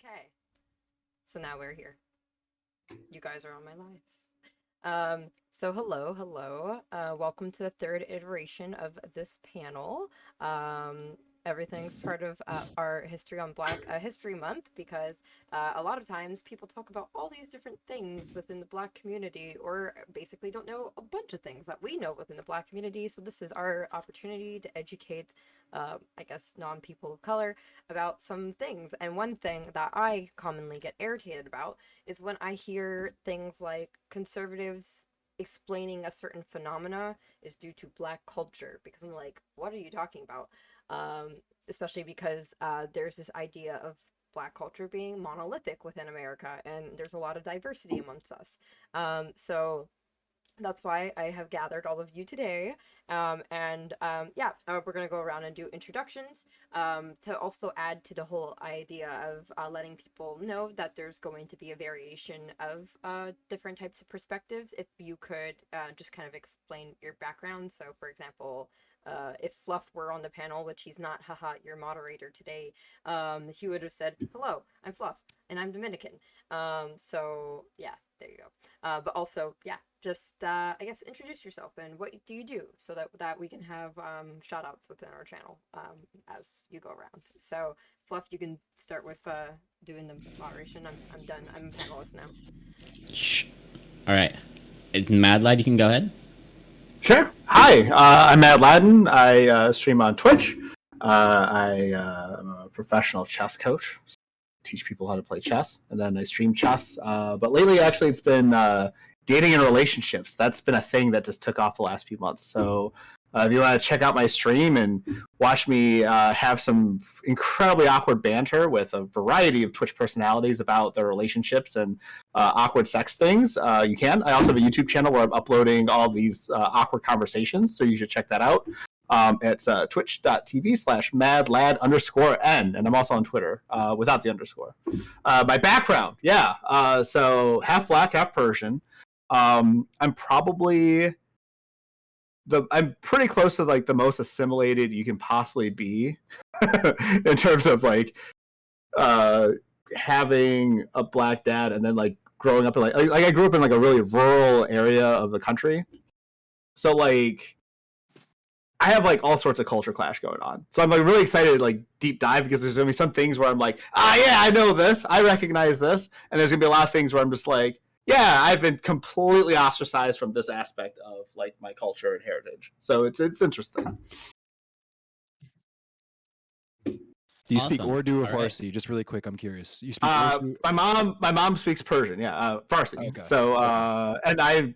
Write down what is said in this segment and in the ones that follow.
Okay, so now we're here. You guys are on my live. So hello. Welcome to the third iteration of this panel. Everything's part of our History on Black History Month because a lot of times people talk about all these different things within the Black community or basically don't know a bunch of things that we know within the Black community. So this is our opportunity to educate, I guess, non-people of color about some things. And one thing that I commonly get irritated about is when I hear things like conservatives explaining a certain phenomena is due to Black culture, because I'm like, what are you talking about? Especially because there's this idea of Black culture being monolithic within America, and there's a lot of diversity amongst us. So that's why I have gathered all of you today. We're going to go around and do introductions to also add to the whole idea of letting people know that there's going to be a variation of different types of perspectives. If you could just kind of explain your background. So, for example, if Fluff were on the panel, which he's not, haha, your moderator today, he would have said, hello, I'm Fluff, and I'm Dominican. So, yeah, there you go. But also, yeah, just, I guess, introduce yourself and what do you do so that we can have shout outs within our channel as you go around. So, Fluff, you can start with doing the moderation. I'm done. I'm a panelist now. All right. Mad Lad, you can go ahead. Sure. Hi, I'm Matt Ladden. I stream on Twitch. I'm a professional chess coach. Teach people how to play chess, and then I stream chess. But lately, actually, it's been dating and relationships. That's been a thing that just took off the last few months. So if you want to check out my stream and watch me have some incredibly awkward banter with a variety of Twitch personalities about their relationships and awkward sex things, you can. I also have a YouTube channel where I'm uploading all these awkward conversations, so you should check that out. It's twitch.tv/madlad_n, and I'm also on Twitter without the underscore. My background, so half Black, half Persian. I'm pretty close to like the most assimilated you can possibly be in terms of like having a Black dad and then like growing up in like I grew up in like a really rural area of the country. So like I have like all sorts of culture clash going on. So I'm like really excited to like deep dive because there's gonna be some things where I'm like, yeah, I know this, I recognize this, and there's gonna be a lot of things where I'm just like, yeah, I've been completely ostracized from this aspect of like my culture and heritage. So it's interesting. Do you speak Urdu or Farsi? Just really quick, I'm curious. You speak Farsi? My mom speaks Persian, Farsi. Okay. So and I'm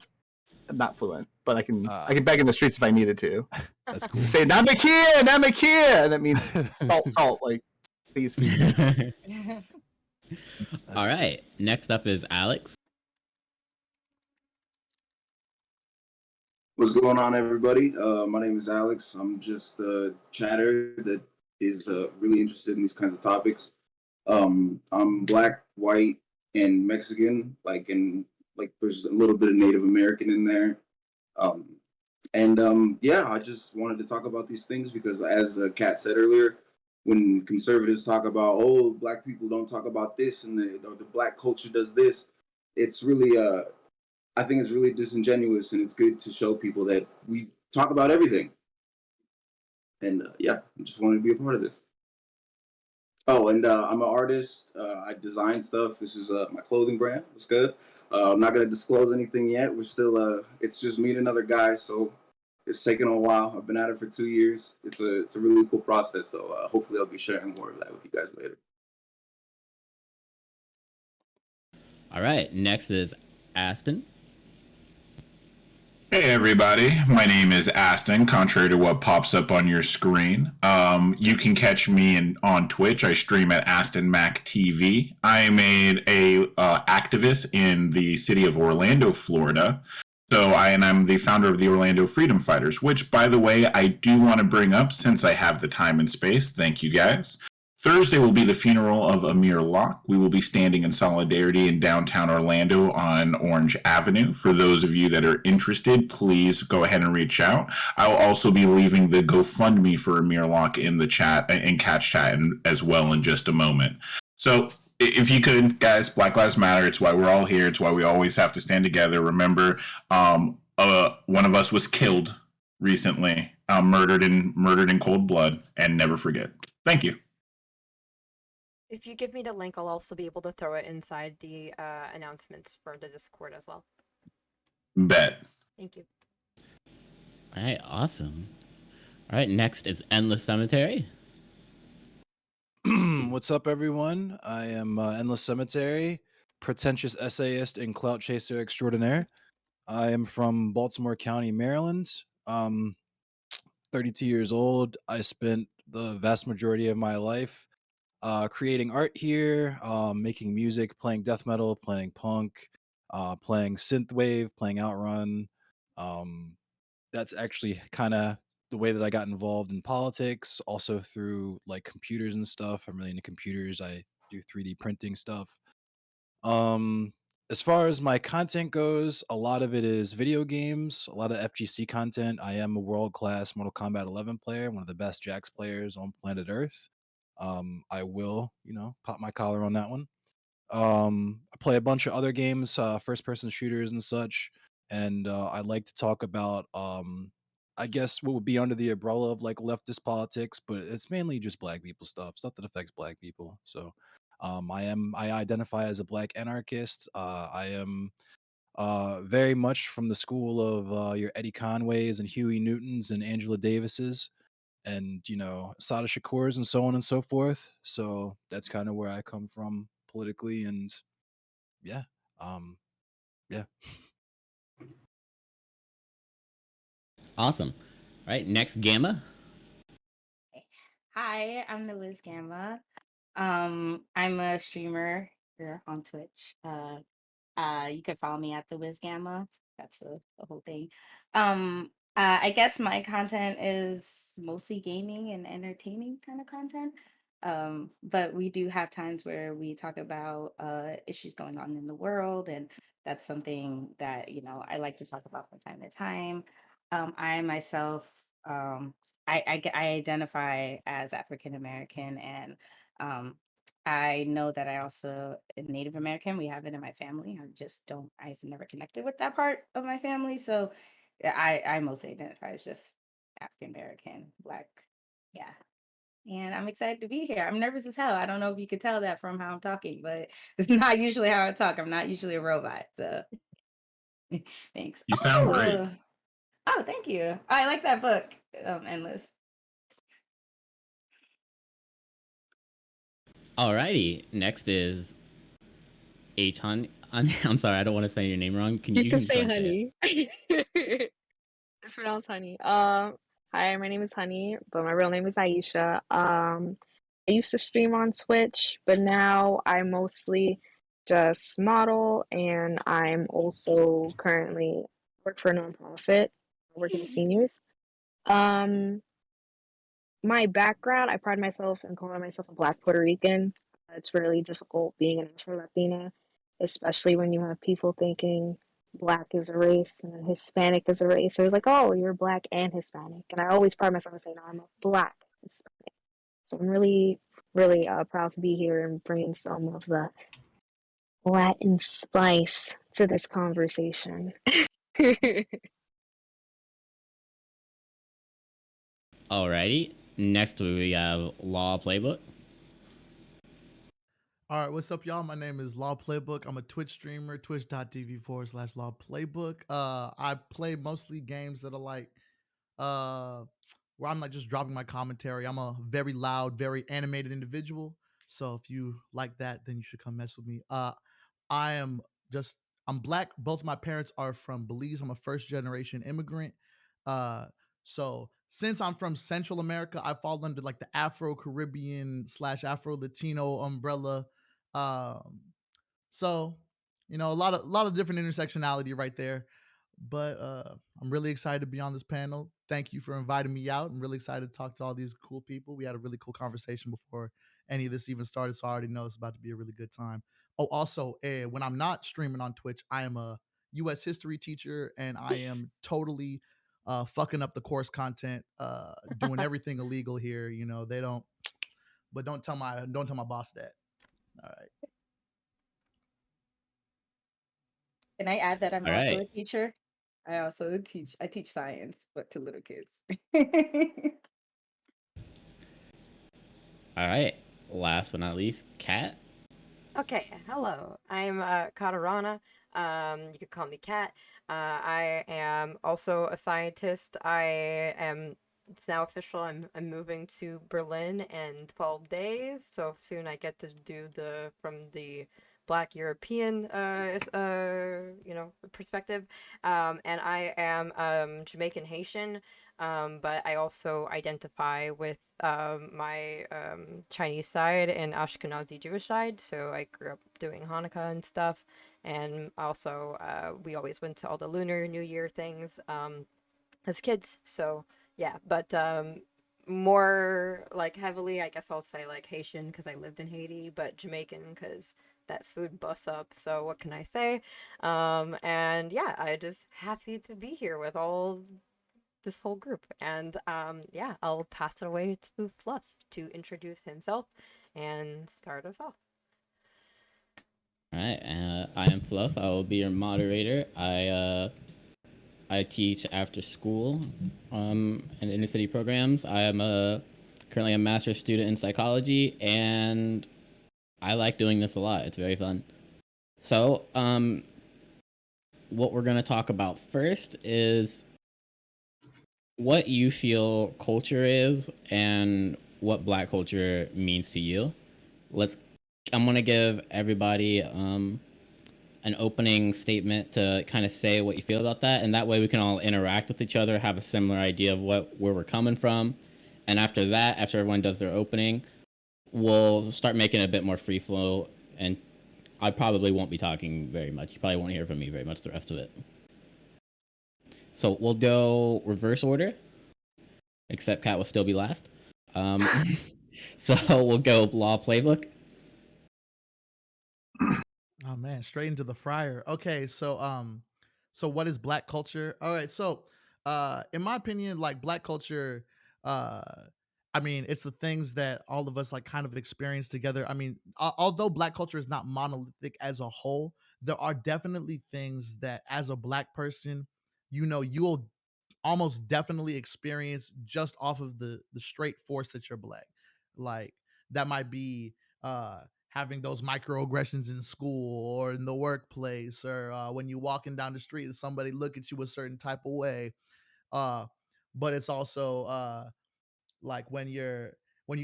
not fluent, but I can beg in the streets if I needed to. That's cool. Say Namakir, and that means salt, like please feed. All right. Next up is Alex. What's going on, everybody? My name is Alex. I'm just a chatter that is really interested in these kinds of topics. I'm Black, white, and Mexican, there's a little bit of Native American in there. I just wanted to talk about these things because, as Kat said earlier, when conservatives talk about, Black people don't talk about this and the Black culture does this, it's really I think it's really disingenuous, and it's good to show people that we talk about everything. And I just wanted to be a part of this. Oh, and I'm an artist. I design stuff. This is my clothing brand. What's good? I'm not going to disclose anything yet. We're still, it's just me and another guy, so it's taken a while. I've been at it for 2 years. It's a really cool process, so hopefully I'll be sharing more of that with you guys later. All right, next is Aston. Hey everybody, my name is Aston, contrary to what pops up on your screen. You can catch me on Twitch. I stream at Aston Mack TV. I am a activist in the city of Orlando, Florida. I'm the founder of the Orlando Freedom Fighters, which, by the way, I do want to bring up since I have the time and space. Thank you guys. Thursday will be the funeral of Amir Locke. We will be standing in solidarity in downtown Orlando on Orange Avenue. For those of you that are interested, please go ahead and reach out. I'll also be leaving the GoFundMe for Amir Locke in the chat, in Catch Chat as well in just a moment. So if you could, guys, Black Lives Matter. It's why we're all here. It's why we always have to stand together. Remember, one of us was killed recently, murdered in cold blood, and never forget. Thank you. If you give me the link, I'll also be able to throw it inside the announcements for the Discord as well. Bet. Thank you. All right, awesome. All right, next is Endless Cemetery. What's up, everyone? I am Endless Cemetery, pretentious essayist and clout chaser extraordinaire. I am from Baltimore County, Maryland. 32 years old. I spent the vast majority of my life creating art here, making music, playing death metal, playing punk, playing synthwave, playing outrun. That's actually kind of the way that I got involved in politics, also through like computers and stuff. I'm really into computers. I do 3D printing stuff. As far as my content goes, a lot of it is video games, a lot of FGC content. I am a world-class Mortal Kombat 11 player, one of the best Jax players on planet Earth. I will, pop my collar on that one. I play a bunch of other games, first-person shooters and such, and I like to talk about, I guess, what would be under the umbrella of like leftist politics, but it's mainly just Black people stuff that affects Black people. So, I identify as a Black anarchist. I am very much from the school of your Eddie Conways and Huey Newtons and Angela Davises and Sada Shakur's and so on and so forth. So that's kind of where I come from politically, and yeah, yeah. Awesome. All right, next Gamma. Hi, I'm the Wiz Gamma. I'm a streamer here on Twitch. You can follow me at the Wiz Gamma. That's the whole thing. I guess my content is mostly gaming and entertaining kind of content. But we do have times where we talk about issues going on in the world, and that's something that I like to talk about from time to time. I myself, I identify as African American, and um, I know that I also am Native American. We have it in my family. I've never connected with that part of my family. So I mostly identify as just African American, Black. Yeah. And I'm excited to be here. I'm nervous as hell. I don't know if you could tell that from how I'm talking, but it's not usually how I talk. I'm not usually a robot. So thanks. You sound great. Oh, thank you. I like that book, Endless. Alrighty, next is H Honey. I'm sorry, I don't want to say your name wrong. You can say Honey. It's pronounced Honey. Hi, my name is Honey, but my real name is Aisha. I used to stream on Twitch, but now I mostly just model, and I'm also currently work for a nonprofit working with seniors. My background, I pride myself in calling myself a Black Puerto Rican. It's really difficult being an Afro-Latina, especially when you have people thinking Black is a race and then Hispanic is a race. So it's like, oh, you're Black and Hispanic. And I always pride myself in saying, no, I'm a Black Hispanic. So I'm really, really proud to be here and bringing some of the Latin spice to this conversation. Alrighty, next we have Law Playbook. All right, what's up, y'all? My name is Law Playbook. I'm a Twitch streamer, twitch.tv/Law Playbook. I play mostly games that are like, where I'm like just dropping my commentary. I'm a very loud, very animated individual. So if you like that, then you should come mess with me. I'm Black. Both my parents are from Belize. I'm a first generation immigrant. So since I'm from Central America, I fall under like the Afro-Caribbean / Afro-Latino umbrella. So a lot of different intersectionality right there. But I'm really excited to be on this panel. Thank you for inviting me out. I'm really excited to talk to all these cool people. We had a really cool conversation before any of this even started, so I already know it's about to be a really good time. Oh, also, when I'm not streaming on Twitch, I am a U.S. history teacher, and I am totally fucking up the course content, doing everything illegal here. They don't. But don't tell my boss that. All right. Can I add that I'm All also right. a teacher? I teach science, but to little kids. All right. Last but not least, Kat. Okay, hello. I'm Katarana. You could call me Kat. I am also a scientist. It's now official. I'm moving to Berlin in 12 days. So soon I get to do from the Black European perspective. And I am Jamaican Haitian. But I also identify with my Chinese side and Ashkenazi Jewish side. So I grew up doing Hanukkah and stuff. And also, we always went to all the Lunar New Year things as kids. So yeah, but more like heavily, I guess I'll say like Haitian because I lived in Haiti, but Jamaican because that food busts up. So what can I say? And yeah, I just happy to be here with all this whole group. And yeah, I'll pass it away to Fluff to introduce himself and start us off. All right. I am Fluff. I will be your moderator. I teach after school in inner city programs. I am currently a master's student in psychology, and I like doing this a lot. It's very fun. So, what we're going to talk about first is what you feel culture is and what Black culture means to you. I'm going to give everybody an opening statement to kind of say what you feel about that, and that way we can all interact with each other, have a similar idea of where we're coming from. And after that, after everyone does their opening, we'll start making it a bit more free flow, and I probably won't be talking very much. You probably won't hear from me very much the rest of it. So we'll go reverse order, except Kat will still be last. So we'll go law playbook. Oh man, straight into the fryer. Okay, so what is Black culture? All right, so in my opinion, like Black culture, uh I mean, it's the things that all of us like kind of experience together. I mean, although Black culture is not monolithic as a whole, there are definitely things that as a Black person, you'll almost definitely experience just off of the straight force that you're Black. Like that might be having those microaggressions in school or in the workplace, or when you're walking down the street and somebody look at you a certain type of way. uh but it's also like when you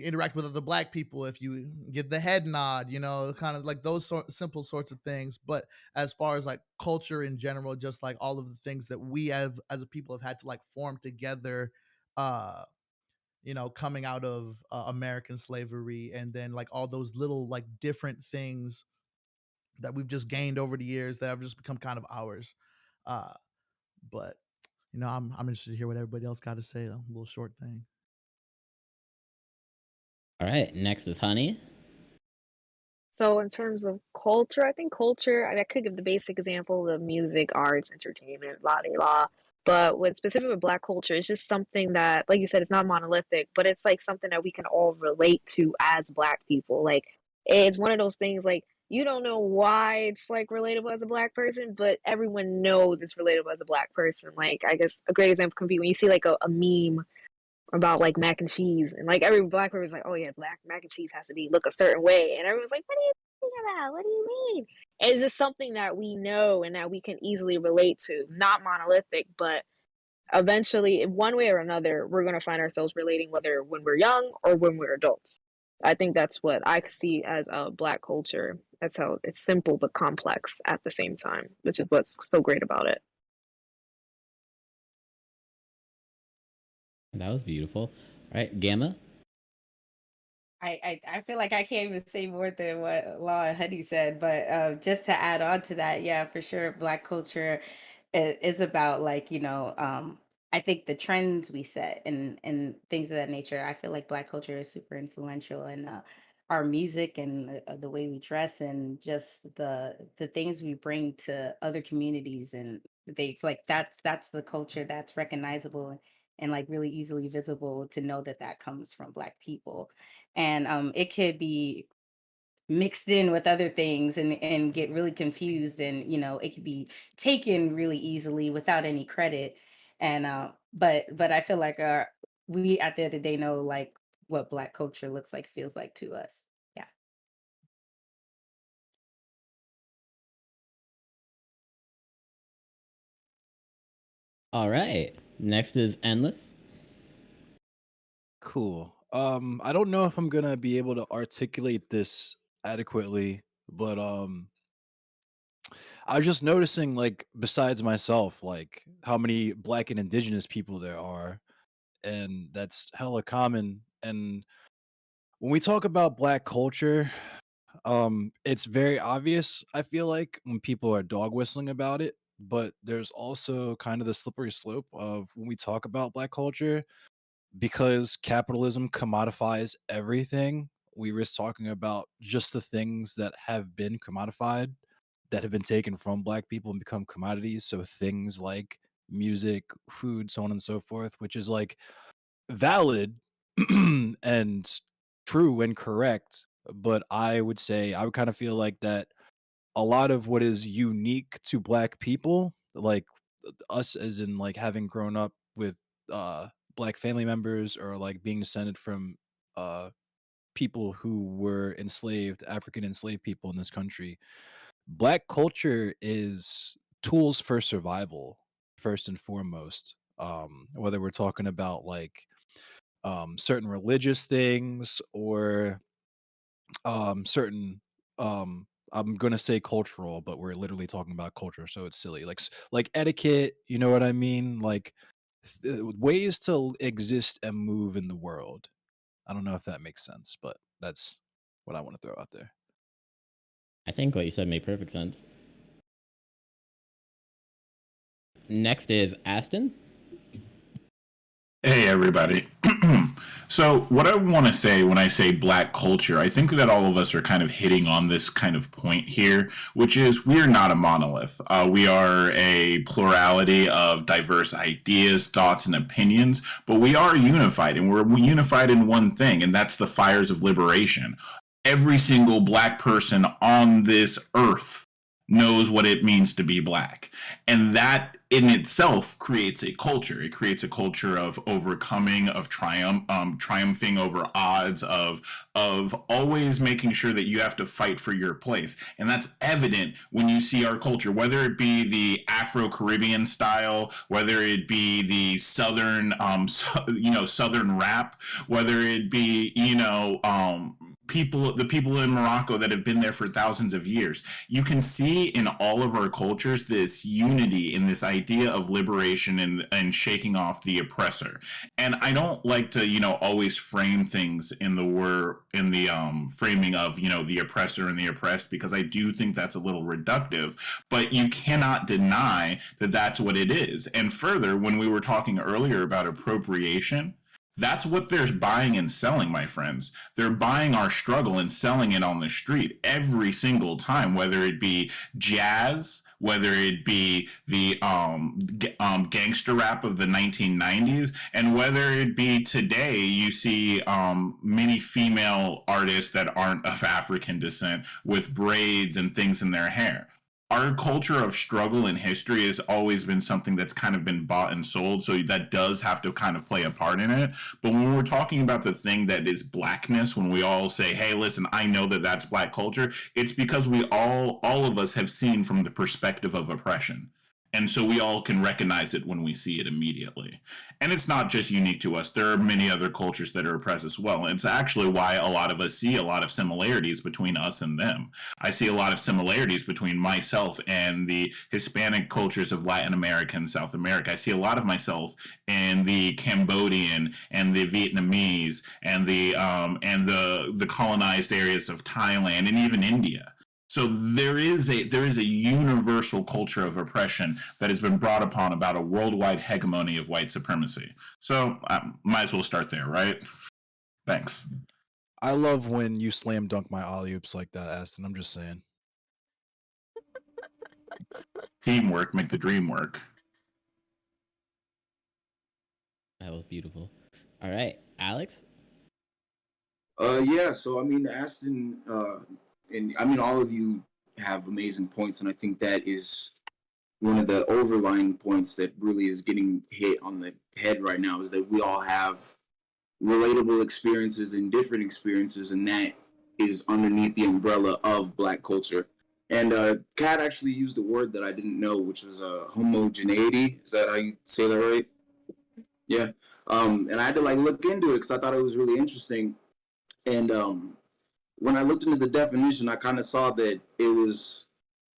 interact with other Black people, if you give the head nod, kind of like those simple sorts of things. But as far as like culture in general, just like all of the things that we have as a people have had to like form together, uh coming out of American slavery, and then like all those little like different things that we've just gained over the years that have just become kind of ours. uh but I'm interested to hear what everybody else got to say. A little short thing. All right, next is Honey. So in terms of culture, I think culture, I could give the basic example of music, arts, entertainment, blah, blah, blah. But with specific with Black culture, it's just something that, like you said, it's not monolithic, but it's like something that we can all relate to as Black people. Like it's one of those things like you don't know why it's like relatable as a Black person, but everyone knows it's relatable as a Black person. Like I guess a great example can be when you see like a meme about like mac and cheese, and like every Black person is like, oh yeah, black mac and cheese has to be look a certain way, and everyone's like, what are you talking about? What do you mean? And it's just something that we know and that we can easily relate to, not monolithic, but eventually, in one way or another, we're gonna find ourselves relating, whether when we're young or when we're adults. I think that's what I see as a Black culture. That's how it's simple but complex at the same time, which is what's so great about it. That was beautiful. All right, Gamma. I feel like I can't even say more than what Law and Honey said, but just to add on to that, yeah, for sure, Black culture is about like I think the trends we set and things of that nature. I feel like Black culture is super influential in our music and the way we dress and just the things we bring to other communities, and it's like that's the culture that's recognizable and like really easily visible to know that that comes from Black people. And it could be mixed in with other things and get really confused, and it could be taken really easily without any credit. And but I feel like we at the end of the day know like what Black culture looks like, feels like to us. Yeah. All right. Next is Endless. Cool. I don't know if I'm gonna be able to articulate this adequately, but I was just noticing, like, besides myself, like how many Black and Indigenous people there are, and that's hella common. And when we talk about Black culture, it's very obvious. I feel like when people are dog whistling about it, but there's also kind of the slippery slope of when we talk about Black culture, because capitalism commodifies everything. We risk talking about just the things that have been commodified, that have been taken from Black people and become commodities. So things like music, food, so on and so forth, which is like valid and true and correct. But I would say, I would kind of feel like that a lot of what is unique to Black people, like us as in like having grown up with Black family members, or like being descended from uh people who were enslaved, African enslaved people in this country. Black culture is tools for survival, first and foremost. Whether we're talking about like certain religious things, or certain I'm gonna say cultural, but we're literally talking about culture, so it's silly. Like like etiquette, you know what I mean? Like ways to exist and move in the world. I don't know if that makes sense, but that's what I want to throw out there. I think what you said made perfect sense. Next is Aston. Hey, everybody. So, what I want to say when I say Black culture, I think that all of us are kind of hitting on this kind of point here, which is we are not a monolith. We are a plurality of diverse ideas, thoughts, and opinions, but we are unified, and we're unified in one thing, and that's the fires of liberation. Every single Black person on this earth knows what it means to be Black. And that in itself creates a culture. It creates a culture of overcoming, of triumphing over odds, of always making sure that you have to fight for your place. And that's evident when you see our culture, whether it be the Afro-Caribbean style, whether it be the Southern, Southern rap, whether it be, the people in Morocco that have been there for thousands of years. You can see in all of our cultures this unity in this idea of liberation and shaking off the oppressor. And I don't like to, always frame things in the framing of, the oppressor and the oppressed, because I do think that's a little reductive, but you cannot deny that that's what it is. And further, when we were talking earlier about appropriation, that's what they're buying and selling, my friends. They're buying our struggle and selling it on the street every single time, whether it be jazz, whether it be the gangster rap of the 1990s, and whether it be today, you see many female artists that aren't of African descent with braids and things in their hair. Our culture of struggle in history has always been something that's kind of been bought and sold, so that does have to kind of play a part in it. But when we're talking about the thing that is Blackness, when we all say, hey, listen, I know that that's Black culture, it's because we all of us have seen from the perspective of oppression. And so we all can recognize it when we see it immediately. And it's not just unique to us. There are many other cultures that are oppressed as well. And it's actually why a lot of us see a lot of similarities between us and them. I see a lot of similarities between myself and the Hispanic cultures of Latin America and South America. I see a lot of myself in the Cambodian and the Vietnamese and the colonized areas of Thailand and even India. So there is a universal culture of oppression that has been brought upon about a worldwide hegemony of white supremacy. So might as well start there, right? Thanks. I love when you slam dunk my alley oops like that, Aston. I'm just saying. Teamwork make the dream work. That was beautiful. All right, Alex. Yeah. So I mean, Aston and I mean, all of you have amazing points, and I think that is one of the overlying points that really is getting hit on the head right now, is that we all have relatable experiences and different experiences, and that is underneath the umbrella of Black culture. And Kat actually used a word that I didn't know, which was homogeneity. Is that how you say that right? Yeah. And I had to like look into it because I thought it was really interesting. And when I looked into the definition, I kind of saw that it was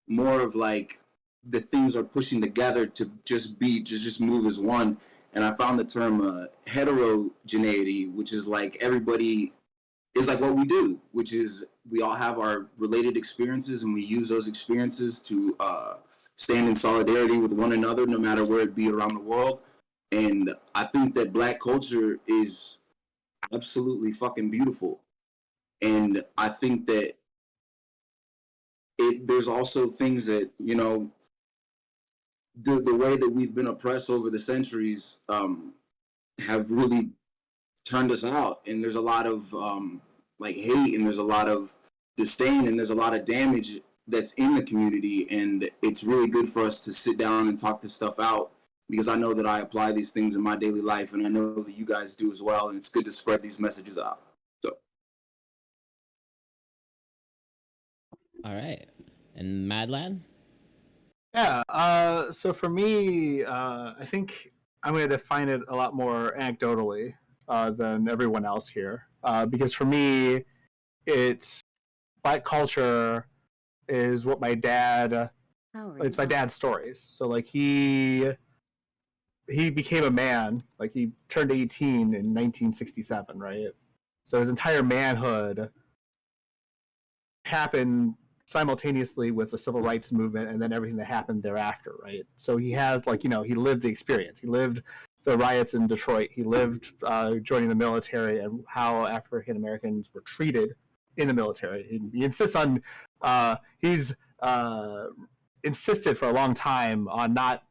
more of like the things are pushing together to just move as one. And I found the term heterogeneity, which is like everybody is like what we do, which is we all have our related experiences, and we use those experiences to stand in solidarity with one another, no matter where it be around the world. And I think that Black culture is absolutely fucking beautiful. And I think that there's also things that, you know, the way that we've been oppressed over the centuries have really turned us out. And there's a lot of like hate, and there's a lot of disdain, and there's a lot of damage that's in the community. And it's really good for us to sit down and talk this stuff out, because I know that I apply these things in my daily life, and I know that you guys do as well. And it's good to spread these messages out. So. All right. And Mad Lad? Yeah. So for me, I think I'm going to define it a lot more anecdotally than everyone else here, because for me, it's Black culture is what my dad. It's my dad's stories. So like he became a man, like he turned 18 in 1967, right? So his entire manhood happened simultaneously with the civil rights movement, and then everything that happened thereafter, right? So he has, like, you know, he lived the experience. He lived the riots in Detroit. He lived joining the military and how African Americans were treated in the military. He insists on he's insisted for a long time on not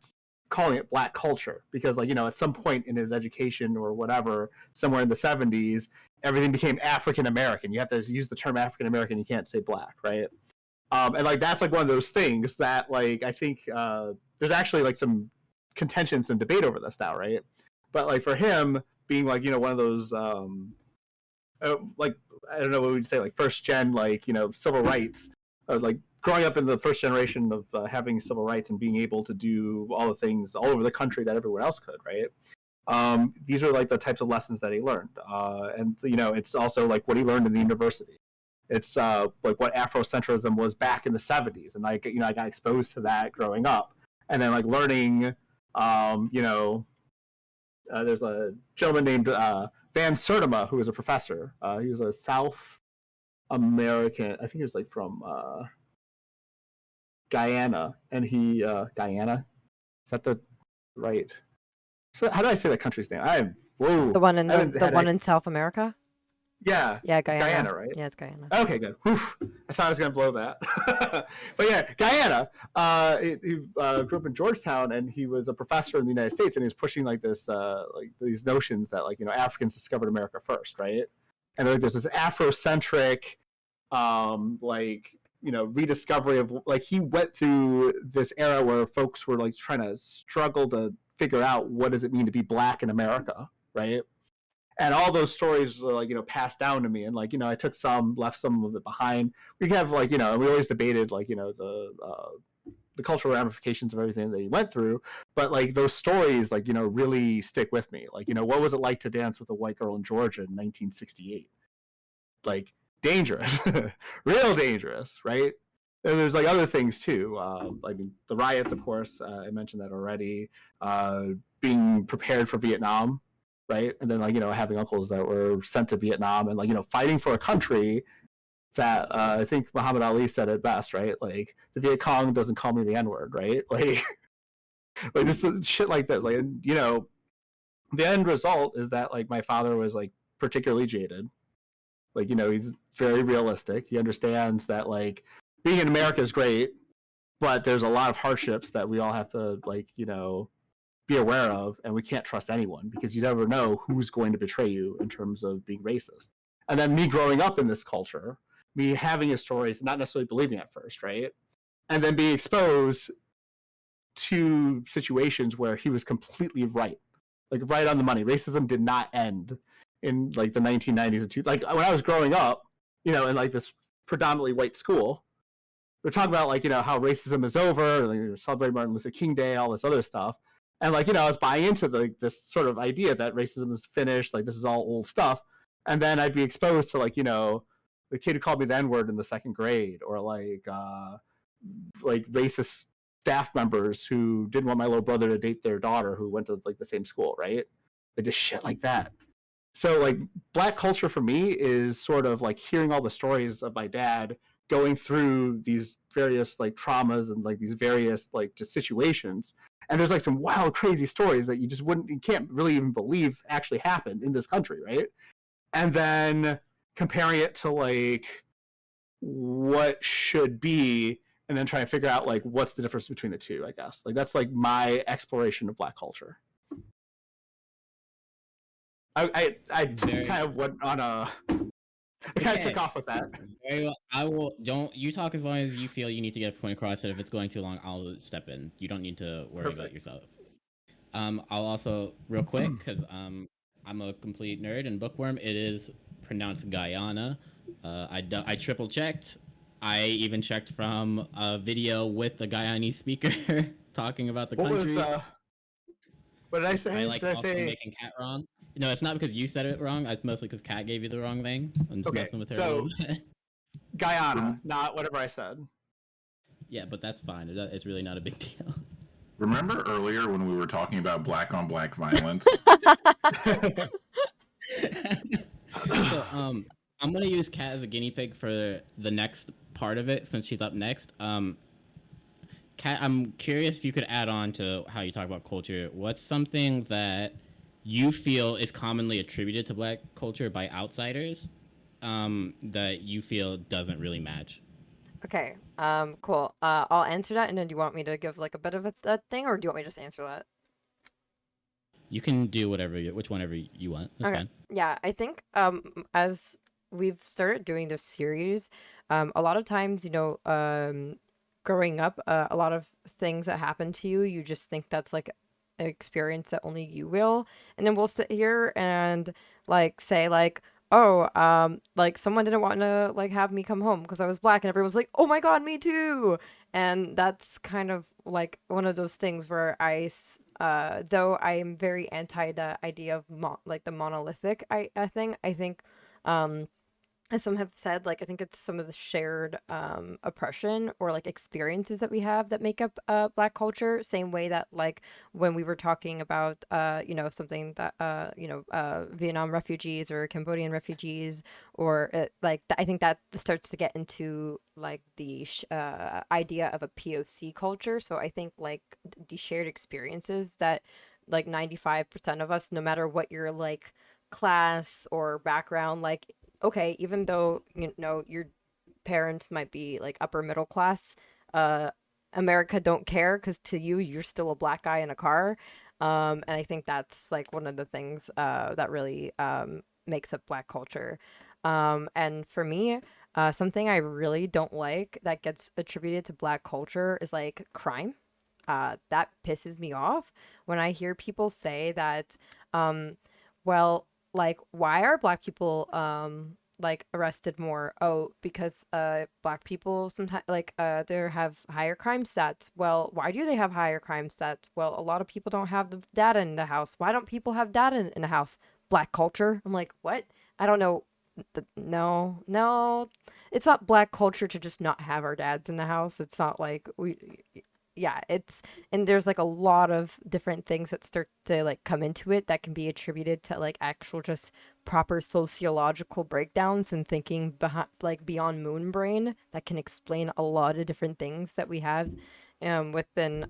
calling it Black culture, because, like, you know, at some point in his education or whatever, somewhere in the 70s, everything became African American. You have to use the term African American. You can't say Black, right? And like that's like one of those things that, like, I think there's actually like some contention, some debate over this now, right? But like for him being, like, you know, one of those like, I don't know what we'd say, like first gen, like, you know, civil rights, like growing up in the first generation of having civil rights and being able to do all the things all over the country that everyone else could, right? These are like the types of lessons that he learned, and you know, it's also like what he learned in the university. It's like what Afrocentrism was back in the 70s, and like, you know, I got exposed to that growing up, and then like learning, you know, there's a gentleman named Van Sertima who was a professor. He was a South American, I think he was like from Guyana, and he Guyana, is that the right? So how do I say that country's name? The one in South America. Yeah, Yeah, Guyana, right? Yeah, it's Guyana. Okay, good. Whew. I thought I was gonna blow that, but yeah, Guyana. He grew up in Georgetown, and he was a professor in the United States, and he was pushing like this, like these notions that, like, you know, Africans discovered America first, right? And like there's this Afrocentric, like, you know, rediscovery of, like, he went through this era where folks were like trying to struggle to figure out what does it mean to be Black in America, right? And all those stories were, like, you know, passed down to me, and, like, you know, I took some, left some of it behind. We have, like, you know, we always debated, like, you know, the cultural ramifications of everything that he went through, but like those stories, like, you know, really stick with me. Like, you know, what was it like to dance with a white girl in Georgia in 1968? Like, dangerous, real dangerous, right? And there's like other things too. I mean, the riots, of course, I mentioned that already. Being prepared for Vietnam, right? And then, like, you know, having uncles that were sent to Vietnam, and, like, you know, fighting for a country that I think Muhammad Ali said it best, right? Like, the Viet Cong doesn't call me the N-word, right? Like, like this shit like this. Like, you know, the end result is that, like, my father was, like, particularly jaded. Like, you know, he's very realistic. He understands that, like, being in America is great, but there's a lot of hardships that we all have to, like, you know, be aware of, and we can't trust anyone because you never know who's going to betray you in terms of being racist. And then me growing up in this culture, me having his stories, not necessarily believing at first, right? And then being exposed to situations where he was completely right, like right on the money. Racism did not end in like the 1990s and like when I was growing up, you know, in like this predominantly white school, we're talking about like, you know, how racism is over, like, celebrating Martin Luther King Day, all this other stuff. And like, you know, I was buying into this sort of idea that racism is finished, like this is all old stuff. And then I'd be exposed to like, you know, the kid who called me the N-word in the second grade, or like racist staff members who didn't want my little brother to date their daughter who went to like the same school, right? They just shit like that. So like Black culture for me is sort of like hearing all the stories of my dad going through these various like traumas and like these various like just situations. And there's like some wild, crazy stories that you can't really even believe actually happened in this country, right? And then comparing it to like what should be, and then trying to figure out like what's the difference between the two, I guess. Like that's like my exploration of Black culture. I kind of went on a... I kind of took off with that. Very well. I will. Don't you talk as long as you feel you need to get a point across. And if it's going too long, I'll step in. You don't need to worry about yourself. I'll also real quick because I'm a complete nerd and bookworm. It is pronounced Guyana. I triple checked. I even checked from a video with the Guyanese speaker talking about the country. What did I say? I like also making Cat wrong. No, it's not because you said it wrong. It's mostly because Kat gave you the wrong thing. I'm just messing with her a little bit. Guyana, not whatever I said. Yeah, but that's fine. It's really not a big deal. Remember earlier when we were talking about black on black violence? So, I'm gonna use Kat as a guinea pig for the next part of it since she's up next. Kat, I'm curious if you could add on to how you talk about culture. What's something that you feel is commonly attributed to Black culture by outsiders that you feel doesn't really match? Okay, cool. I'll answer that, and then do you want me to give like a bit of a thing, or do you want me to just answer that? You can do whichever you want. That's fine. Yeah, I think as we've started doing this series, a lot of times, you know, growing up, a lot of things that happen to you, you just think that's like an experience that only you will, and then we'll sit here and like say like, oh, like someone didn't want to like have me come home because I was Black, and everyone's like, oh my god, me too. And that's kind of like one of those things where though I am very anti the idea of like the monolithic thing, I think as some have said, like I think it's some of the shared oppression or like experiences that we have that make up Black culture. Same way that like when we were talking about you know, something that Vietnam refugees or Cambodian refugees, or I think that starts to get into like the idea of a POC culture. So I think like the shared experiences that like 95% of us, no matter what your like class or background, like okay, even though, you know, your parents might be like upper middle class, America don't care because to you, you're still a Black guy in a car. And I think that's like one of the things that really makes up Black culture. And for me, something I really don't like that gets attributed to Black culture is like crime. That pisses me off when I hear people say that, well, like, why are Black people like arrested more? Oh, because Black people sometimes like they have higher crime stats. Well, why do they have higher crime stats? Well, a lot of people don't have the data in the house. Why don't people have data in the house? Black culture. I'm like, what? I don't know. No, it's not Black culture to just not have our dads in the house. It's not like yeah, and there's like a lot of different things that start to like come into it that can be attributed to like actual just proper sociological breakdowns and thinking behind like beyond moon brain that can explain a lot of different things that we have within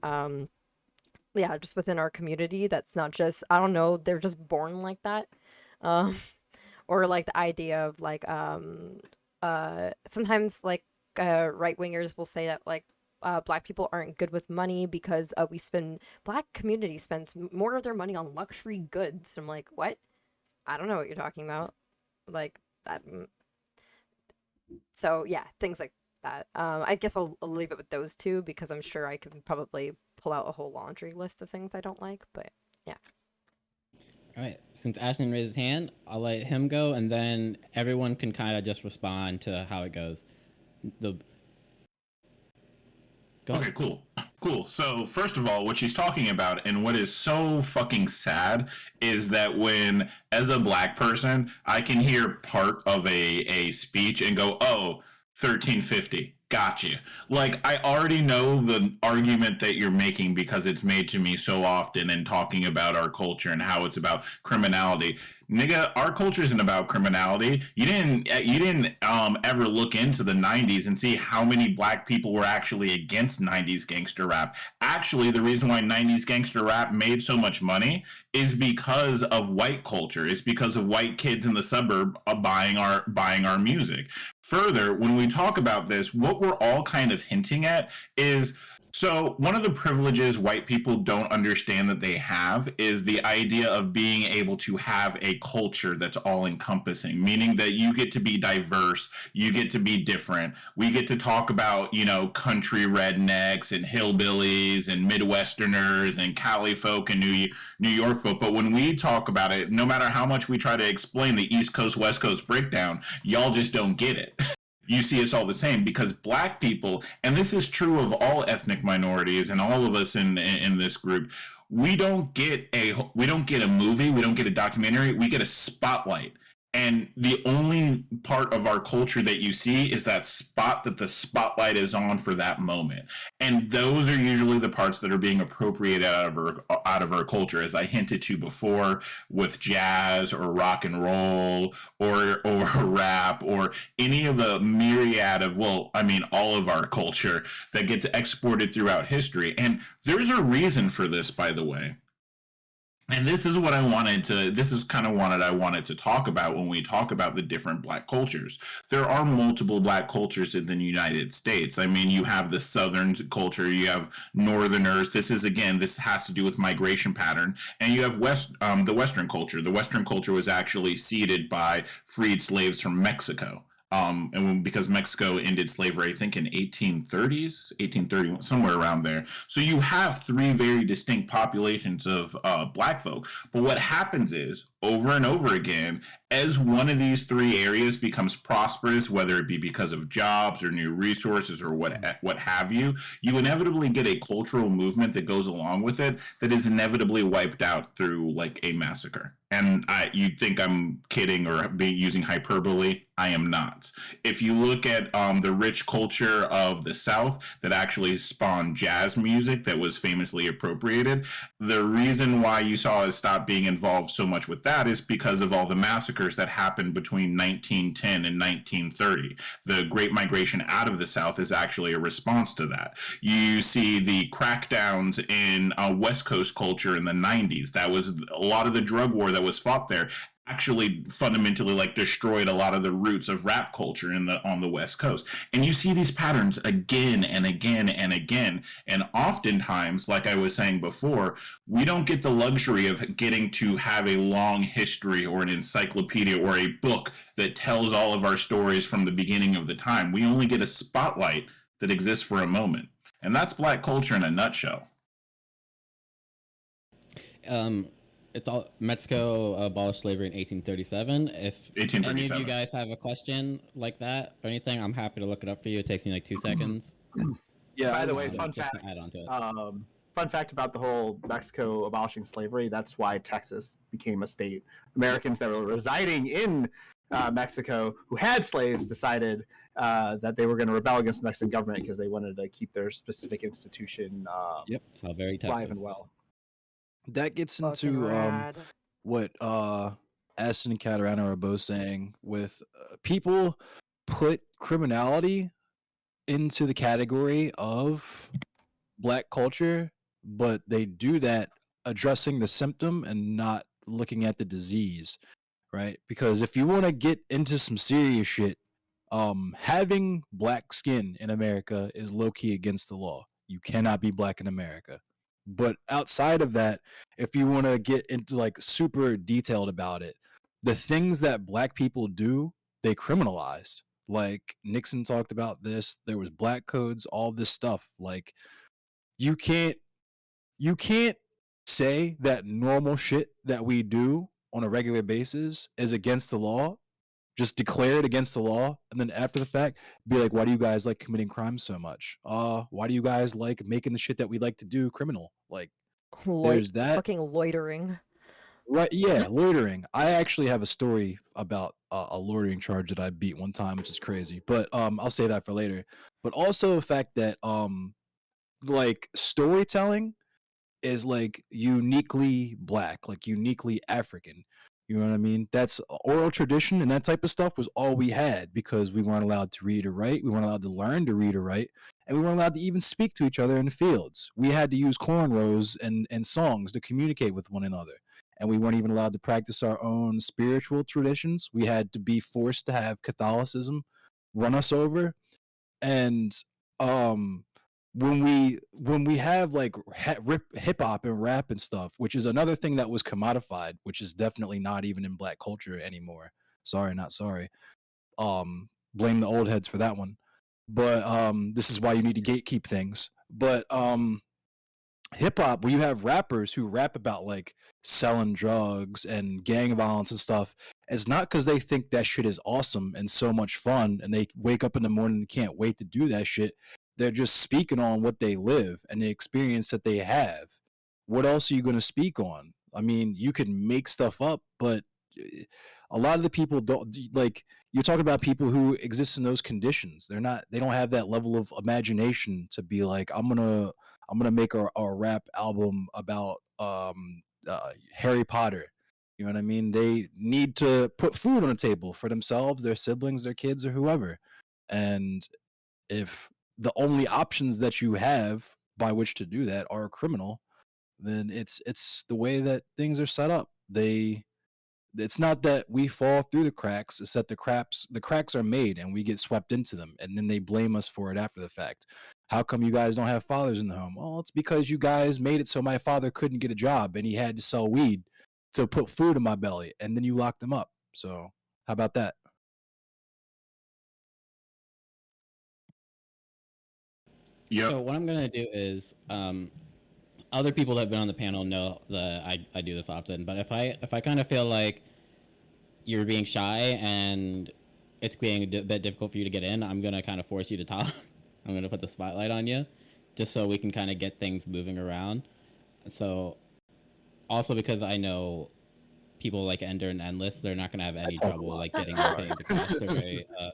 just within our community. That's not just, I don't know, they're just born like that. Or like the idea of like sometimes like right wingers will say that like Black people aren't good with money because Black community spends more of their money on luxury goods. I'm like, what? I don't know what you're talking about. Like that. So yeah, things like that. I guess I'll leave it with those two because I'm sure I can probably pull out a whole laundry list of things I don't like. But yeah. All right. Since Ashton raised his hand, I'll let him go, and then everyone can kind of just respond to how it goes. Go Okay, cool. So first of all, what she's talking about and what is so fucking sad is that when, as a black person, I can hear part of a speech and go, oh, 1350. Got you. Like, I already know the argument that you're making because it's made to me so often in talking about our culture and how it's about criminality. Nigga, our culture isn't about criminality. You didn't ever look into the 90s and see how many black people were actually against 90s gangster rap. Actually, the reason why 90s gangster rap made so much money is because of white culture. It's because of white kids in the suburb buying our music. Further, when we talk about this, what we're all kind of hinting at is, so one of the privileges white people don't understand that they have is the idea of being able to have a culture that's all encompassing, meaning that you get to be diverse, you get to be different. We get to talk about, country rednecks and hillbillies and Midwesterners and Cali folk and New York folk. But when we talk about it, no matter how much we try to explain the East Coast, West Coast breakdown, y'all just don't get it. You see us all the same because black people, and this is true of all ethnic minorities and all of us in this group, we don't get a movie, we don't get a documentary, we get a spotlight. And the only part of our culture that you see is that spot that the spotlight is on for that moment. And those are usually the parts that are being appropriated out of our culture, as I hinted to before, with jazz or rock and roll or rap or any of the myriad of, all of our culture that gets exported throughout history. And there's a reason for this, by the way. And this is what I wanted to talk about when we talk about the different black cultures. There are multiple black cultures in the United States. I mean, you have the Southern culture, you have Northerners. This has to do with migration pattern. And you have the Western culture. The Western culture was actually seeded by freed slaves from Mexico. And because Mexico ended slavery, I think in 1831, somewhere around there. So you have three very distinct populations of black folk. But what happens is, over and over again, as one of these three areas becomes prosperous, whether it be because of jobs or new resources or what have you, you inevitably get a cultural movement that goes along with it that is inevitably wiped out through like a massacre. And you think I'm kidding or using hyperbole? I am not. If you look at the rich culture of the South that actually spawned jazz music that was famously appropriated, the reason why you saw us stop being involved so much with that is because of all the massacres that happened between 1910 and 1930. The Great Migration out of the South is actually a response to that. You see the crackdowns in West Coast culture in the 90s. That was a lot of the drug war that was fought there actually fundamentally destroyed a lot of the roots of rap culture on the West Coast. And you see these patterns again and again and again. And oftentimes, like I was saying before, we don't get the luxury of getting to have a long history or an encyclopedia or a book that tells all of our stories from the beginning of the time. We only get a spotlight that exists for a moment. And that's black culture in a nutshell. It's all Mexico abolished slavery in 1837. If any of you guys have a question like that or anything, I'm happy to look it up for you. It takes me 2 seconds. Yeah. By the way, fun fact about the whole Mexico abolishing slavery. That's why Texas became a state. Americans that were residing in Mexico who had slaves decided that they were going to rebel against the Mexican government because they wanted to keep their specific institution alive and well. That gets into what Aston and KataraNaStrmz are both saying with people put criminality into the category of black culture, but they do that addressing the symptom and not looking at the disease, right? Because if you want to get into some serious shit, having black skin in America is low-key against the law. You cannot be black in America. But outside of that, if you want to get into super detailed about it, the things that black people do, they criminalized. Like Nixon talked about this. There was black codes, all this stuff. Like you can't say that normal shit that we do on a regular basis is against the law. Just declare it against the law, and then after the fact, be like, why do you guys like committing crimes so much? Why do you guys like making the shit that we like to do criminal? Like, there's that. Fucking loitering. Right, yeah, loitering. I actually have a story about a loitering charge that I beat one time, which is crazy. But I'll say that for later. But also the fact that like storytelling is like uniquely black, like uniquely African. You know what I mean? That's oral tradition and that type of stuff was all we had because we weren't allowed to read or write. We weren't allowed to learn to read or write. And we weren't allowed to even speak to each other in the fields. We had to use cornrows and songs to communicate with one another. And we weren't even allowed to practice our own spiritual traditions. We had to be forced to have Catholicism run us over. And when we have like hip hop and rap and stuff, which is another thing that was commodified, which is definitely not even in black culture anymore. Sorry, not sorry. Blame the old heads for that one. But this is why you need to gatekeep things. But hip hop, where you have rappers who rap about like selling drugs and gang violence and stuff, it's not because they think that shit is awesome and so much fun and they wake up in the morning and can't wait to do that shit. They're just speaking on what they live and the experience that they have. What else are you going to speak on? I mean, you can make stuff up, but a lot of the people don't, like, you're talking about people who exist in those conditions. They don't have that level of imagination to be like, I'm gonna make a rap album about Harry Potter. You know what I mean? They need to put food on the table for themselves, their siblings, their kids, or whoever. And if the only options that you have by which to do that are criminal, then it's the way that things are set up. It's not that we fall through the cracks, it's that the cracks are made and we get swept into them, and then they blame us for it after the fact. How come you guys don't have fathers in the home? Well, it's because you guys made it so my father couldn't get a job and he had to sell weed to put food in my belly, and then you locked him up. So how about that? Yep. So what I'm gonna do is, other people that have been on the panel know that I do this often. But if I kind of feel like you're being shy and it's being a bit difficult for you to get in, I'm gonna kind of force you to talk. I'm gonna put the spotlight on you, just so we can kind of get things moving around. So, also because I know people like Ender and Endless, they're not gonna have any trouble like getting their opinions across.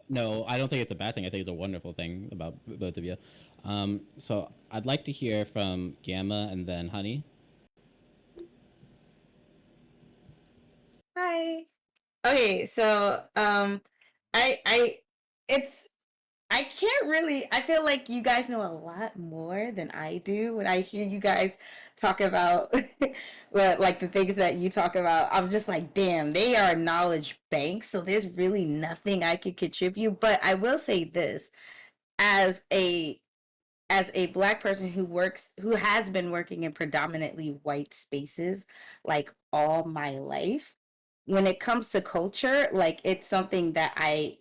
No, I don't think it's a bad thing. I think it's a wonderful thing about both of you. So I'd like to hear from Gamma and then Honey. Hi. Okay, so I it's I can't really, I feel like you guys know a lot more than I do. When I hear you guys talk about what, like the things that you talk about, I'm just like, damn, they are knowledge banks. So there's really nothing I could contribute. But I will say this, as a black person who has been working in predominantly white spaces like all my life, when it comes to culture, like it's something that I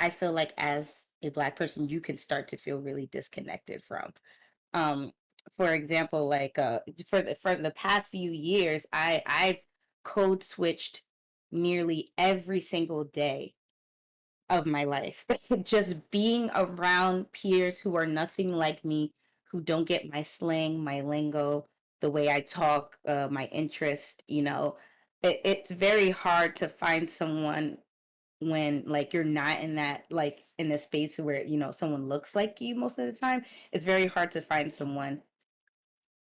feel like as a black person you can start to feel really disconnected from. um for example, like for the past few years, I've code switched nearly every single day of my life. Just being around peers who are nothing like me, who don't get my slang, my lingo, the way I talk, my interest, it's very hard to find someone when like you're not in that, like in the space where someone looks like you. Most of the time it's very hard to find someone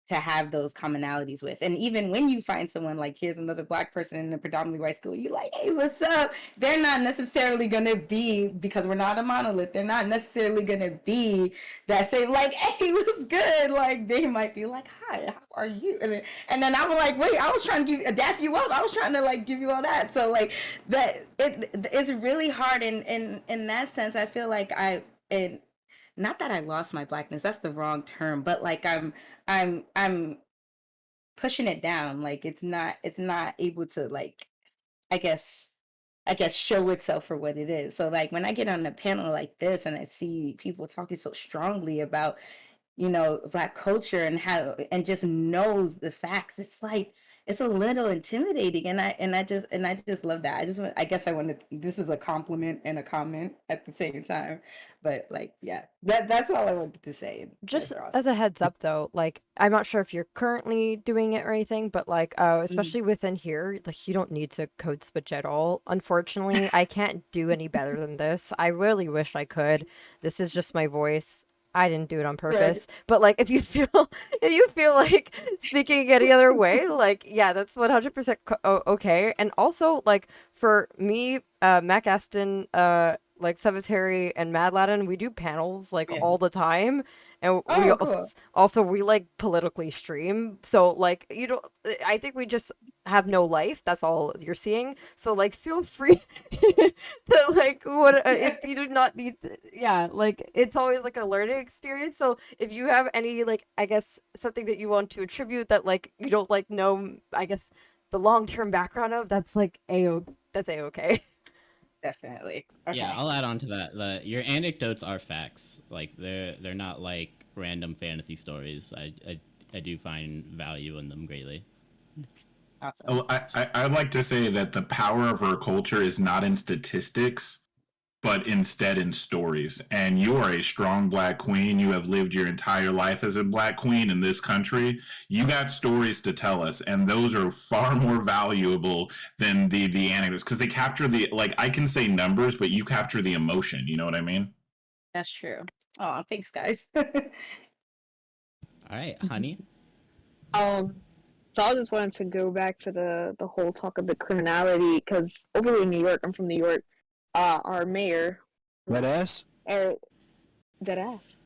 to have those commonalities with. And even when you find someone, like here's another black person in a predominantly white school, you like, hey, what's up? They're not necessarily gonna be, because we're not a monolith, they're not necessarily gonna be that same, like, hey, what's good? Like they might be like, hi, how are you? And then I'm like, wait, I was trying to adapt you up. I was trying to like give you all that. So like that it's really hard in that sense. I feel like not that I lost my blackness, that's the wrong term, but like I'm pushing it down. Like it's not able to, like, I guess, I guess, show itself for what it is. So like when I get on a panel like this and I see people talking so strongly about, Black culture and how, and just knows the facts, it's like it's a little intimidating, and I just love that. I guess I wanted, this is a compliment and a comment at the same time, but like, yeah, that's all I wanted to say. Just They're as awesome. a heads up though, like I'm not sure if you're currently doing it or anything, but like especially within here, like you don't need to code switch at all. Unfortunately, I can't do any better than this. I really wish I could. This is just my voice. I didn't do it on Right. purpose. But like if you feel if you feel like speaking any other way, like yeah, that's 100% okay. And also like for me, Mac Aston, like Cemetery and Mad Latin, we do panels like Yeah. all the time, and we Oh, cool. also we like politically stream. So like I think we just have no life. That's all you're seeing. So like feel free to like what if you do not need to, yeah, like it's always like a learning experience. So if you have any like I guess something that you want to attribute that like you don't like know I guess the long-term background of, that's like that's a-okay. Definitely. Yeah, Okay. I'll add on to that. Your anecdotes are facts. Like they're not like random fantasy stories. I do find value in them greatly. Awesome. Oh, I'd like to say that the power of our culture is not in statistics, but instead in stories. And you are a strong Black queen. You have lived your entire life as a Black queen in this country. You got stories to tell us, and those are far more valuable than the anecdotes, because they capture the, like, I can say numbers, but you capture the emotion. You know what I mean? That's true. Oh, thanks, guys. All right, honey. So I just wanted to go back to the whole talk of the criminality, because over in New York, I'm from New York, our mayor, Wet ass? dead ass.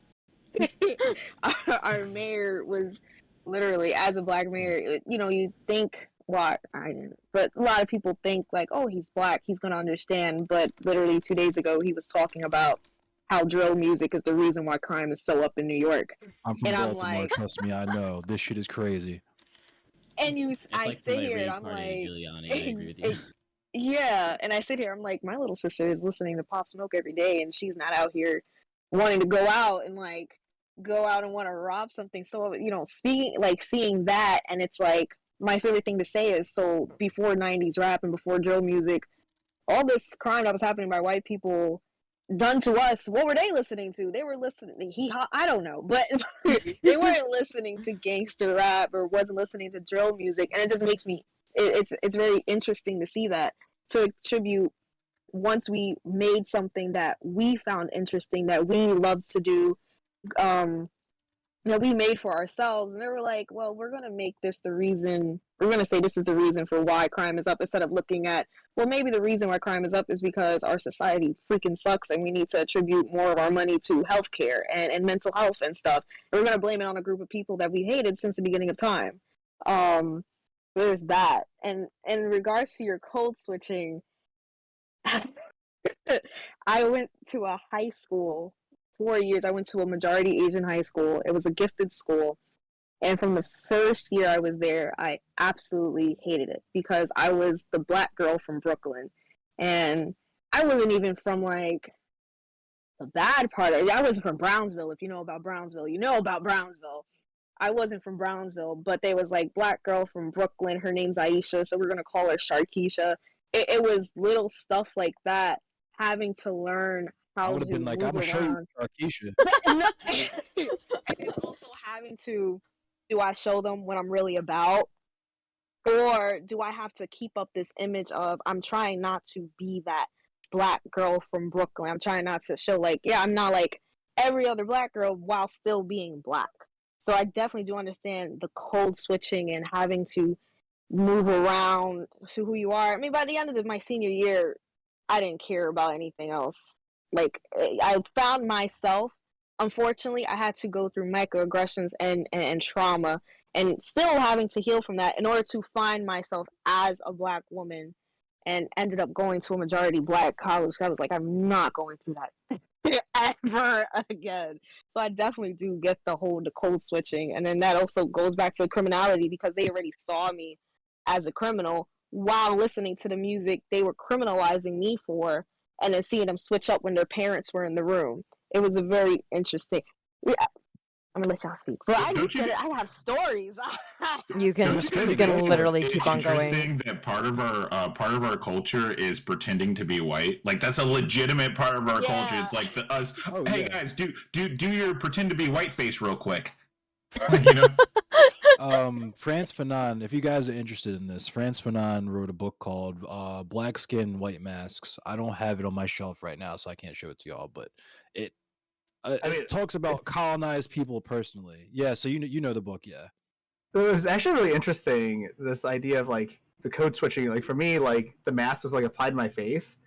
Our mayor was literally, as a Black mayor, you think, well, I didn't, but a lot of people think like, oh, he's Black, he's gonna understand. But literally 2 days ago, he was talking about how drill music is the reason why crime is so up in New York. I'm from And I'm Baltimore. like, Trust me, I know. This shit is crazy. and It's I like sit my here and rave I'm party like, to Giuliani. I agree with you. yeah, and I sit here, I'm like, my little sister is listening to Pop Smoke every day, and she's not out here wanting to go out and want to rob something. So seeing that, and it's like my favorite thing to say is, so before '90s rap and before drill music, all this crime that was happening by white people done to us, what were they listening to? They were listening I don't know, but they weren't listening to gangster rap or wasn't listening to drill music. And it just makes me, it's very interesting to see that, to attribute, once we made something that we found interesting, that we love to do, that we made for ourselves, and they were like, well, we're going to make this the reason, we're going to say this is the reason for why crime is up, instead of looking at, well, maybe the reason why crime is up is because our society freaking sucks and we need to attribute more of our money to healthcare and mental health and stuff. And we're going to blame it on a group of people that we hated since the beginning of time. There's that. And in regards to your code switching, I went to a high school 4 years. I went to a majority Asian high school. It was a gifted school. And from the first year I was there, I absolutely hated it, because I was the Black girl from Brooklyn. And I wasn't even from like the bad part of it. I wasn't from Brownsville. If you know about Brownsville, you know about Brownsville. I wasn't from Brownsville, but they was like, Black girl from Brooklyn, her name's Aisha, so we're going to call her Sharkeisha. It was little stuff like that, having to learn I how would to have been like, move I'm gonna show you around. Sharkeisha. And it's also having to, do I show them what I'm really about? Or do I have to keep up this image of, I'm trying not to be that Black girl from Brooklyn. I'm trying not to show like, yeah, I'm not like every other Black girl while still being Black. So I definitely do understand the code switching and having to move around to who you are. I mean, by the end of my senior year, I didn't care about anything else. Like, I found myself, unfortunately, I had to go through microaggressions and trauma, and still having to heal from that in order to find myself as a Black woman, and ended up going to a majority Black college. I was like, I'm not going through that ever again. So I definitely do get the code switching. And then that also goes back to criminality, because they already saw me as a criminal. while listening to the music they were criminalizing me for, and then seeing them switch up when their parents were in the room. It was a very interesting. I'm gonna let y'all speak, but I just get it. I have stories. You can literally keep on going. Interesting that part of our culture is pretending to be white. Like that's a legitimate part of our culture. It's like us. Oh, hey yeah. guys, do your pretend to be white face real quick. Like, you know. Frantz Fanon, if you guys are interested in this, Frantz Fanon wrote a book called Black Skin, White Masks. I don't have it on my shelf right now, so I can't show it to y'all, but it talks about colonized people personally. Yeah, so you know the book, yeah. It was actually really interesting, this idea of like the code switching. Like for me, like the mask was like applied to my face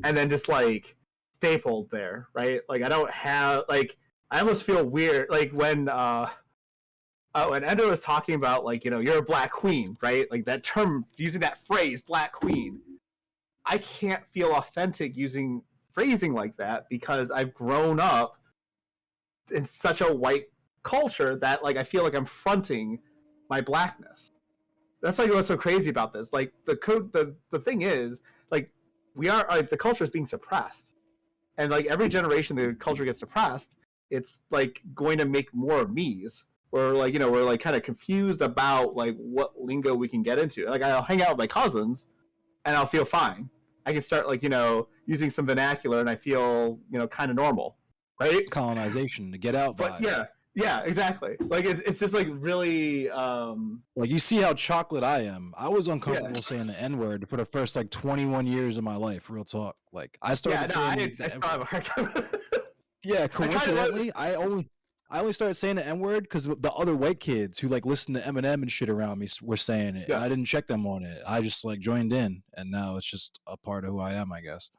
and then just like stapled there, right? Like I don't have, like, I almost feel weird like when Endo was talking about, like, you know, you're a black queen, right? Like that term, using that phrase, black queen. I can't feel authentic using phrasing like that because I've grown up in such a white culture that, like, I feel like I'm fronting my blackness. That's like what's so crazy about this. Like the thing is, like, we are, like, the culture is being suppressed, and like every generation the culture gets suppressed, it's like going to make more of me's. Or like, you know, we're like kind of confused about like what lingo we can get into. Like I'll hang out with my cousins and I'll feel fine. I can start, like, you know, using some vernacular and I feel, you know, kind of normal, right? Colonization, to get out vibes. But yeah, exactly. Like it's just like really like, you see how chocolate I am. I was uncomfortable saying the N-word for the first like 21 years of my life, real talk. Like I started saying I still have a hard time. Yeah, coincidentally, I only started saying the N-word because the other white kids who like listen to Eminem and shit around me were saying it, and I didn't check them on it. I just like joined in, and now it's just a part of who I am, I guess.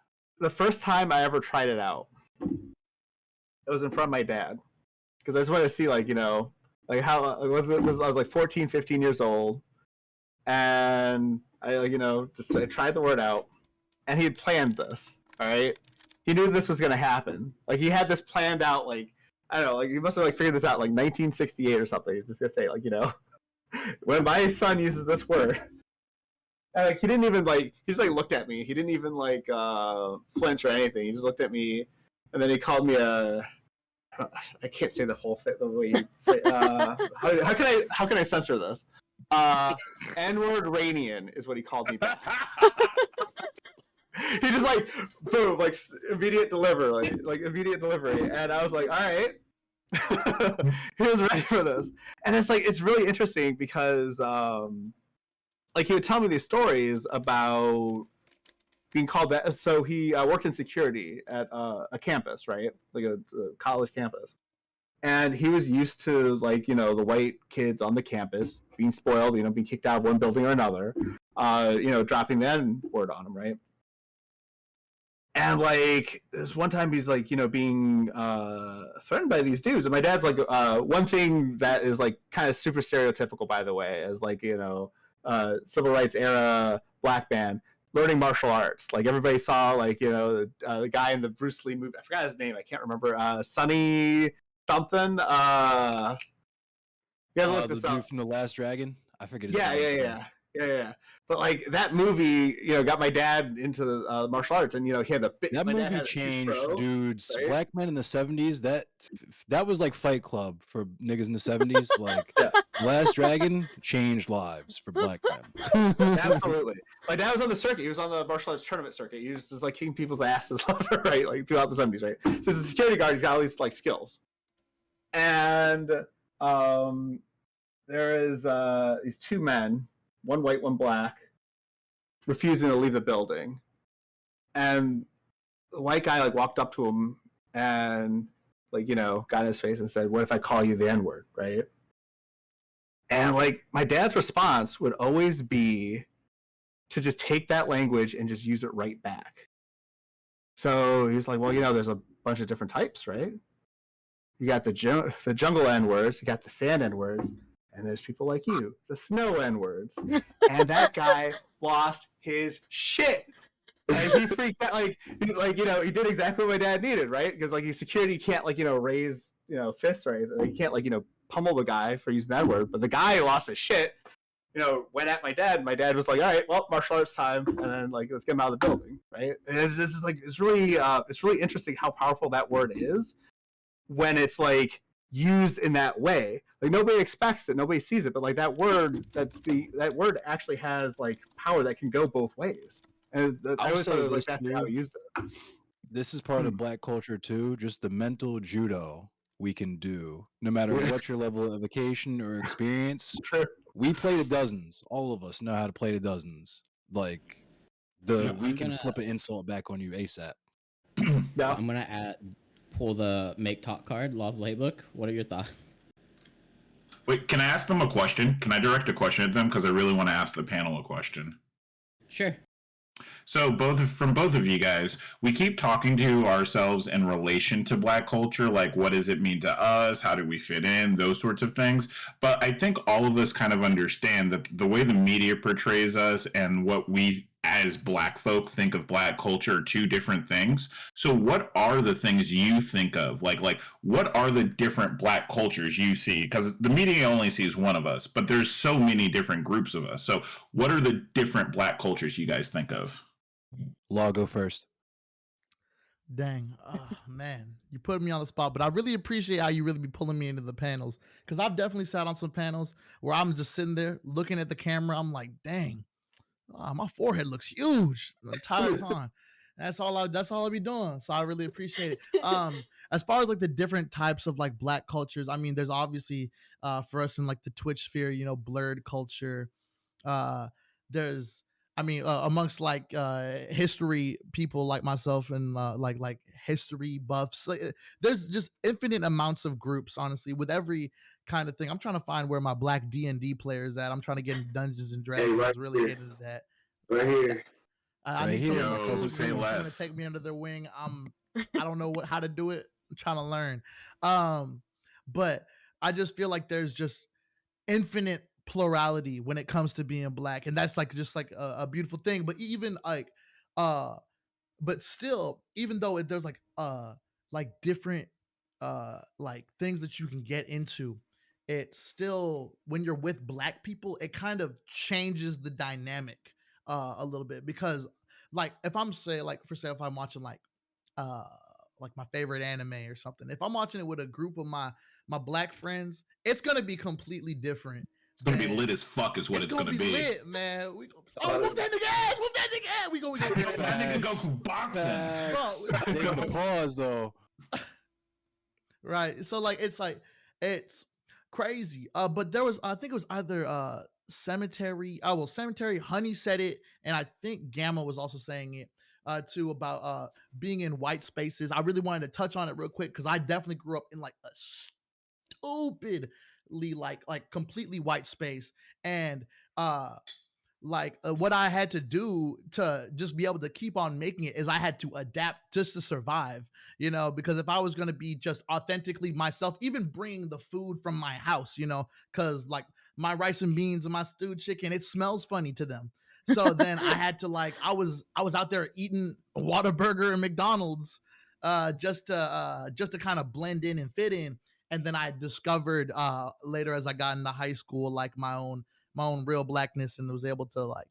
The first time I ever tried it out, it was in front of my dad, because I just wanted to see, like, you know, like how was it. I was like 14, 15 years old, and I, like, you know, just I tried the word out, and he had planned this. All right, he knew this was gonna happen. Like he had this planned out, like. I don't know, like, he must have like figured this out like 1968 or something. He's just gonna say, like, you know, when my son uses this word, and like he didn't even like, he just like looked at me. He didn't even like flinch or anything. He just looked at me, and then he called me a. I can't say the whole thing the way. How can I censor this? N-word Ranian is what he called me back. He just like boom, like immediate delivery, like immediate delivery, and I was like, all right. He was ready for this, and it's like, it's really interesting because like he would tell me these stories about being called that. So he worked in security at a campus, right, like a college campus, and he was used to, like, you know, the white kids on the campus being spoiled, you know, being kicked out of one building or another, you know, dropping the N-word on him, right? And like this one time he's like, you know, being threatened by these dudes, and my dad's like, one thing that is like kind of super stereotypical, by the way, is like, you know, civil rights era black man learning martial arts. Like everybody saw, like, you know, the guy in the Bruce Lee movie, I forgot his name, I can't remember, Sonny something. You gotta look this up. Dude from The Last Dragon, I forget his name. Yeah. But like that movie, you know, got my dad into the martial arts, and you know, he had that movie changed dudes. Right? Black men in the 70s, that was like Fight Club for niggas in the 70s. Like Last Dragon changed lives for black men. Absolutely. My dad was on the circuit. He was on the martial arts tournament circuit. He was just like kicking people's asses left and right, like throughout the 70s, right? So as a security guard, he's got all these like skills. And there is these two men, one white, one black, refusing to leave the building. And the white guy like walked up to him and, like, you know, got in his face and said, "What if I call you the N-word?" Right? And like my dad's response would always be to just take that language and just use it right back. So he was like, "Well, you know, there's a bunch of different types, right? You got the jungle N-words, you got the sand N-words, and there's people like you, the snow N-words." And that guy lost his shit. And he freaked out. Like, you know, he did exactly what my dad needed, right? Because like, security can't, like, you know, raise, you know, fists or anything. Like, you can't, like, you know, pummel the guy for using that word. But the guy lost his shit. went at my dad. My dad was like, "All right, well, martial arts time," and then like, let's get him out of the building, right? It's really interesting how powerful that word is when it's like used in that way. Like nobody expects it, nobody sees it, but like that word actually has like power that can go both ways. And I always thought it was like that's how we used it. This is part of Black culture too, just the mental judo we can do, no matter what your level of education or experience. True. We play the dozens. All of us know how to play the dozens. Like we can flip an insult back on you ASAP. No. I'm gonna pull the make talk card, law playbook. What are your thoughts? Wait, can I ask them a question? Can I direct a question at them? Because I really want to ask the panel a question. Sure. So from both of you guys, we keep talking to ourselves in relation to Black culture, like what does it mean to us? How do we fit in? Those sorts of things. But I think all of us kind of understand that the way the media portrays us and what we as Black folk think of Black culture are two different things. So what are the things you think of? Like what are the different Black cultures you see? Because the media only sees one of us, but there's so many different groups of us. So what are the different Black cultures you guys think of? Law, go first. Dang. Oh, man. You put me on the spot, but I really appreciate how you really be pulling me into the panels, because I've definitely sat on some panels where I'm just sitting there looking at the camera. I'm like, dang, my forehead looks huge the entire time. That's all I be doing. So I really appreciate it. As far as like the different types of like Black cultures, I mean, there's obviously for us in like the Twitch sphere, blurred culture. There's amongst like history people like myself and like history buffs, there's just infinite amounts of groups, honestly, with every kind of thing. I'm trying to find where my Black D&D players at. I'm trying to get into Dungeons and Dragons. Right really get into that right here. I Right need here. someone Yo, who's say going to less. take me under their wing. I don't know how to do it. I'm trying to learn. But I just feel like there's just infinite plurality when it comes to being Black, and that's like just like a beautiful thing. But even like but still, even though there's like different like things that you can get into, it's still, when you're with Black people, it kind of changes the dynamic a little bit. Because like if I'm if I'm watching like my favorite anime or something, if I'm watching it with a group of my Black friends, it's gonna be completely different. It's gonna be lit as fuck, is what it's gonna be. Lit, man. We go, whoop that nigga ass, whoop that nigga ass. We go. That nigga Goku boxing. They got the pause though. Right. So like it's crazy. But there was, I think it was either Cemetery. Cemetery, Honey said it, and I think Gamma was also saying it too, about being in white spaces. I really wanted to touch on it real quick because I definitely grew up in like a stupidly like completely white space, and what I had to do to just be able to keep on making it is I had to adapt just to survive, because if I was going to be just authentically myself, even bringing the food from my house, because like my rice and beans and my stewed chicken, it smells funny to them. So then I had to I was out there eating Whataburger and McDonald's just to kind of blend in and fit in. And then I discovered later, as I got into high school, like my own real Blackness, and was able to like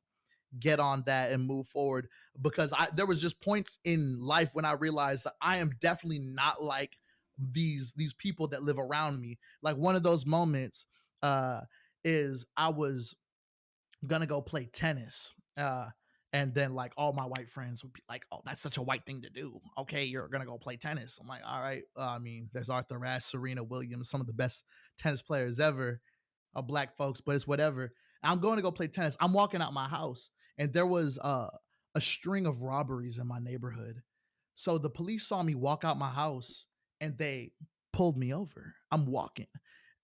get on that and move forward, because there was just points in life when I realized that I am definitely not like these people that live around me. Like one of those moments is I was gonna go play tennis. And then like all my white friends would be like, "Oh, that's such a white thing to do. Okay, you're gonna go play tennis." I'm like, "All right." There's Arthur Ashe, Serena Williams, some of the best tennis players ever, Black folks, but it's whatever. I'm going to go play tennis. I'm walking out my house, and there was a string of robberies in my neighborhood. So the police saw me walk out my house, and they pulled me over. I'm walking,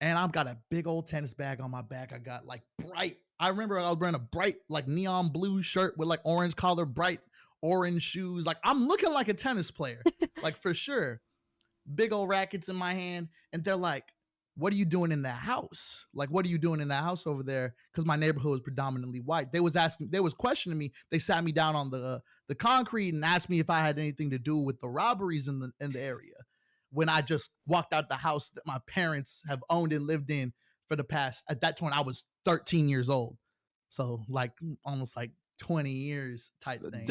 and I've got a big old tennis bag on my back. I got like I remember I was wearing a bright like neon blue shirt with like orange collar, bright orange shoes. Like I'm looking like a tennis player, like for sure. Big old rackets in my hand. And they're like, "What are you doing in that house? Like, what are you doing in that house over there?" Because my neighborhood was predominantly white. They was questioning me. They sat me down on the concrete and asked me if I had anything to do with the robberies in the area, when I just walked out the house that my parents have owned and lived in for the past, at that point I was 13 years old. So like almost like 20 years type thing.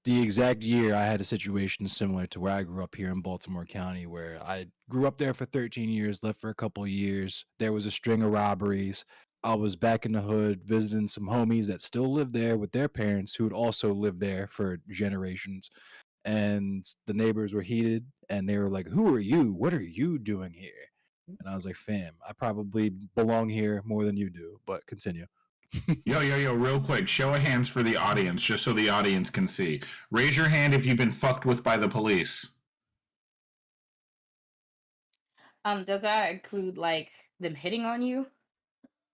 The exact year I had a situation similar to where I grew up here in Baltimore County, where I grew up there for 13 years, left for a couple of years. There was a string of robberies. I was back in the hood visiting some homies that still live there with their parents who had also lived there for generations. And the neighbors were heated and they were like, "Who are you? What are you doing here?" And I was like, "Fam, I probably belong here more than you do," but continue. Yo, real quick, show of hands for the audience, just so the audience can see. Raise your hand if you've been fucked with by the police. Does that include like them hitting on you?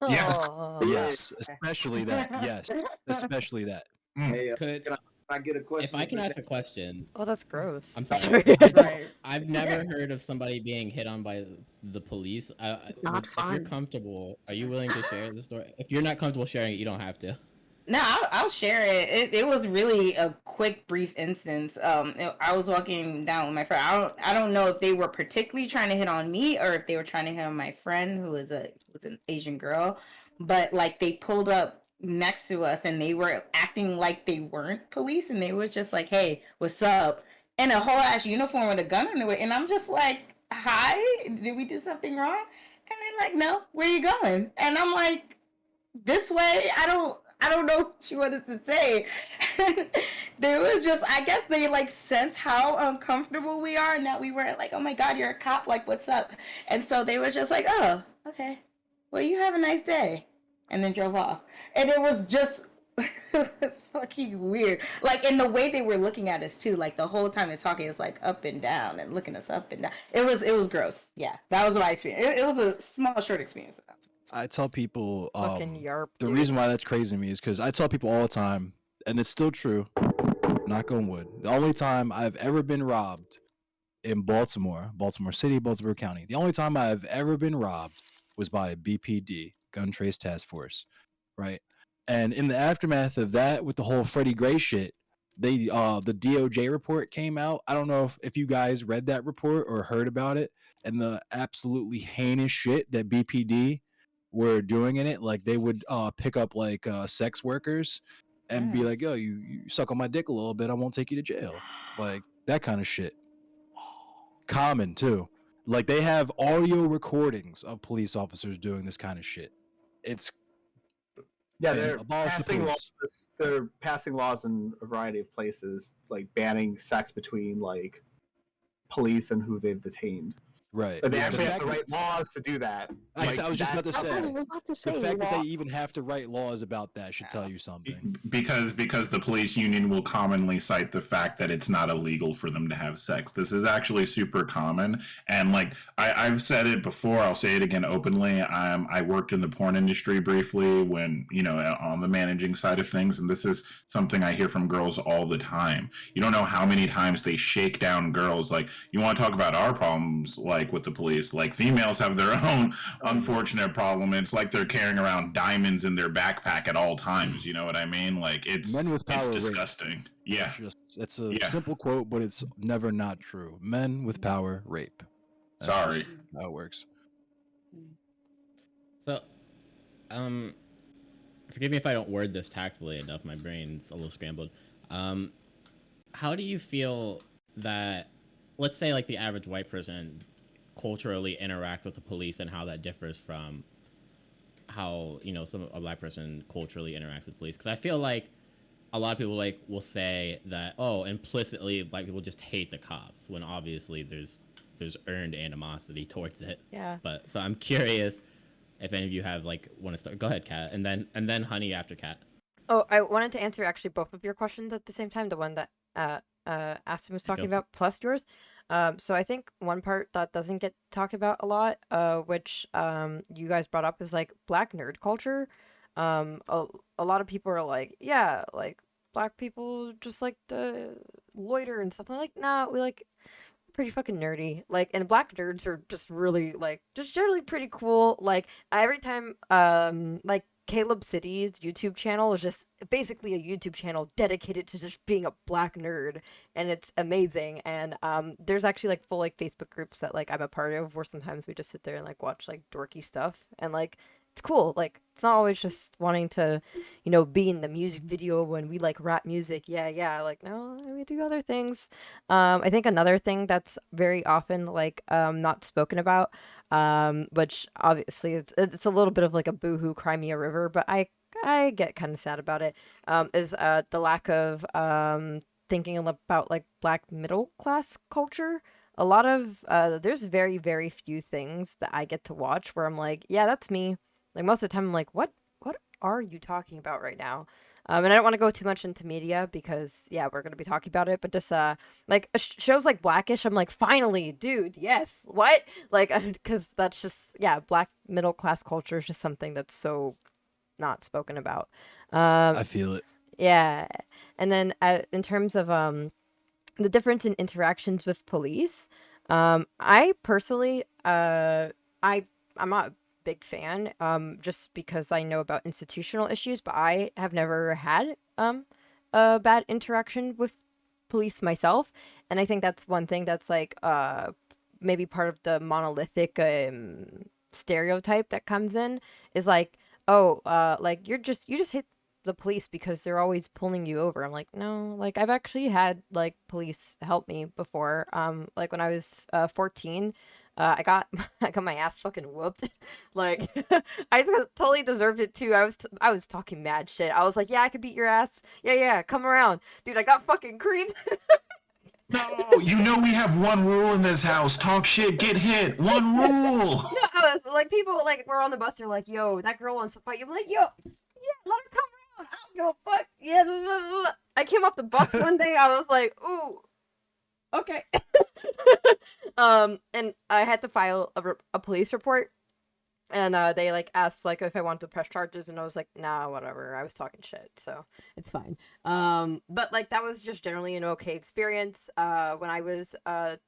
Yeah. Oh. Yes, especially that. Yes, especially that. Hey, Could can I get a question? if I can ask a question? Oh, that's gross. I'm sorry. Right. I've never heard of somebody being hit on by the police. It's not If you're fun. comfortable, are you willing to share the story? If you're not comfortable sharing it, you don't have to. No, I'll share it. It was really a quick, brief instance. I was walking down with my friend. I don't know if they were particularly trying to hit on me or if they were trying to hit on my friend who was an Asian girl. But like they pulled up next to us and they were acting like they weren't police and they were just like, "Hey, what's up?" In a whole ass uniform with a gun in it. And I'm just like, "Hi, did we do something wrong?" And they're like, "No, where are you going?" And I'm like, "This way." I don't know what she wanted to say. There was just, I guess they like sense how uncomfortable we are and that we weren't like, "Oh my God, you're a cop, like what's up?" And so they was just like, "Oh, okay. Well, you have a nice day." And then drove off. And it was just, it was fucking weird. Like in the way they were looking at us too, like the whole time they're talking, it's like up and down and looking us up and down. It was gross. Yeah, that was my experience. It was a small, short experience. But that's I tell people Fucking yarp. the dude. reason why that's crazy to me is because I tell people all the time, and it's still true, knock on wood, the only time I've ever been robbed in Baltimore City, Baltimore County, the only time I've ever been robbed was by a BPD, Gun Trace Task Force, right? And in the aftermath of that, with the whole Freddie Gray shit, they the DOJ report came out. I don't know if you guys read that report or heard about it, and the absolutely heinous shit that BPD were doing in it. Like they would pick up like sex workers and be like, "Yo, you suck on my dick a little bit, I won't take you to jail." Like that kind of shit. Common too. Like they have audio recordings of police officers doing this kind of shit. It's Yeah, Man, they're abolish the passing police. laws. They're passing laws in a variety of places, like banning sex between like police and who they've detained. right. But they The actually have fact to that- write laws to do that. I was just about to that's- say. I was about to The say, fact that well, they even have to write laws about that should tell you something. Because the police union will commonly cite the fact that it's not illegal for them to have sex. This is actually super common, and like I've said it before, I'll say it again openly. I worked in the porn industry briefly when on the managing side of things, and this is something I hear from girls all the time. You don't know how many times they shake down girls. Like, you want to talk about our problems, like with the police? Like, females have their own unfortunate problem. It's like they're carrying around diamonds in their backpack at all times. You know what I mean? Like, it's Men with power rape. disgusting. Yeah. It's a Yeah. simple quote, but it's never not true. Men with power rape. That's Sorry. just how it works. So, forgive me if I don't word this tactfully enough. My brain's a little scrambled. How do you feel that, let's say, like the average white person culturally interact with the police, and how that differs from how a black person culturally interacts with police? Because I feel like a lot of people will say that, oh, implicitly black people just hate the cops, when obviously there's earned animosity towards it. Yeah. But so I'm curious if any of you have want to start. Go ahead, Kat, and then Honey after Kat. Oh, I wanted to answer actually both of your questions at the same time. The one that Aston was talking about, plus yours. So I think one part that doesn't get talked about a lot, which you guys brought up, is like black nerd culture. A lot of people are like, yeah, like black people just like to loiter and stuff. I'm like, nah, we pretty fucking nerdy. Like, and black nerds are just really just generally pretty cool. Like every time like Caleb City's YouTube channel is just basically a YouTube channel dedicated to just being a black nerd, and it's amazing. And there's actually full Facebook groups that I'm a part of, where sometimes we just sit there and watch dorky stuff, and it's cool. Like, it's not always just wanting to, be in the music video when we like rap music. Yeah. Like, no, we do other things. I think another thing that's very often like not spoken about, which obviously it's a little bit of like a boohoo cry me a river, but I get kind of sad about it. Is the lack of thinking about like black middle class culture. A lot of there's very, very few things that I get to watch where I'm like, yeah, that's me. Like most of the time I'm like, what are you talking about right now? And I don't want to go too much into media because yeah, we're gonna be talking about it, but just like shows like Blackish, I'm like, finally, dude, yes, what? Like, because that's just black middle class culture is just something that's so not spoken about. I feel it. Yeah, and then in terms of the difference in interactions with police, I personally, I'm not a big fan, just because I know about institutional issues, but I have never had a bad interaction with police myself, and I think that's one thing that's like maybe part of the monolithic stereotype that comes in is like, oh, like you just hit the police because they're always pulling you over. I'm like, no, like I've actually had like police help me before. Like when I was 14, I got I got my ass fucking whooped. Like I totally deserved it too. I was talking mad shit. I was like, yeah, I could beat your ass. Yeah, come around, dude. I got fucking creamed. No, we have one rule in this house. Talk shit, get hit. One rule. No, like people like we're on the bus. They're like, yo, that girl wants to fight you. I'm like, yo, yeah, let her come around. I don't give a fuck. Yeah, blah, blah, blah. I came off the bus one day. I was like, ooh, okay. And I had to file a police report, and they like asked like if I wanted to press charges, and I was like, nah, whatever. I was talking shit, so it's fine. But like that was just generally an okay experience. When I was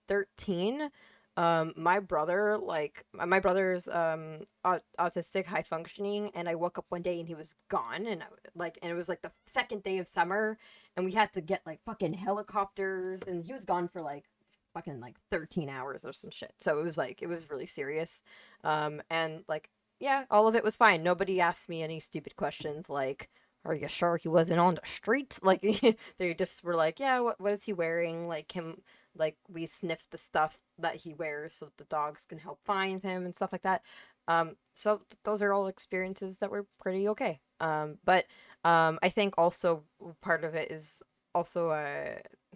13, my brother's autistic, high functioning, and I woke up one day and he was gone, and and it was like the second day of summer, and we had to get like fucking helicopters, and he was gone for like fucking like 13 hours or some shit. So it was really serious. And like, yeah, all of it was fine. Nobody asked me any stupid questions like, are you sure he wasn't on the street? Like they just were like, yeah, what is he wearing? Like we sniffed the stuff that he wears so the dogs can help find him and stuff like that. So those are all experiences that were pretty okay. But I think also part of it is also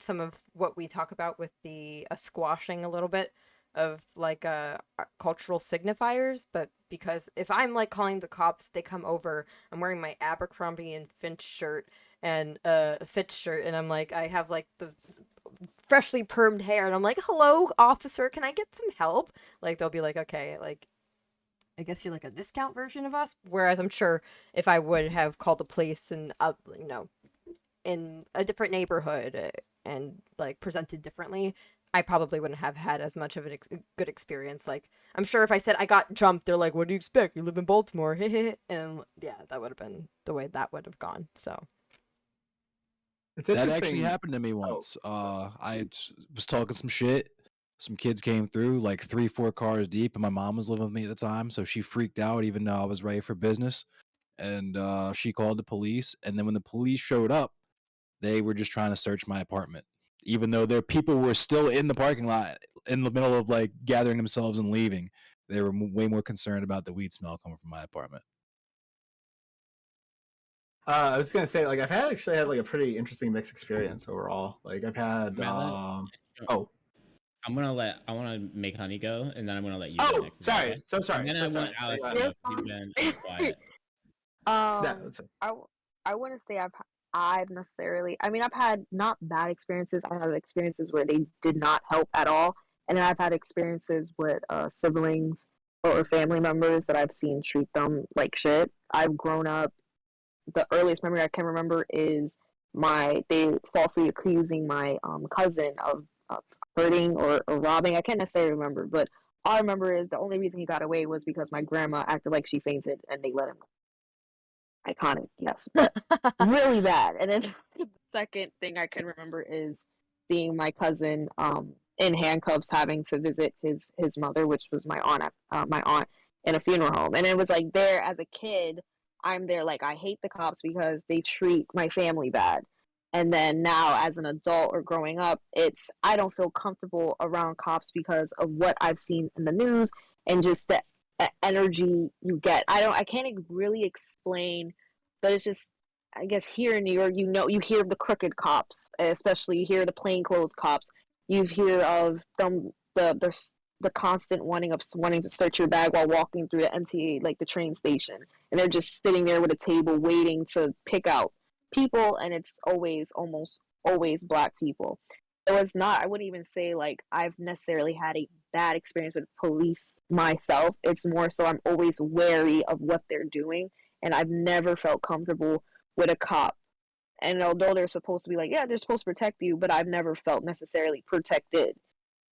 some of what we talk about with the squashing a little bit of like cultural signifiers. But because if I'm like calling the cops, they come over, I'm wearing my Abercrombie and Finch shirt and Fitch shirt, and I'm like, I have like the freshly permed hair, and I'm like, hello officer, can I get some help? Like they'll be like, okay, like I guess you're like a discount version of us. Whereas I'm sure if I would have called the police and in a different neighborhood and like presented differently, I probably wouldn't have had as much of a good experience. Like I'm sure if I said I got jumped, they're like, what do you expect? You live in Baltimore. And yeah, that would have been the way that would have gone. So that actually happened to me once. I was talking some shit. Some kids came through, like 3-4 cars deep, and my mom was living with me at the time, so she freaked out even though I was ready for business. And she called the police, and then when the police showed up, they were just trying to search my apartment, even though their people were still in the parking lot in the middle of like gathering themselves and leaving. They were way more concerned about the weed smell coming from my apartment. I was gonna say, like, I've actually had like a pretty interesting mixed experience overall. Like, I've had I want to make Honey go, and then I'm gonna let you. Oh, go next. sorry. So sorry. And then so I want Alex to go. You've been quiet. I wouldn't say I've necessarily. I mean, I've had not bad experiences. I have experiences where they did not help at all, and then I've had experiences with siblings or family members that I've seen treat them like shit. I've grown up. The earliest memory I can remember is they falsely accusing my cousin of hurting or robbing. I can't necessarily remember, but all I remember is the only reason he got away was because my grandma acted like she fainted and they let him go. Iconic, yes, but really bad. And then the second thing I can remember is seeing my cousin in handcuffs having to visit his mother, which was my aunt, in a funeral home. And it was like, there as a kid, I'm there like, I hate the cops because they treat my family bad. And then now as an adult or growing up, it's, I don't feel comfortable around cops because of what I've seen in the news and just the energy you get. I can't really explain, but it's just, I guess here in New York, you hear of the crooked cops, especially you hear the plainclothes cops. You hear of them, the constant wanting to search your bag while walking through the MTA, like the train station, and they're just sitting there with a table waiting to pick out people, and it's almost always Black people. So it's not, I wouldn't even say like I've necessarily had a bad experience with police myself. It's more so I'm always wary of what they're doing, and I've never felt comfortable with a cop. And although they're supposed to be like, yeah, they're supposed to protect you, but I've never felt necessarily protected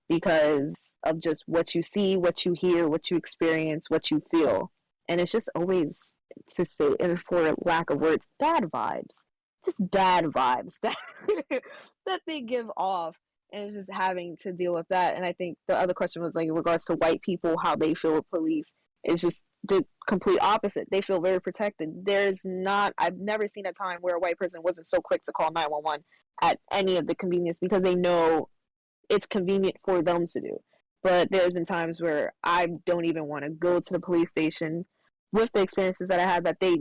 because of just what you see, what you hear, what you experience, what you feel. And it's just always, to say, and for lack of words, bad vibes. Just bad vibes that that they give off, and it's just having to deal with that. And I think the other question was like in regards to white people, how they feel with police. It's just the complete opposite. They feel very protected. I've never seen a time where a white person wasn't so quick to call 911 at any of the convenience because they know it's convenient for them to do. But there's been times where I don't even want to go to the police station with the experiences that I had, that they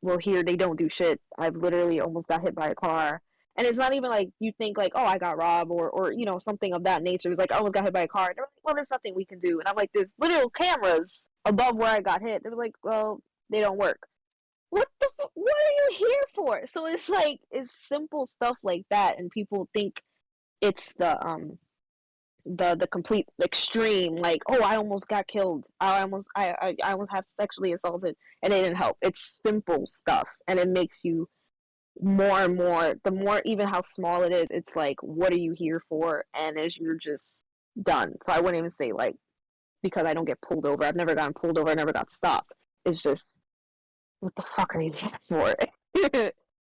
will hear they don't do shit. I've literally almost got hit by a car. And it's not even like you think like, oh, I got robbed or you know, something of that nature. It was like, I almost got hit by a car. They're like, well, there's nothing we can do. And I'm like, there's literal cameras above where I got hit. They was like, well, they don't work. What are you here for? So it's like, it's simple stuff like that. And people think it's the complete extreme, like, oh, I almost got killed, I almost have sexually assaulted, and it didn't help. It's simple stuff, and it makes you more and more, the more, even how small it is, it's like, what are you here for? And as you're just done. So I wouldn't even say like, because I don't get pulled over, I've never gotten pulled over, I never got stopped. It's just, what the fuck are you here for?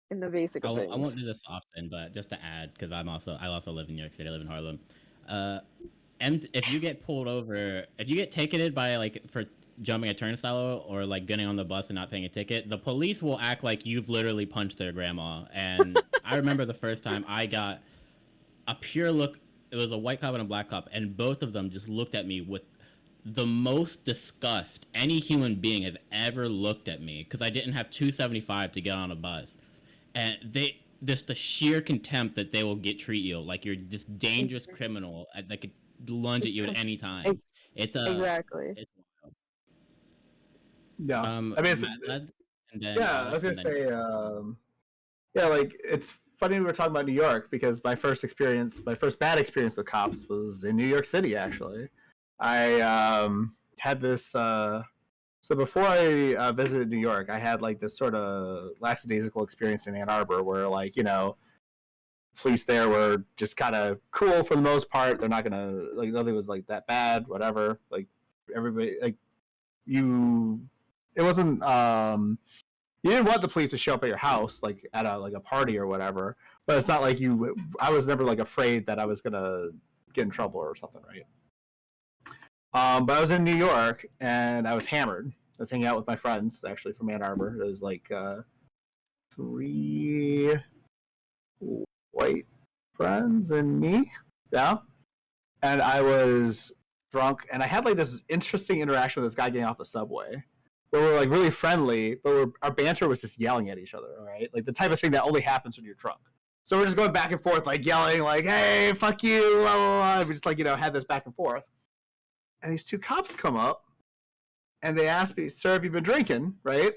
In the basic of things. I won't do this often, but just to add, because I also live in New York City, I live in Harlem. And if you get pulled over, if you get ticketed by like for jumping a turnstile or like getting on the bus and not paying a ticket, the police will act like you've literally punched their grandma. And I remember the first time I got a pure look. It was a white cop and a black cop, and both of them just looked at me with the most disgust any human being has ever looked at me, because I didn't have $2.75 to get on a bus. And just the sheer contempt that they will treat you like you're this dangerous criminal that could lunge at you at any time. It's exactly. It's wild. Yeah, I mean, I was gonna say, yeah, like it's funny we were talking about New York, because my first bad experience with cops was in New York City. Actually, I had this. So before I visited New York, I had like this sort of lackadaisical experience in Ann Arbor, where like, you know, police there were just kind of cool for the most part. They're not gonna, like, nothing was like that bad, whatever. Like everybody, like it wasn't. You didn't want the police to show up at your house like at a party or whatever. But it's not like I was never like afraid that I was gonna get in trouble or something, right? But I was in New York and I was hammered. I was hanging out with my friends, actually, from Ann Arbor. It was like 3 white friends and me. Yeah. And I was drunk, and I had like this interesting interaction with this guy getting off the subway. Where we're like really friendly, but our banter was just yelling at each other, all right? Like the type of thing that only happens when you're drunk. So we're just going back and forth, like yelling, like, hey, fuck you, blah, blah, blah. We just like, you know, had this back and forth. And these 2 cops come up, and they ask me, sir, have you been drinking, right?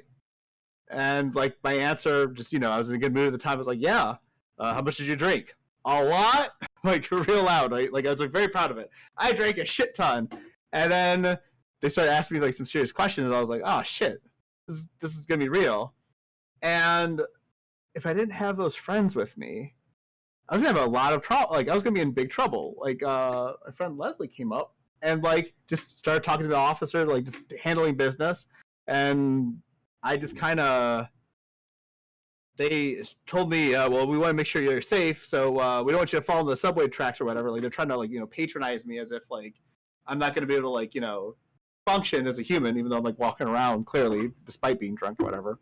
And, like, my answer, just, you know, I was in a good mood at the time. I was like, yeah. How much did you drink? A lot? Like, real loud, right? Like, I was, like, very proud of it. I drank a shit ton. And then they started asking me, like, some serious questions, and I was like, oh, shit. This is going to be real. And if I didn't have those friends with me, I was going to have a lot of trouble. Like, I was going to be in big trouble. Like, my friend Leslie came up and like just started talking to the officer, like just handling business. And I just kind of, they told me, well, we want to make sure you're safe, so we don't want you to fall in the subway tracks or whatever. Like they're trying to like, you know, patronize me as if like I'm not going to be able to like, you know, function as a human, even though I'm like walking around clearly, despite being drunk or whatever.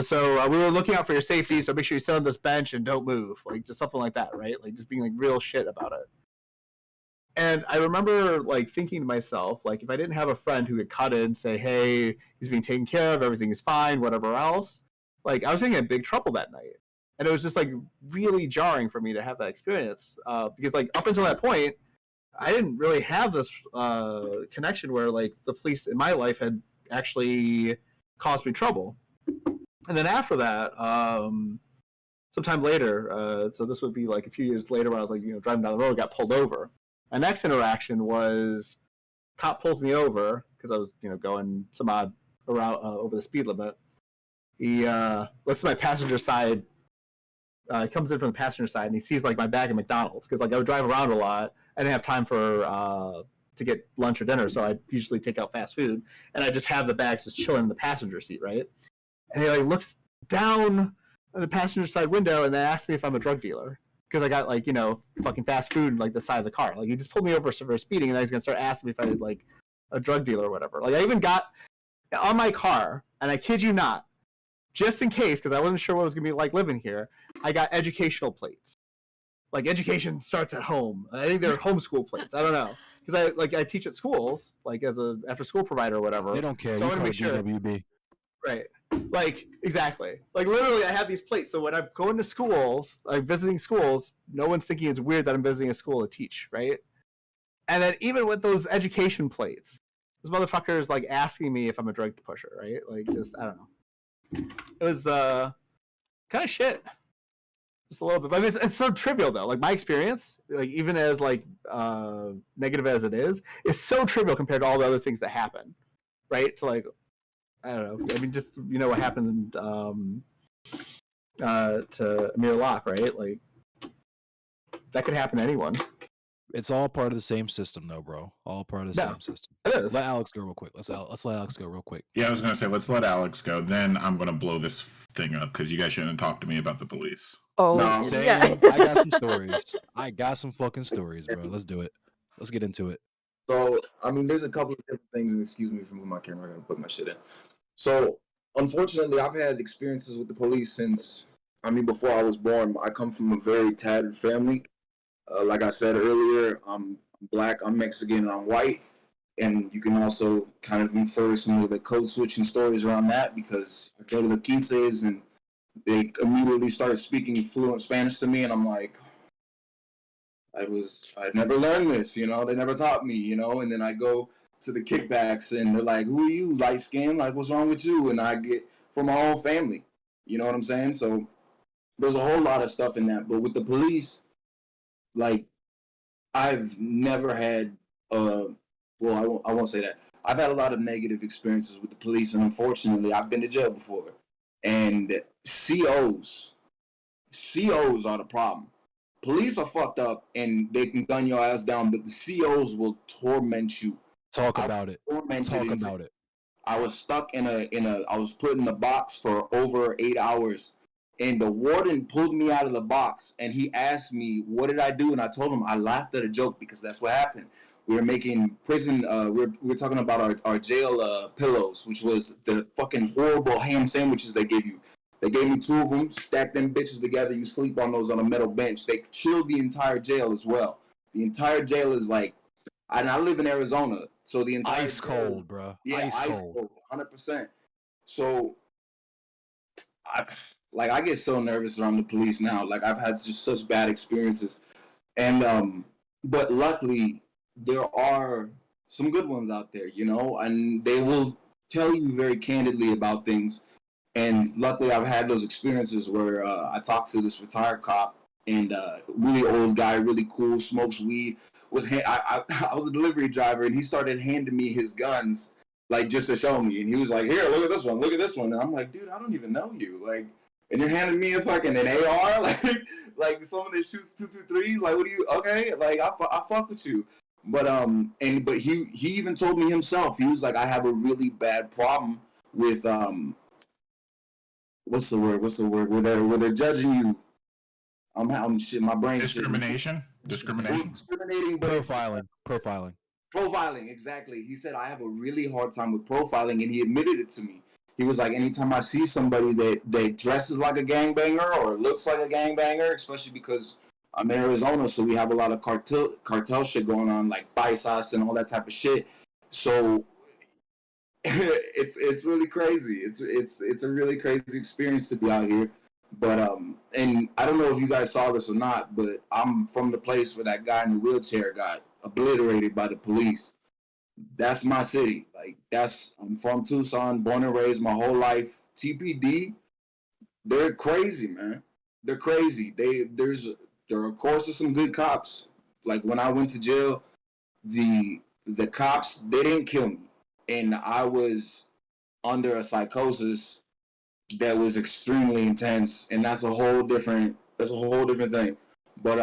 So we were looking out for your safety, so make sure you sit on this bench and don't move, like just something like that, right? Like just being like real shit about it. And I remember like thinking to myself, like if I didn't have a friend who could cut in and say, hey, he's being taken care of, everything is fine, whatever else, like I was getting in big trouble that night. And it was just like really jarring for me to have that experience, because like up until that point, I didn't really have this connection where like the police in my life had actually caused me trouble. And then after that, sometime later, so this would be like a few years later when I was like, driving down the road, got pulled over. My next interaction was cop pulls me over because I was, going some odd around over the speed limit. He looks at my passenger side. He comes in from the passenger side and he sees like my bag of McDonald's because like I would drive around a lot. I didn't have time for to get lunch or dinner, so I usually take out fast food, and I just have the bags just chilling in the passenger seat, right? And he like looks down at the passenger side window and then asks me if I'm a drug dealer because I got like fucking fast food in like the side of the car. Like he just pulled me over for speeding, and then he's gonna start asking me if I had like a drug dealer or whatever. Like I even got on my car, and I kid you not, just in case, because I wasn't sure what it was gonna be like living here, I got educational plates. Like education starts at home. I think they're homeschool plates. I don't know, because I teach at schools, like as a after school provider or whatever. They don't care. So I want to make sure. DWB. Right. Like exactly. Like literally, I have these plates. So when I'm going to schools, like visiting schools, no one's thinking it's weird that I'm visiting a school to teach, right? And then even with those education plates, this motherfucker is like asking me if I'm a drug pusher, right? Like just I don't know. It was kind of shit. Just a little bit, but it's so trivial though. Like my experience, like even as like negative as it is so trivial compared to all the other things that happen, right? So like, I don't know. I mean, just what happened to Amir Locke, right? Like that could happen to anyone. It's all part of the same system, though, bro. All part of the same system. It is. Let Alex go real quick. Let's let Alex go real quick. Yeah, I was gonna say let's let Alex go. Then I'm gonna blow this thing up because you guys shouldn't talk to me about the police. Oh, No, yeah. I got some stories. I got some fucking stories, bro. Let's do it. Let's get into it. So, I mean, there's a couple of different things, and excuse me for moving my camera. I gotta put my shit in. So, unfortunately, I've had experiences with the police since, before I was born. I come from a very tattered family. Like I said earlier, I'm black, I'm Mexican, and I'm white. And you can also kind of infer some of the code switching stories around that because I go to the quinces and they immediately start speaking fluent Spanish to me, and I'm like, I never learned this, they never taught me, and then I go to the kickbacks and they're like, who are you, light skin? Like, what's wrong with you? And I get from my own family, you know what I'm saying? So there's a whole lot of stuff in that. But with the police, like, I've never had, I won't say that. I've had a lot of negative experiences with the police, and unfortunately, I've been to jail before. And COs are the problem. Police are fucked up and they can gun your ass down, but the COs will torment you. Talk about it. I was stuck I was put in a box for over 8 hours, and the warden pulled me out of the box and he asked me, what did I do? And I told him I laughed at a joke because that's what happened. We were making prison, we were talking about our jail pillows, which was the fucking horrible ham sandwiches they gave you. They gave me 2 of them, stacked them bitches together. You sleep on those on a metal bench. They chilled the entire jail as well. The entire jail is like, and I live in Arizona, so the entire ice cold, bro. Yeah, ice cold, 100%. So, I get so nervous around the police now. Like I've had just such bad experiences, and but luckily there are some good ones out there, and they will tell you very candidly about things. And luckily, I've had those experiences where I talked to this retired cop, and really old guy, really cool, smokes weed. I was a delivery driver, and he started handing me his guns, like just to show me. And he was like, "Here, look at this one, look at this one." And I'm like, "Dude, I don't even know you." Like, and you're handing me a fucking an AR, like someone that shoots 223s. Like, what do you? Okay, like I fuck with you. But but he even told me himself. He was like, "I have a really bad problem with What's the word? Where they're judging you. I'm shit. My brain. Discrimination. Discriminating. But profiling. Profiling, exactly. He said, I have a really hard time with profiling, and he admitted it to me. He was like, anytime I see somebody that dresses like a gangbanger or looks like a gangbanger, especially because I'm in Arizona, so we have a lot of cartel shit going on, like paisas and all that type of shit. So it's really crazy. It's a really crazy experience to be out here. But and I don't know if you guys saw this or not, but I'm from the place where that guy in the wheelchair got obliterated by the police. That's my city. Like I'm from Tucson, born and raised my whole life. TPD, they're crazy, man. They're crazy. There of course are some good cops. Like when I went to jail, the cops, they didn't kill me, and I was under a psychosis that was extremely intense, and that's a whole different thing. But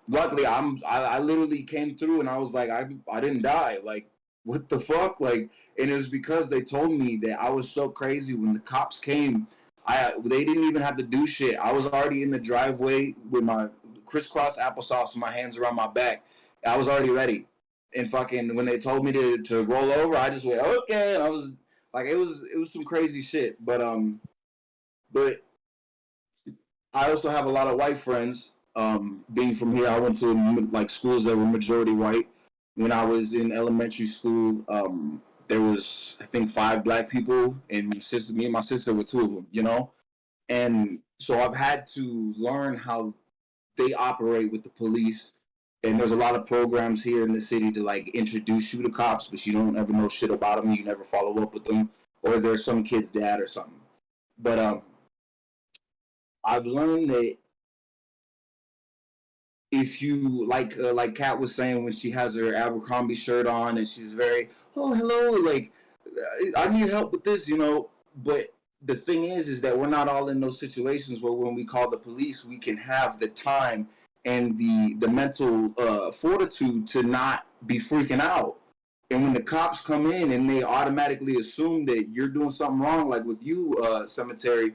luckily I literally came through, and I was like, I didn't die. Like, what the fuck? Like, and it was because they told me that I was so crazy when the cops came. They didn't even have to do shit. I was already in the driveway with my crisscross applesauce and my hands around my back. I was already ready. And fucking when they told me to roll over, I just went, okay. And I was like, it was some crazy shit. But I also have a lot of white friends. Being from here, I went to like schools that were majority white. When I was in elementary school, there was, I think, 5 black people, and me and my sister were 2 of them, you know? And so I've had to learn how they operate with the police. And there's a lot of programs here in the city to like introduce you to cops, but you don't ever know shit about them. You never follow up with them, or they're some kid's dad or something. But I've learned that if you like Kat was saying when she has her Abercrombie shirt on and she's very, oh, hello, like I need help with this, you know. But the thing is that we're not all in those situations where when we call the police, we can have the time and the mental fortitude to not be freaking out. And when the cops come in and they automatically assume that you're doing something wrong, like with you, Cemetery,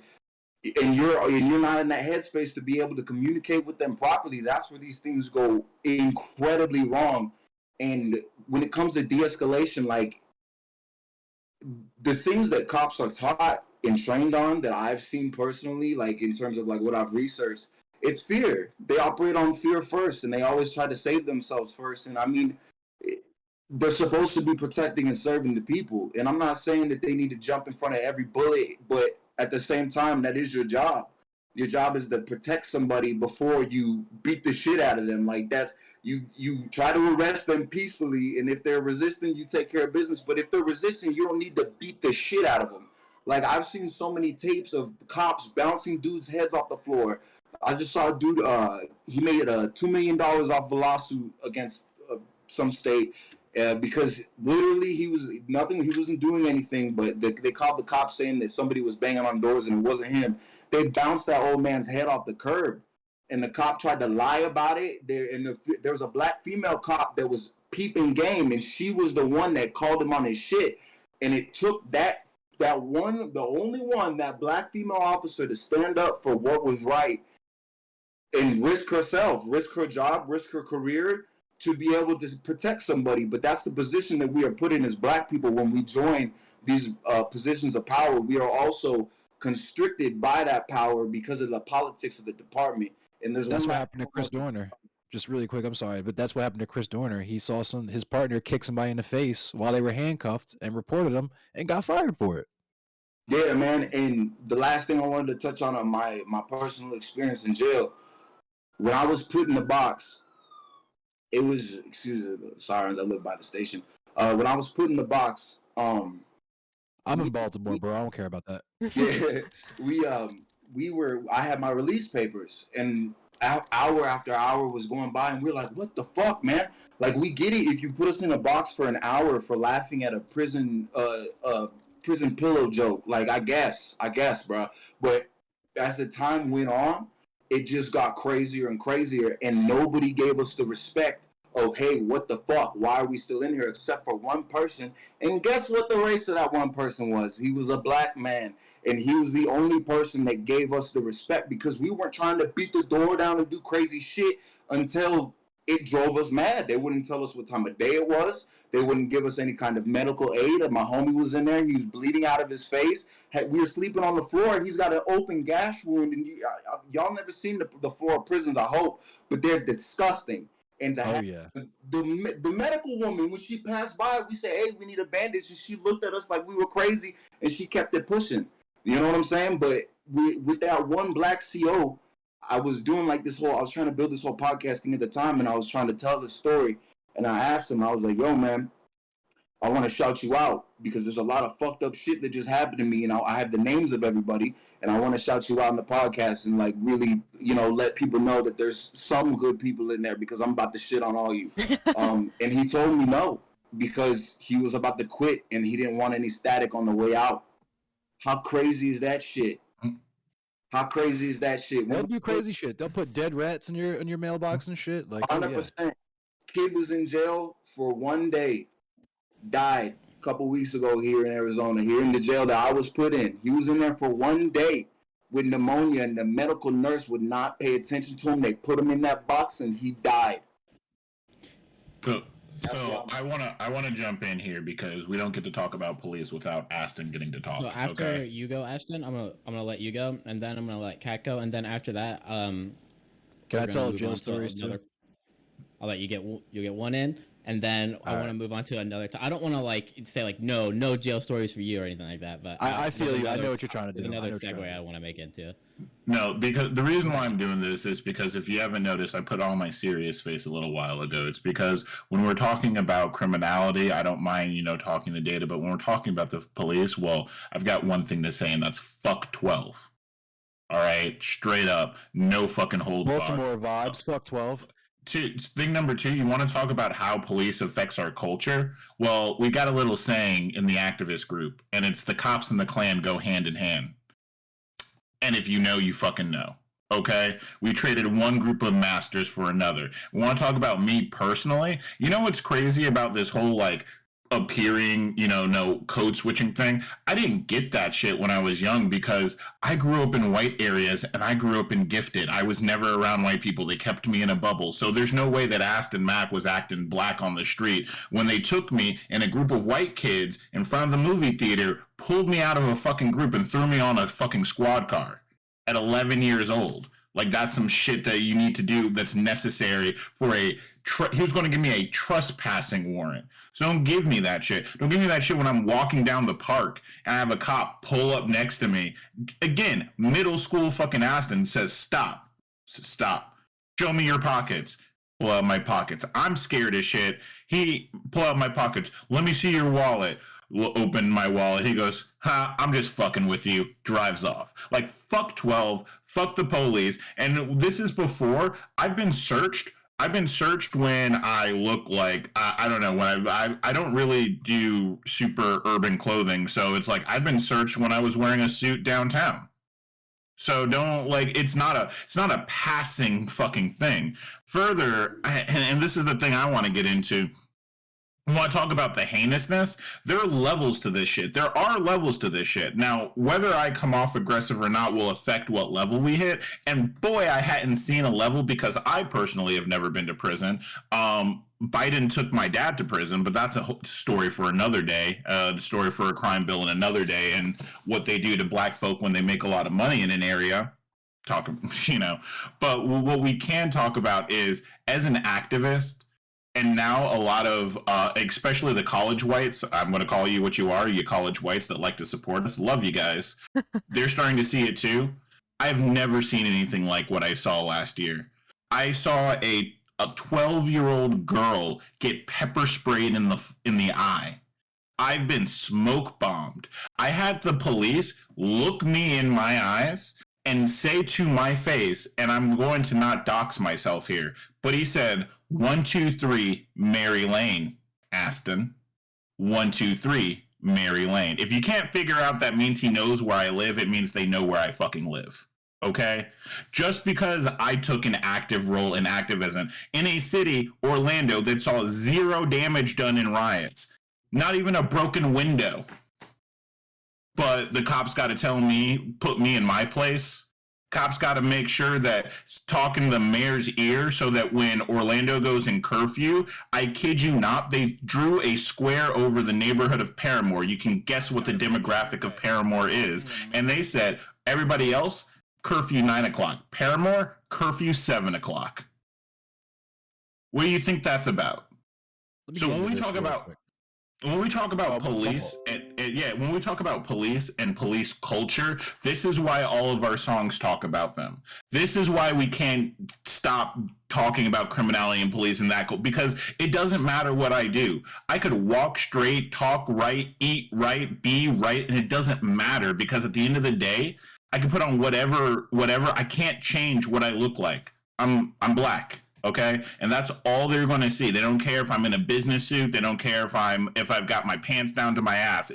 and you're not in that headspace to be able to communicate with them properly, that's where these things go incredibly wrong. And when it comes to de-escalation, like the things that cops are taught and trained on that I've seen personally, like in terms of like what I've researched, it's fear. They operate on fear first, and they always try to save themselves first. And I mean, they're supposed to be protecting and serving the people. And I'm not saying that they need to jump in front of every bullet, but at the same time, that is your job. Your job is to protect somebody before you beat the shit out of them. Like that's you try to arrest them peacefully, and if they're resisting, you take care of business. But if they're resisting, you don't need to beat the shit out of them. Like I've seen so many tapes of cops bouncing dudes' heads off the floor. I just saw a dude. He made $2 million off a lawsuit against some state because literally he was nothing. He wasn't doing anything, but they called the cops saying that somebody was banging on doors and it wasn't him. They bounced that old man's head off the curb, and the cop tried to lie about it. There was a black female cop that was peeping game, and she was the one that called him on his shit. And it took that one, the only one, that black female officer to stand up for what was right and risk herself, risk her job, risk her career to be able to protect somebody. But that's the position that we are put in as black people when we join these positions of power. We are also constricted by that power because of the politics of the department. And that's what happened to Chris Dorner. Just really quick, I'm sorry, but that's what happened to Chris Dorner. He saw his partner kick somebody in the face while they were handcuffed and reported him and got fired for it. Yeah, man. And the last thing I wanted to touch on my personal experience in jail. When I was put in the box, it was, excuse the sirens, I live by the station. When I was put in the box, I'm in Baltimore, bro. I don't care about that. Yeah, I had my release papers, and hour after hour was going by, and we were like, what the fuck, man? Like, we get it if you put us in a box for an hour for laughing at a prison pillow joke. Like, I guess, bro. But as the time went on, it just got crazier and crazier, and nobody gave us the respect of, hey, what the fuck? Why are we still in here? Except for one person. And guess what the race of that one person was? He was a black man. And he was the only person that gave us the respect because we weren't trying to beat the door down and do crazy shit until it drove us mad. They wouldn't tell us what time of day it was. They wouldn't give us any kind of medical aid. My homie was in there. He was bleeding out of his face. We were sleeping on the floor. He's got an open gash wound. And y'all never seen the floor of prisons, I hope. But they're disgusting. And to have the medical woman, when she passed by, we said, hey, we need a bandage. And she looked at us like we were crazy. And she kept it pushing. You know what I'm saying? But with that one black CO, I was doing like I was trying to build this whole podcast thing at the time, and I was trying to tell this story. And I asked him, I was like, yo, man, I want to shout you out because there's a lot of fucked up shit that just happened to me. And I have the names of everybody, and I want to shout you out in the podcast and like really, let people know that there's some good people in there because I'm about to shit on all you. And he told me no, because he was about to quit and he didn't want any static on the way out. How crazy is that shit? How crazy is that shit? They'll do crazy shit. They'll put dead rats in your mailbox and shit. Like 100%. Oh, yeah. Kid was in jail for 1 day. Died a couple weeks ago here in Arizona, here in the jail that I was put in. He was in there for 1 day with pneumonia, and the medical nurse would not pay attention to him. They put him in that box, and he died. So I wanna jump in here because we don't get to talk about police without Aston getting to talk. So after you go, Ashton, I'm gonna let you go, and then I'm gonna let Kat go, and then after that, can I tell jail stories too? I'll let you get one in, and then I want to move on to another. I don't want to say no jail stories for you or anything like that. But I feel you. I know what you're trying to do. Another segue I want to make into. No, because the reason why I'm doing this is because if you haven't noticed, I put on my serious face a little while ago. It's because when we're talking about criminality, I don't mind, talking the data, but when we're talking about the police, well, I've got one thing to say, and that's fuck 12. All right, straight up, no fucking holds barred. Baltimore vibes, fuck 12. Thing number 2, you want to talk about how police affects our culture? Well, we got a little saying in the activist group, and it's the cops and the Klan go hand in hand. And if you know, you fucking know. Okay? We traded one group of masters for another. We want to talk about me personally. You know what's crazy about this whole appearing, no code switching thing? I didn't get that shit when I was young because I grew up in white areas and I grew up in gifted. I was never around white people. They kept me in a bubble. So there's no way that Aston Mack was acting black on the street when they took me and a group of white kids in front of the movie theater pulled me out of a fucking group and threw me on a fucking squad car at 11 years old. Like, that's some shit that you need to do that's necessary for he was going to give me a trespassing warrant. So don't give me that shit. Don't give me that shit when I'm walking down the park and I have a cop pull up next to me. Again, middle school fucking Aston says, stop. Stop. Show me your pockets. Pull out my pockets. I'm scared as shit. He pull out my pockets. Let me see your wallet. Open my wallet. He goes, I'm just fucking with you. Drives off. Like, fuck 12. Fuck the police. And this is before I've been searched. I've been searched when I look like, I don't know, when I don't really do super urban clothing. So it's like, I've been searched when I was wearing a suit downtown. So don't, it's not a passing fucking thing. Further, and this is the thing I want to get into. I want to talk about the heinousness. There are levels to this shit. There are levels to this shit. Now, whether I come off aggressive or not will affect what level we hit. And boy, I hadn't seen a level because I personally have never been to prison. Biden took my dad to prison, but that's a story for another day. The story for a crime bill in another day, and what they do to black folk when they make a lot of money in an area. But what we can talk about is, as an activist, and now a lot of, especially the college whites, I'm going to call you what you are, you college whites that like to support us. Love you guys. They're starting to see it too. I've never seen anything like what I saw last year. I saw a 12-year-old girl get pepper sprayed in the eye. I've been smoke bombed. I had the police look me in my eyes and say to my face, and I'm going to not dox myself here, but he said, 1, 2, 3, Mary Lane, Aston. 1, 2, 3, Mary Lane. If you can't figure out that means he knows where I live, it means they know where I fucking live. Okay? Just because I took an active role in activism in a city, Orlando, that saw 0 damage done in riots. Not even a broken window. But the cops got to tell me, put me in my place. Cops got to make sure that talking to the mayor's ear so that when Orlando goes in curfew, I kid you not, they drew a square over the neighborhood of Paramore. You can guess what the demographic of Paramore is. And they said, everybody else, curfew 9 o'clock. Paramore, curfew 7 o'clock. What do you think that's about? So when we talk about police when we talk about police and police culture, this is why all of our songs talk about them. This is why we can't stop talking about criminality and police and that, because it doesn't matter what I do. I could walk straight, talk right, eat right, be right, and it doesn't matter, because at the end of the day, I can put on whatever. I can't change what I look like. I'm black. Okay, and that's all they're going to see. They don't care if I'm in a business suit. They don't care if I've got my pants down to my ass.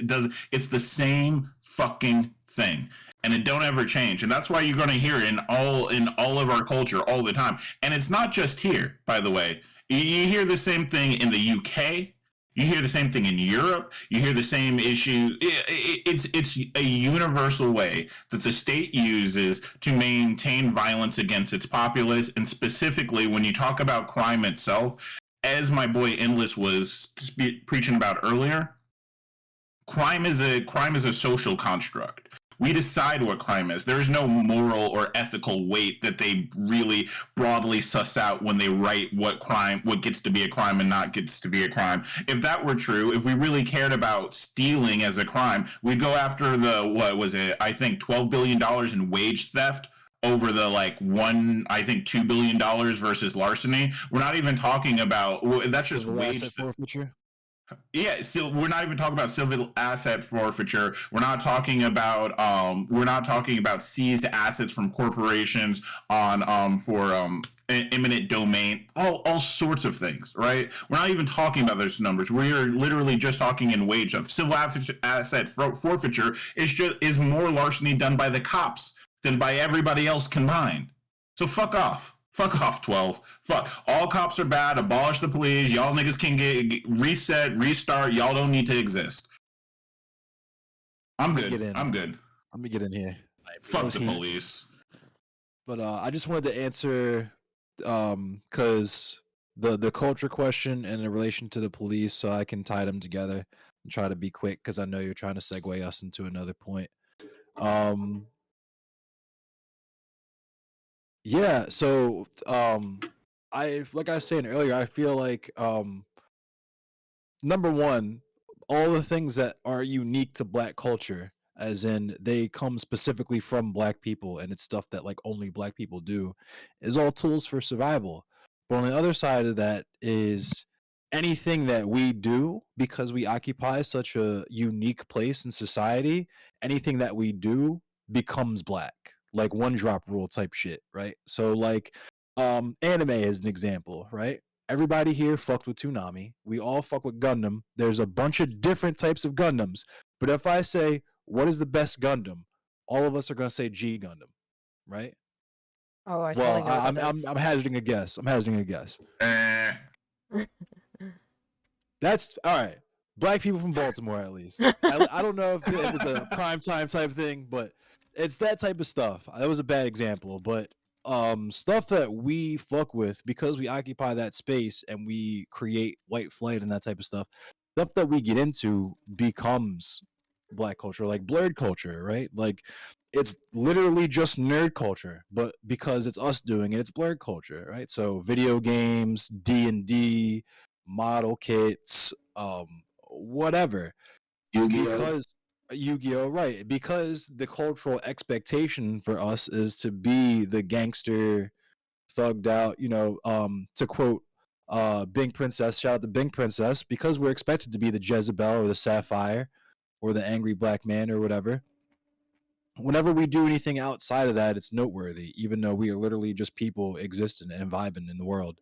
It's the same fucking thing, and it don't ever change. And that's why you're going to hear it in all of our culture all the time. And it's not just here, by the way. You hear the same thing in the UK. You hear the same thing in Europe. You hear the same issue. It's a universal way that the state uses to maintain violence against its populace. And specifically, when you talk about crime itself, as my boy Endless was preaching about earlier, crime is a social construct. We decide what crime is. There is no moral or ethical weight that they really broadly suss out when they write what gets to be a crime and not gets to be a crime. If that were true, if we really cared about stealing as a crime, we'd go after $12 billion in wage theft over the $2 billion versus larceny. We're not even talking about, that's just wage forfeiture. Yeah, so we're not even talking about civil asset forfeiture. We're not talking about seized assets from corporations for eminent domain, all sorts of things, right? We're not even talking about those numbers. We are literally just talking in wage of civil asset forfeiture is more larceny done by the cops than by everybody else combined. So fuck off. Fuck off, 12. Fuck. All cops are bad. Abolish the police. Y'all niggas can get reset, restart. Y'all don't need to exist. I'm good. I'm good. Let me get in here. Fuck the police. But I just wanted to answer because the culture question and in relation to the police, so I can tie them together and try to be quick, because I know you're trying to segue us into another point. Yeah, so I like I was saying earlier, I feel like number one, all the things that are unique to Black culture, as in they come specifically from Black people, and it's stuff that like only Black people do, is all tools for survival. But on the other side of that is anything that we do, because we occupy such a unique place in society, anything that we do becomes Black. Like one drop rule type shit, right? So like anime is an example, right? Everybody here fucked with Toonami. We all fuck with Gundam. There's a bunch of different types of Gundams. But if I say, what is the best Gundam? All of us are going to say G Gundam, right? Oh, I well, totally I'm hazarding a guess. That's all right. Black people from Baltimore, at least. I don't know if it was a prime time type thing, but it's that type of stuff. That was a bad example, but stuff that we fuck with because we occupy that space and we create white flight and that type of stuff that we get into becomes Black culture, like blurred culture, right? Like it's literally just nerd culture, but because it's us doing it, it's blurred culture, right? So video games, D&D, model kits, whatever. Because Yu-Gi-Oh, right? Because the cultural expectation for us is to be the gangster, thugged out, to quote Bing Princess, shout out to Bing Princess, because we're expected to be the Jezebel or the Sapphire or the angry black man or whatever. Whenever we do anything outside of that, it's noteworthy, even though we are literally just people existing and vibing in the world.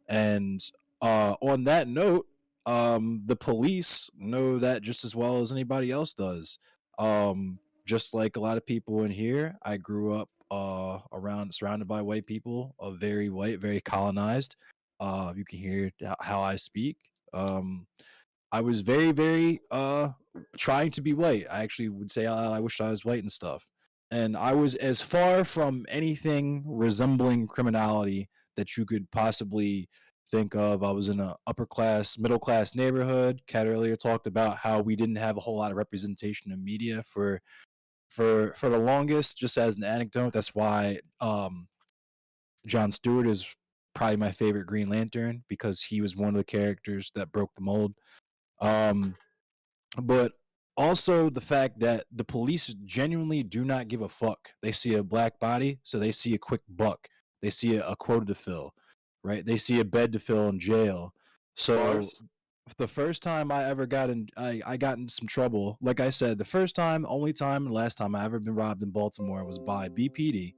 And on that note, the police know that just as well as anybody else does. Just like a lot of people in here, I grew up surrounded by white people, very white, very colonized. You can hear how I speak. I was very, very trying to be white. I actually would say I wish I was white and stuff. and I was as far from anything resembling criminality that you could possibly think of. I was in a upper class, middle class neighborhood. Kat earlier talked about how we didn't have a whole lot of representation in media for the longest. Just as an anecdote, that's why Jon Stewart is probably my favorite Green Lantern, because he was one of the characters that broke the mold. But also the fact that the police genuinely do not give a fuck. They see a black body, so they see a quick buck. They see a quota to fill, right? They see a bed to fill in jail. So Bars. the first time I ever got in, I got in some trouble. Like I said, the first time, only time, and last time I ever been robbed in Baltimore was by BPD.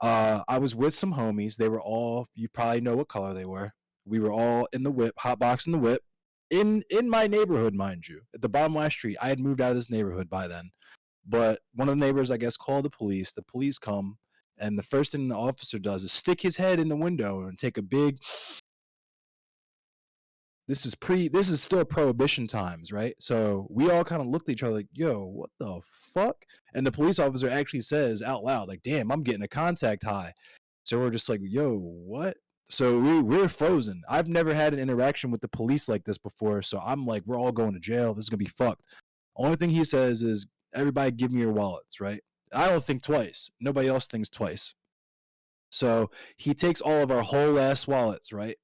I was with some homies. They were all, you probably know what color they were. We were all in the whip, hotboxing the whip, in my neighborhood, mind you, at the bottom of my street. I had moved out of this neighborhood by then, but one of the neighbors, I guess, called the police. The police come, and the first thing the officer does is stick his head in the window and take a big. This is still prohibition times, right? So we all kind of looked at each other like, yo, what the fuck? And the police officer actually says out loud, like, damn, I'm getting a contact high. So we're just like, yo, what? So we're frozen. I've never had an interaction with the police like this before. So I'm like, we're all going to jail. This is going to be fucked. Only thing he says is, everybody give me your wallets, right? I don't think twice. Nobody else thinks twice. So he takes all of our whole ass wallets, right?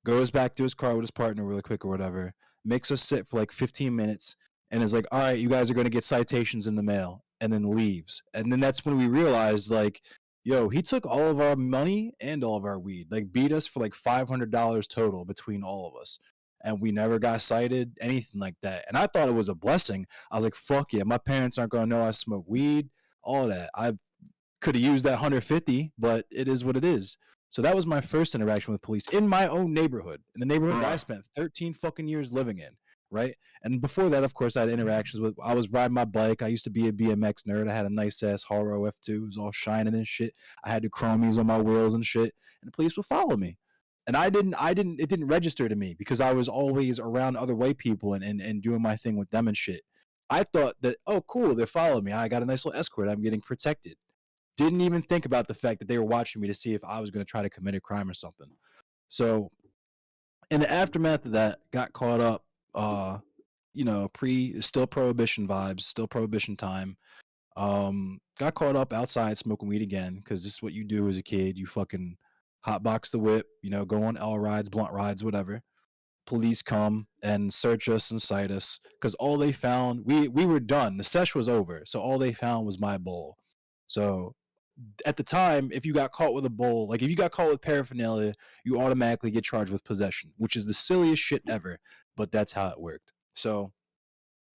Goes back to his car with his partner really quick or whatever, makes us sit for like 15 minutes, and is like, all right, you guys are going to get citations in the mail, and then leaves. And then that's when we realized, like, yo, he took all of our money and all of our weed, like beat us for like $500 total between all of us. And we never got cited, anything like that. And I thought it was a blessing. I was like, fuck yeah, my parents aren't going to know I smoke weed, all that. I could have used that 150, but it is what it is. So that was my first interaction with police in my own neighborhood, in the neighborhood that I spent 13 fucking years living in, right? And before that, of course, I had interactions with, I was riding my bike. I used to be a BMX nerd. I had a nice ass Haro F2. It was all shining and shit. I had the chromies on my wheels and shit, and the police would follow me. And it didn't register to me because I was always around other white people and doing my thing with them and shit. I thought that, oh, cool, they're following me. I got a nice little escort. I'm getting protected. Didn't even think about the fact that they were watching me to see if I was going to try to commit a crime or something. So in the aftermath of that, got caught up, still prohibition vibes, still prohibition time. Got caught up outside smoking weed again, because this is what you do as a kid. You fucking hotbox the whip, go on L rides, blunt rides, whatever. Police come and search us and cite us, because all they found, we were done. The sesh was over, so all they found was my bowl. So at the time, if you got caught with a bowl, like if you got caught with paraphernalia, you automatically get charged with possession, which is the silliest shit ever, but that's how it worked. So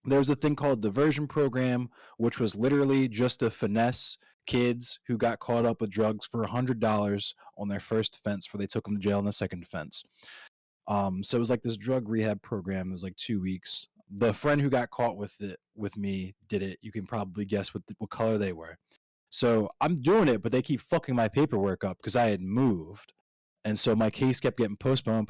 there's a thing called diversion program, which was literally just to finesse kids who got caught up with drugs for $100 on their first offense before they took them to jail on the second offense. So it was like this drug rehab program. It was like 2 weeks. The friend who got caught with it with me did it. You can probably guess what color they were. So I'm doing it, but they keep fucking my paperwork up because I had moved. And so my case kept getting postponed.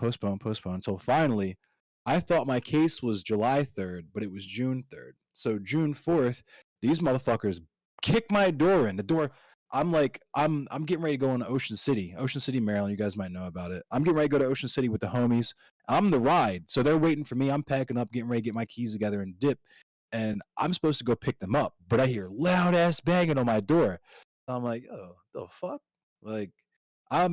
So finally, I thought my case was July 3rd, but it was June 3rd. So June 4th, these motherfuckers kick my door in. The door, I'm getting ready to go into Ocean City, Maryland. You guys might know about it. I'm getting ready to go to Ocean City with the homies. I'm the ride. So they're waiting for me. I'm packing up, getting ready to get my keys together and dip. And I'm supposed to go pick them up, but I hear loud ass banging on my door. I'm like, oh, the fuck? Like, I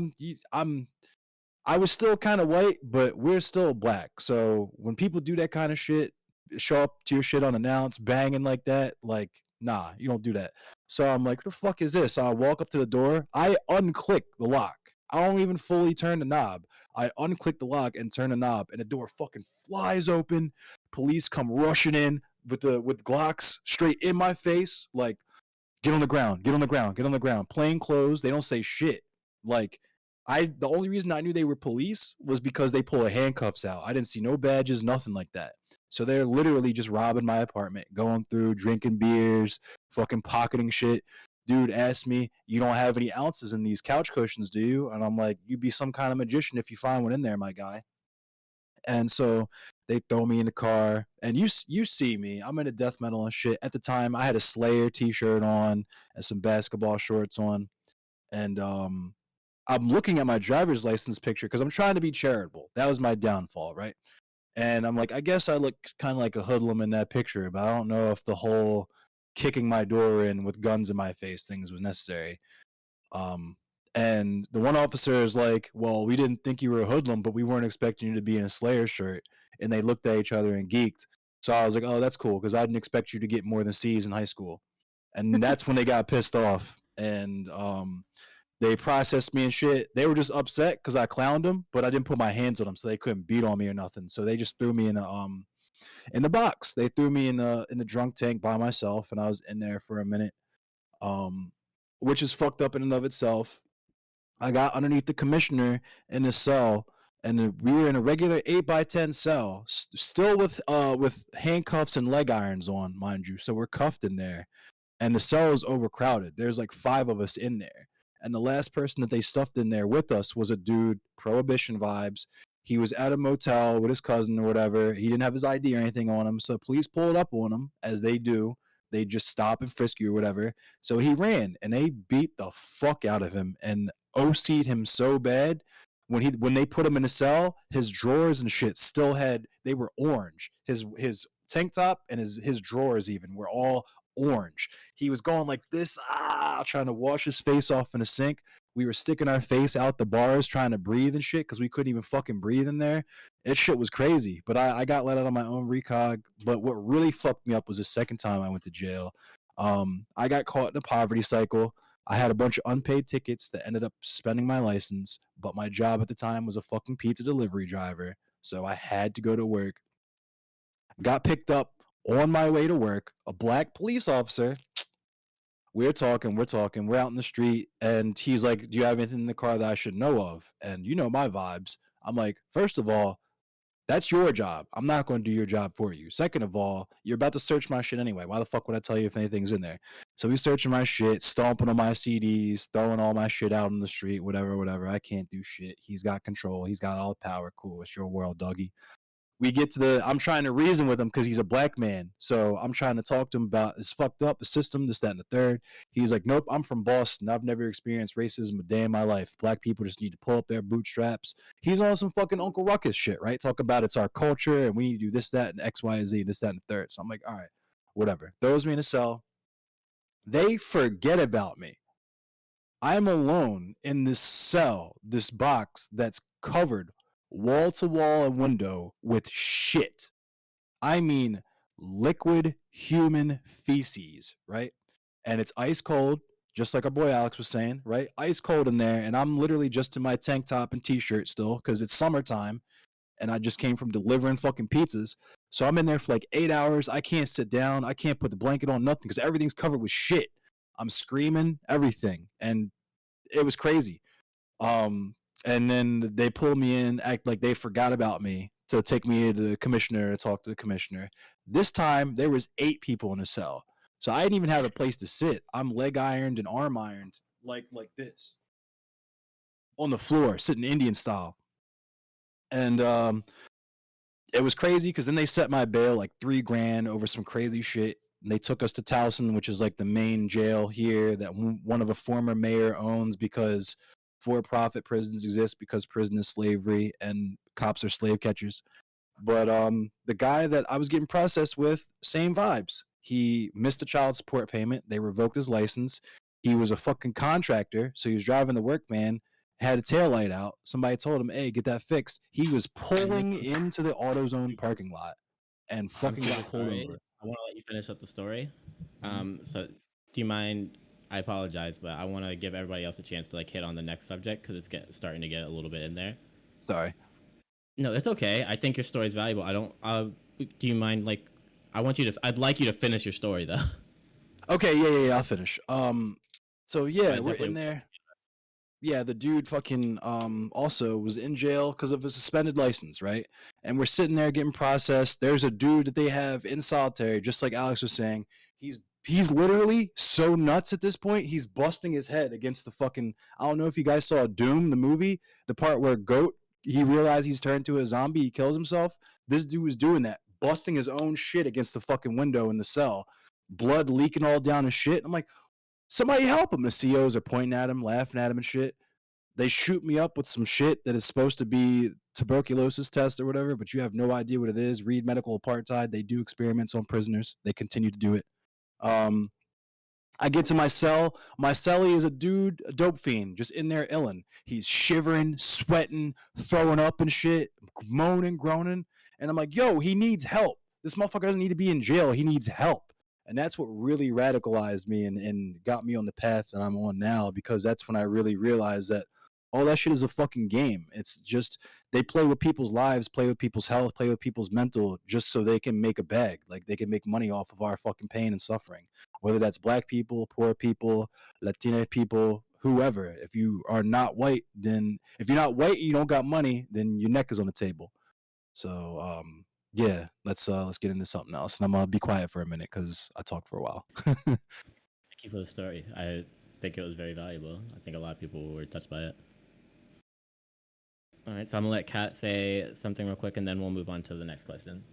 was still kind of white, but we're still black. So when people do that kind of shit, show up to your shit unannounced, banging like that, like, nah, you don't do that. So I'm like, what the fuck is this? So I walk up to the door. I unclick the lock. I don't even fully turn the knob. I unclick the lock and turn the knob, and the door fucking flies open. Police come rushing in with Glocks straight in my face, like, get on the ground. Plain clothes. They don't say shit. Like, the only reason I knew they were police was because they pull the handcuffs out. I didn't see no badges, nothing like that. So they're literally just robbing my apartment, going through, drinking beers, fucking pocketing shit. Dude asked me, you don't have any ounces in these couch cushions, do you? And I'm like, you'd be some kind of magician if you find one in there, my guy. And so they throw me in the car, and you see me. I'm into death metal and shit. At the time, I had a Slayer t-shirt on and some basketball shorts on, and I'm looking at my driver's license picture because I'm trying to be charitable. That was my downfall, right? And I'm like, I guess I look kind of like a hoodlum in that picture, but I don't know if the whole kicking my door in with guns in my face things was necessary. And the one officer is like, well, we didn't think you were a hoodlum, but we weren't expecting you to be in a Slayer shirt. And they looked at each other and geeked. So I was like, oh, that's cool, because I didn't expect you to get more than C's in high school. And that's when they got pissed off. And they processed me and shit. They were just upset because I clowned them, but I didn't put my hands on them, so they couldn't beat on me or nothing. So they just threw me in the box. They threw me in the drunk tank by myself, and I was in there for a minute, which is fucked up in and of itself. I got underneath the commissioner in the cell, and we were in a regular 8x10 cell, still with handcuffs and leg irons on, mind you. So we're cuffed in there, and the cell is overcrowded. There's like 5 of us in there, and the last person that they stuffed in there with us was a dude, Prohibition vibes. He was at a motel with his cousin or whatever. He didn't have his ID or anything on him, so police pulled up on him, as they do. They just stop and frisk you or whatever. So he ran, and they beat the fuck out of him and OC'd him so bad. When they put him in a cell, his drawers and shit they were orange. His tank top and his drawers even were all orange. He was going like this, trying to wash his face off in a sink. We were sticking our face out the bars trying to breathe and shit because we couldn't even fucking breathe in there. It shit was crazy, but I got let out on my own recog. But what really fucked me up was the second time I went to jail. I got caught in a poverty cycle. I had a bunch of unpaid tickets that ended up suspending my license, but my job at the time was a fucking pizza delivery driver, so I had to go to work. Got picked up on my way to work. A black police officer. We're talking. We're out in the street, and he's like, do you have anything in the car that I should know of? And you know my vibes. I'm like, first of all, that's your job. I'm not going to do your job for you. Second of all, you're about to search my shit anyway. Why the fuck would I tell you if anything's in there? So he's searching my shit, stomping on my CDs, throwing all my shit out on the street, whatever. I can't do shit. He's got control. He's got all the power. Cool. It's your world, doggy. We get to I'm trying to reason with him because he's a black man. So I'm trying to talk to him about it's fucked up, the system, this, that, and the third. He's like, nope, I'm from Boston. I've never experienced racism a day in my life. Black people just need to pull up their bootstraps. He's on some fucking Uncle Ruckus shit, right? Talk about it's our culture and we need to do this, that, and X, Y, and Z, this, that, and the third. So I'm like, all right, whatever. Throws me in a cell. They forget about me. I'm alone in this cell, this box that's covered wall to wall and window with shit. I mean, liquid human feces, right? And it's ice cold, just like our boy Alex was saying, right? Ice cold in there, and I'm literally just in my tank top and t-shirt still because it's summertime, and I just came from delivering fucking pizzas. So I'm in there for like 8 hours. I can't sit down. I can't put the blanket on, nothing, because everything's covered with shit. I'm screaming, everything, and it was crazy. And then they pulled me in, act like they forgot about me to take me to the commissioner to talk to the commissioner. This time, there was 8 people in the cell. So I didn't even have a place to sit. I'm leg ironed and arm ironed like this on the floor, sitting Indian style. And it was crazy because then they set my bail like $3,000 over some crazy shit. And they took us to Towson, which is like the main jail here that one of a former mayor owns because for-profit prisons exist because prison is slavery and cops are slave catchers. But the guy that I was getting processed with, same vibes. He missed a child support payment. They revoked his license. He was a fucking contractor, so he was driving the work van, had a taillight out. Somebody told him, hey, get that fixed. He was pulling into the AutoZone parking lot and fucking got pulled over. I want to let you finish up the story. So do you mind? I apologize, but I want to give everybody else a chance to like hit on the next subject because it's starting to get a little bit in there. Sorry. No, it's okay. I think your story is valuable. I don't. Do you mind? Like, I'd like you to finish your story though. Okay. Yeah. I'll finish. So yeah, we're in there. Yeah, the dude fucking also was in jail because of a suspended license, right? And we're sitting there getting processed. There's a dude that they have in solitary, just like Alex was saying. He's literally so nuts at this point. He's busting his head against the fucking. I don't know if you guys saw Doom, the movie, the part where Goat he realized he's turned into a zombie. He kills himself. This dude was doing that, busting his own shit against the fucking window in the cell, blood leaking all down his shit. I'm like, somebody help him. The COs are pointing at him, laughing at him and shit. They shoot me up with some shit that is supposed to be tuberculosis test or whatever, but you have no idea what it is. Read Medical Apartheid. They do experiments on prisoners. They continue to do it. I get to my cell. My cellie is a dude, a dope fiend, just in there illin'. He's shivering, sweating, throwing up and shit, moaning, groaning. And I'm like, yo, he needs help. This motherfucker doesn't need to be in jail. He needs help. And that's what really radicalized me and got me on the path that I'm on now, because that's when I really realized that all that shit is a fucking game. It's just they play with people's lives, play with people's health, play with people's mental, just so they can make a bag. Like they can make money off of our fucking pain and suffering. Whether that's black people, poor people, Latina people, whoever. If you are not white, then if you're not white and you don't got money, then your neck is on the table. So yeah, let's get into something else. And I'm gonna be quiet for a minute because I talked for a while. Thank you for the story. I think it was very valuable. I think a lot of people were touched by it. All right, so I'm gonna let Kat say something real quick, and then we'll move on to the next question.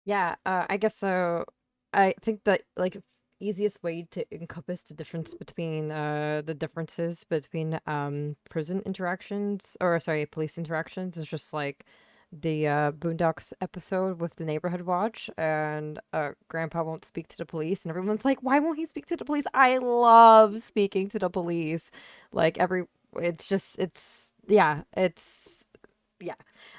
Yeah, I guess so. I think that like easiest way to encompass the difference between the differences between prison interactions, or sorry, police interactions, is just like the Boondocks episode with the neighborhood watch, and Grandpa won't speak to the police, and everyone's like, why won't he speak to the police? I love speaking to the police. Like yeah.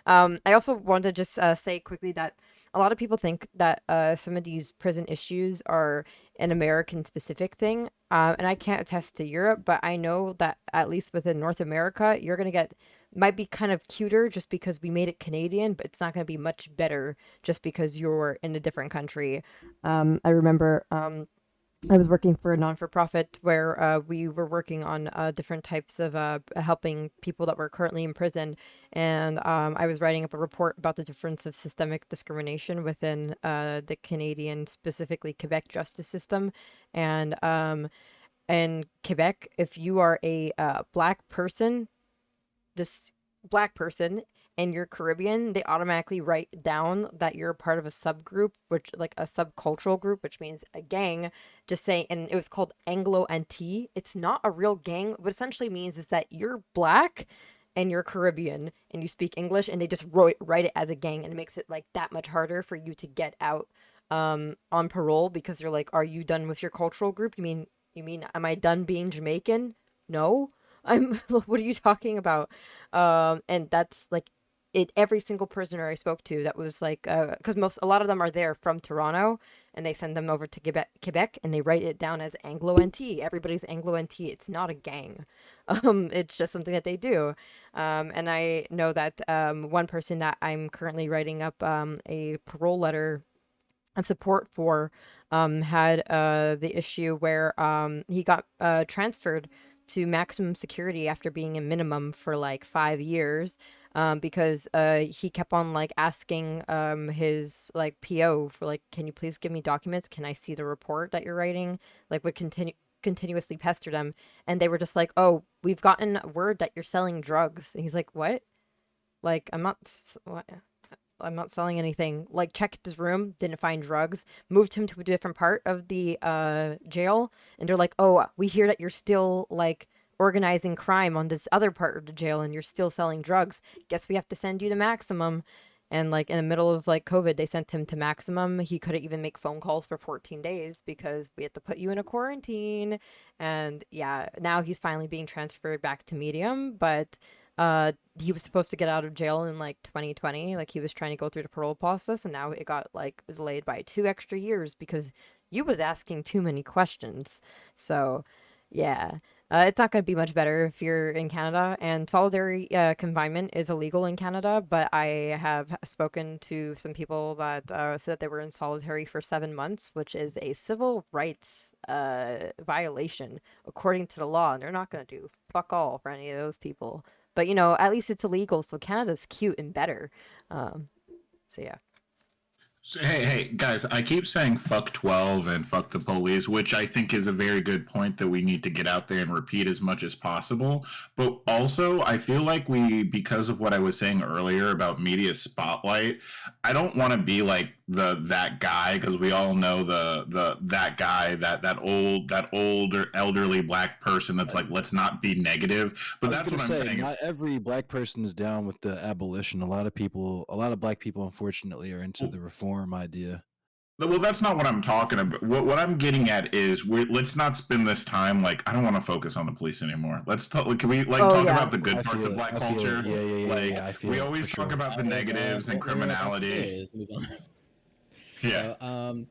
I also wanted to just say quickly that a lot of people think that some of these prison issues are an American specific thing. And I can't attest to Europe, but I know that at least within North America, you're going to might be kind of cuter just because we made it Canadian, but it's not going to be much better just because you're in a different country. I remember I was working for a non-for-profit where we were working on different types of helping people that were currently in prison. And I was writing up a report about the difference of systemic discrimination within the Canadian, specifically Quebec justice system. And in Quebec, if you are a black person, just black person, and you're Caribbean, they automatically write down that you're part of a subgroup, which like a subcultural group, which means a gang. Just saying, and it was called Anglo-Anti. It's not a real gang. What essentially means is that you're black and you're Caribbean and you speak English, and they just write it as a gang, and it makes it like that much harder for you to get out on parole, because they're like, are you done with your cultural group? You mean am I done being Jamaican? No. What are you talking about? And that's like every single prisoner I spoke to that was like, because a lot of them are there from Toronto, and they send them over to Quebec, and they write it down as Anglo-NT. Everybody's Anglo-NT. It's not a gang. It's just something that they do. And I know that one person that I'm currently writing up a parole letter of support for had the issue where he got transferred to maximum security after being in minimum for like 5 years, because he kept on like asking his like PO for like, can you please give me documents? Can I see the report that you're writing? Like would continuously pester them, and they were just like, oh, we've gotten word that you're selling drugs. And he's like, what? Like, I'm not selling anything. Like, checked his room, didn't find drugs, moved him to a different part of the jail, and they're like, oh, we hear that you're still like organizing crime on this other part of the jail, and you're still selling drugs. Guess we have to send you to maximum. And like in the middle of like COVID, they sent him to maximum. He couldn't even make phone calls for 14 days because we had to put you in a quarantine. And yeah, now he's finally being transferred back to medium, but he was supposed to get out of jail in like 2020. Like he was trying to go through the parole process, and now it got like delayed by 2 extra years because you was asking too many questions. So yeah. It's not going to be much better if you're in Canada, and solitary confinement is illegal in Canada, but I have spoken to some people that said that they were in solitary for 7 months, which is a civil rights violation according to the law, and they're not going to do fuck all for any of those people. But, you know, at least it's illegal, so Canada's cute and better. So, yeah. So, hey, guys, I keep saying fuck 12 and fuck the police, which I think is a very good point that we need to get out there and repeat as much as possible. But also, I feel like because of what I was saying earlier about media spotlight, I don't want to be like that guy, because we all know that guy, that older elderly black person that's like, let's not be negative. But that's what I'm saying. Not every black person is down with the abolition. A lot of black people, unfortunately, are into the reform idea. Well, that's not what I'm talking about. What I'm getting at is let's not spend this time like I don't want to focus on the police anymore. Can we talk about the good parts of black culture? Yeah. We always talk about the negatives and criminality. Yeah. So,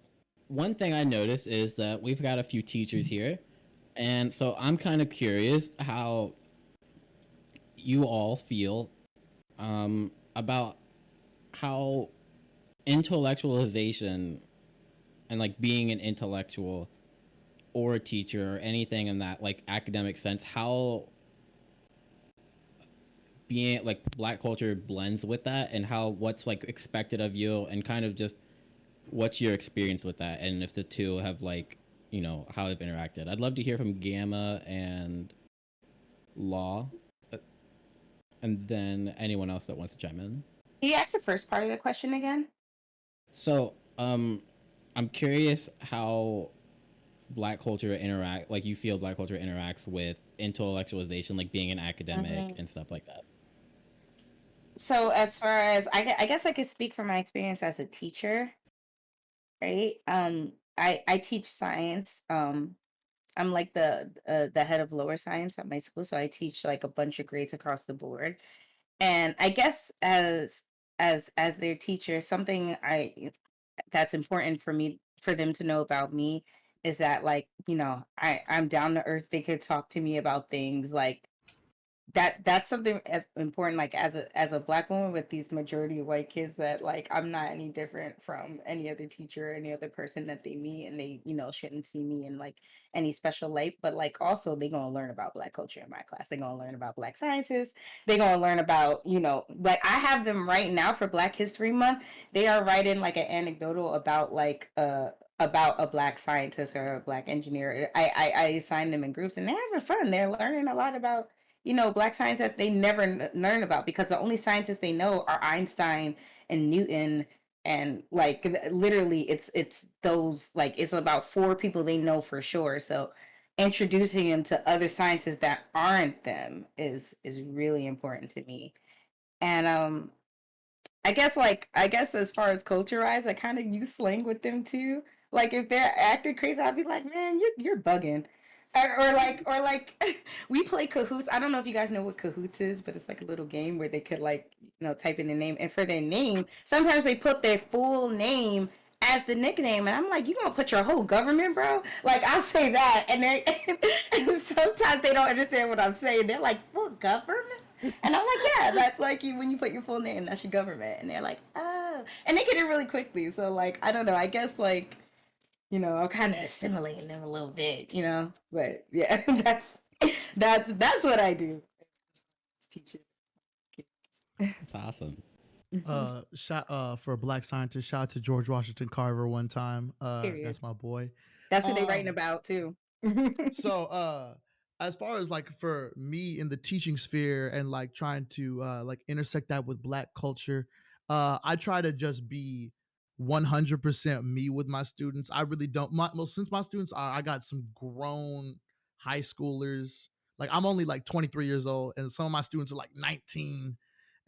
one thing I noticed is that we've got a few teachers here, and so I'm kind of curious how you all feel about how intellectualization and like being an intellectual or a teacher or anything in that like academic sense, how being like black culture blends with that, and how what's like expected of you, and kind of just what's your experience with that, and if the two have like, you know, how they've interacted. I'd love to hear from Gamma and Law, and then anyone else that wants to chime in. Can you ask the first part of the question again? So, I'm curious how black culture you feel black culture interacts with intellectualization, like being an academic and stuff like that. So as far as I guess I could speak from my experience as a teacher, right? I teach science. I'm like the head of lower science at my school, so I teach like a bunch of grades across the board. And I guess as their teacher, something that's important for them to know about me is that, like, you know, I'm down to earth. They could talk to me about things like that's something as important, like as a black woman with these majority of white kids, that like I'm not any different from any other teacher or any other person that they meet, and they, you know, shouldn't see me in like any special light. But like also they're gonna learn about black culture in my class. They're gonna learn about black sciences. They're gonna learn about, you know, like I have them right now for Black History Month. They are writing like an anecdotal about like about a black scientist or a black engineer. I assign them in groups, and they're having fun. They're learning a lot about, you know, black science that they never learn about, because the only scientists they know are Einstein and Newton, and like literally it's those, like it's about 4 people they know for sure. So introducing them to other scientists that aren't them is really important to me. And I guess as far as culture wise, I kind of use slang with them too. Like if they're acting crazy, I'll be like, man, you're bugging. Or like we play Cahoots. I don't know if you guys know what Cahoots is, but it's like a little game where they could, like, you know, type in the name, and for their name, sometimes they put their full name as the nickname, and I'm like, you gonna put your whole government, bro? Like I'll say that, and they and sometimes they don't understand what I'm saying. They're like, full government? And I'm like, yeah, that's like when you put your full name, that's your government. And they're like, oh, and they get it really quickly. So like, I don't know, I guess like, you know, I'm kind of assimilating them a little bit, you know, but yeah, that's what I do. Teaching kids. That's awesome. For a black scientist, shout out to George Washington Carver one time. Period. That's my boy. That's what they writing about too. So as far as like for me in the teaching sphere and like trying to like intersect that with black culture, I try to just be 100% me with my students. I really don't. Since my students I got some grown high schoolers. Like I'm only like 23 years old, and some of my students are like 19,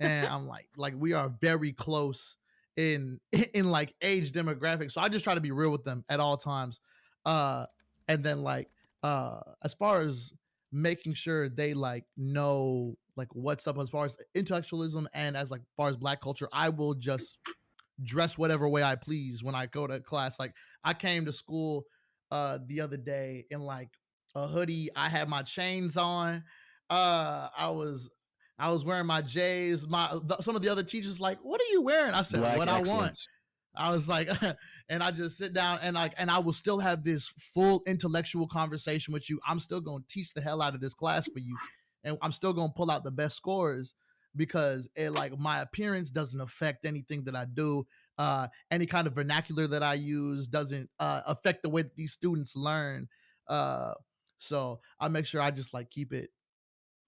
and I'm like we are very close in like age demographic. So I just try to be real with them at all times. And then like as far as making sure they like know like what's up as far as intellectualism and as like far as black culture, I will just dress whatever way I please when I go to class. Like I came to school the other day in like a hoodie. I had my chains on. I was wearing my J's. Some of the other teachers like, what are you wearing? I said, Black what excellence. I want. I was like, and I just sit down and I will still have this full intellectual conversation with you. I'm still going to teach the hell out of this class for you. And I'm still going to pull out the best scores, because it like my appearance doesn't affect anything that I do. any kind of vernacular that I use doesn't affect the way that these students learn. So I make sure I just like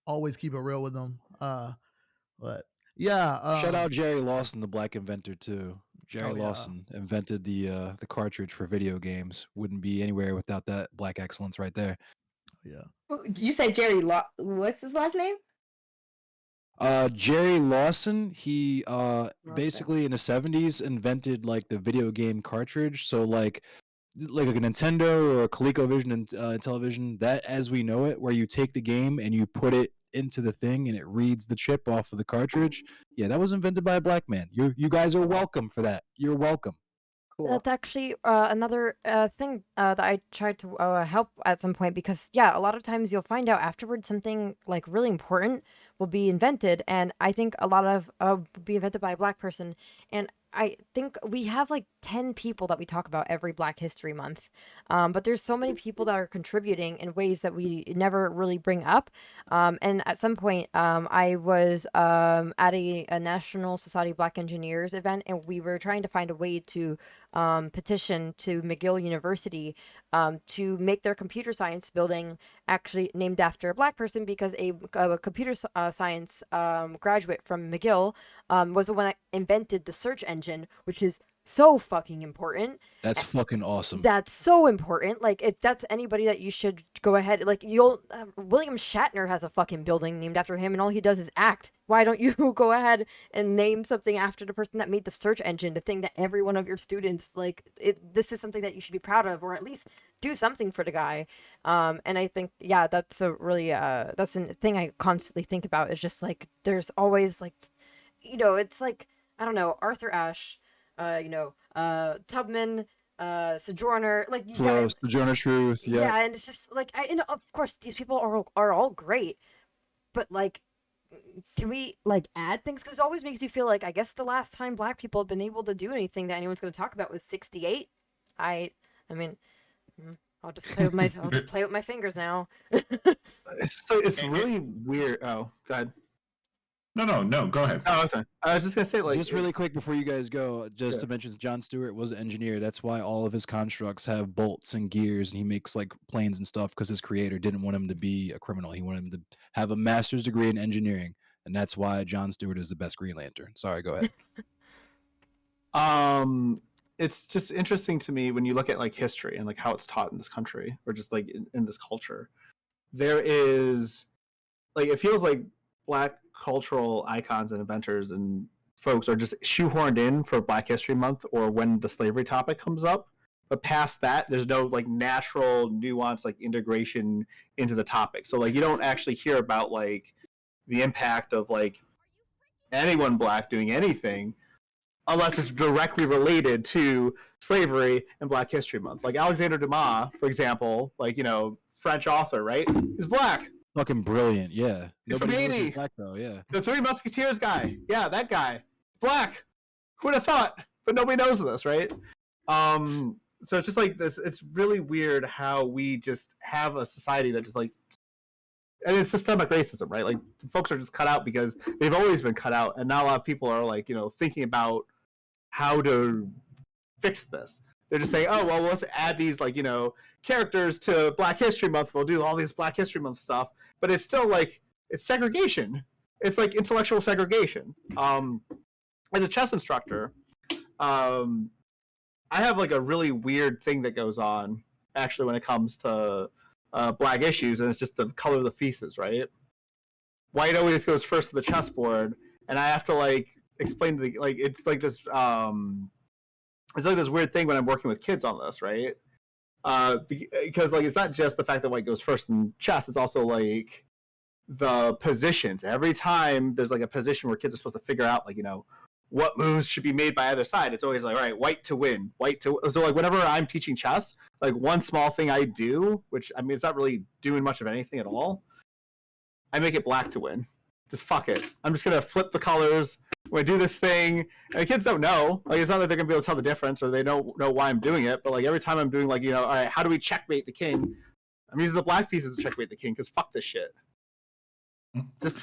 always keep it real with them. But yeah, Shout out Jerry Lawson, the black inventor too. Jerry oh yeah, Lawson invented the cartridge for video games. Wouldn't be anywhere without that black excellence right there. yeah. You said Jerry what's his last name? Jerry Lawson, he Lawson. basically in the 70s invented like the video game cartridge. So like a Nintendo or a ColecoVision and Intellivision, that as we know it, where you take the game and you put it into the thing and it reads the chip off of the cartridge. Yeah, that was invented by a black man. You guys are welcome for that. You're welcome. Cool. That's actually another thing that I tried to help at some point because, yeah, a lot of times you'll find out afterwards something like really important will be invented, and I think a lot of will be invented by a black person, and I think we have like 10 people that we talk about every Black History Month, but there's so many people that are contributing in ways that we never really bring up. And at some point, I was at a National Society of Black Engineers event, and we were trying to find a way to petition to McGill University to make their computer science building actually named after a black person because a computer science graduate from McGill was the one that invented the search engine, which is so fucking important. That's fucking awesome. That's so important. Like, if that's anybody that you should go ahead, like, William Shatner has a fucking building named after him, and all he does is act. Why don't you go ahead and name something after the person that made the search engine, the thing that every one of your students, like, this is something that you should be proud of, or at least do something for the guy. And I think, yeah, that's a really, that's a thing I constantly think about, is just, like, there's always, like, it's like, I don't know, Arthur Ashe, Tubman, Sojourner, like, Fluff, Sojourner Truth, yeah. and it's just like, of course these people are all great, but like, can we like add things? Because it always makes you feel like, I guess the last time black people have been able to do anything that anyone's going to talk about was 68. I mean, I'll just play with my fingers now. It's really weird. Oh, go ahead. No, go ahead. Oh, okay. I was just gonna say, like, just really quick before you guys go, to mention, John Stewart was an engineer. That's why all of his constructs have bolts and gears, and he makes like planes and stuff because his creator didn't want him to be a criminal. He wanted him to have a master's degree in engineering, and that's why John Stewart is the best Green Lantern. Sorry, go ahead. It's just interesting to me when you look at like history and like how it's taught in this country, or just like in this culture. There is, like, it feels like black cultural icons and inventors and folks are just shoehorned in for Black History Month or when the slavery topic comes up. But past that, there's no like natural nuance, like integration into the topic. So like you don't actually hear about like the impact of like anyone black doing anything unless it's directly related to slavery and Black History Month. Like Alexander Dumas, for example, like, French author, right? He's black. Fucking brilliant, yeah. Nobody knows he's black though, yeah. The Three Musketeers guy, yeah, that guy, black. Who would have thought? But nobody knows this, right? So it's just like this. It's really weird how we just have a society that just like, and it's systemic racism, right? Like folks are just cut out because they've always been cut out, and not a lot of people are like, thinking about how to fix this. They're just saying, oh, well, let's add these, like, characters to Black History Month. We'll do all these Black History Month stuff. But it's still, like, it's segregation. It's, like, intellectual segregation. As a chess instructor, I have, like, a really weird thing that goes on, actually, when it comes to black issues, and it's just the color of the pieces, right? White always goes first to the chessboard, and I have to, like, explain to the, like, it's like this, it's like this weird thing when I'm working with kids on this, right? Because like it's not just the fact that white goes first in chess; it's also like the positions. Every time there's like a position where kids are supposed to figure out, like, what moves should be made by either side. It's always like, all right, white to win, white to. So like whenever I'm teaching chess, like one small thing I do, which I mean it's not really doing much of anything at all, I make it black to win. Just fuck it. I'm just gonna flip the colors. When I do this thing, and the kids don't know. Like, it's not that they're gonna be able to tell the difference, or they don't know why I'm doing it. But like every time I'm doing, like, all right, how do we checkmate the king? I'm using the black pieces to checkmate the king because fuck this shit. Just.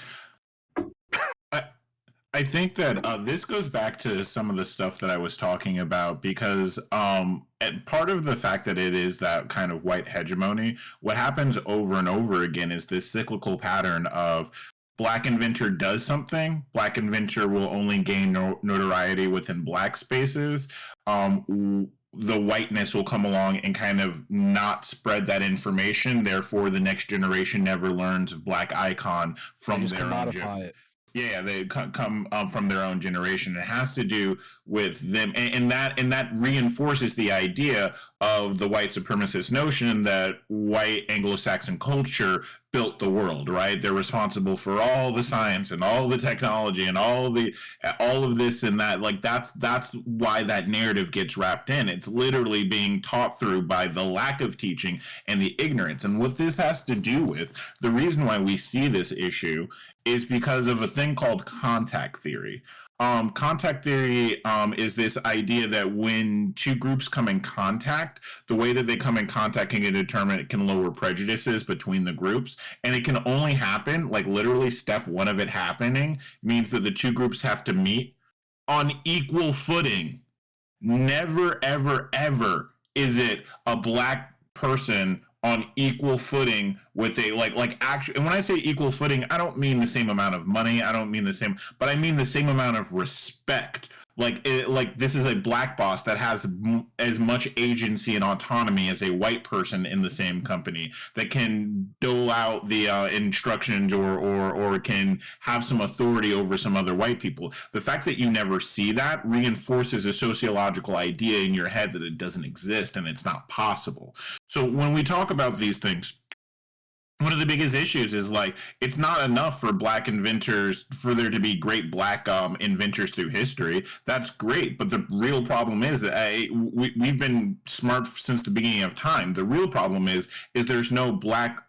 I I think that this goes back to some of the stuff that I was talking about because and part of the fact that it is that kind of white hegemony, what happens over and over again is this cyclical pattern of Black inventor does something, Black inventor will only gain notoriety within Black spaces. The whiteness will come along and kind of not spread that information. Therefore, the next generation never learns of Black icon from their own commodify it. Yeah, they come from their own generation. It has to do with them, and that reinforces the idea of the white supremacist notion that white Anglo-Saxon culture built the world. Right? They're responsible for all the science and all the technology and all of this and that. Like that's why that narrative gets wrapped in. It's literally being taught through by the lack of teaching and the ignorance. And what this has to do with, the reason why we see this issue is because of a thing called contact theory. Contact theory is this idea that when two groups come in contact, the way that they come in contact can determine, it can lower prejudices between the groups. And it can only happen, like literally step one of it happening means that the two groups have to meet on equal footing. Never, ever, ever is it a Black person on equal footing with a like actually, and when I say equal footing, I don't mean the same amount of money, I don't mean the same, but I mean the same amount of respect. Like this is a Black boss that has as much agency and autonomy as a white person in the same company that can dole out the instructions or can have some authority over some other white people. The fact that you never see that reinforces a sociological idea in your head that it doesn't exist and it's not possible. So when we talk about these things, one of the biggest issues is like it's not enough for Black inventors for there to be great Black inventors through history. That's great, but the real problem is that we've been smart since the beginning of time. The real problem is there's no Black,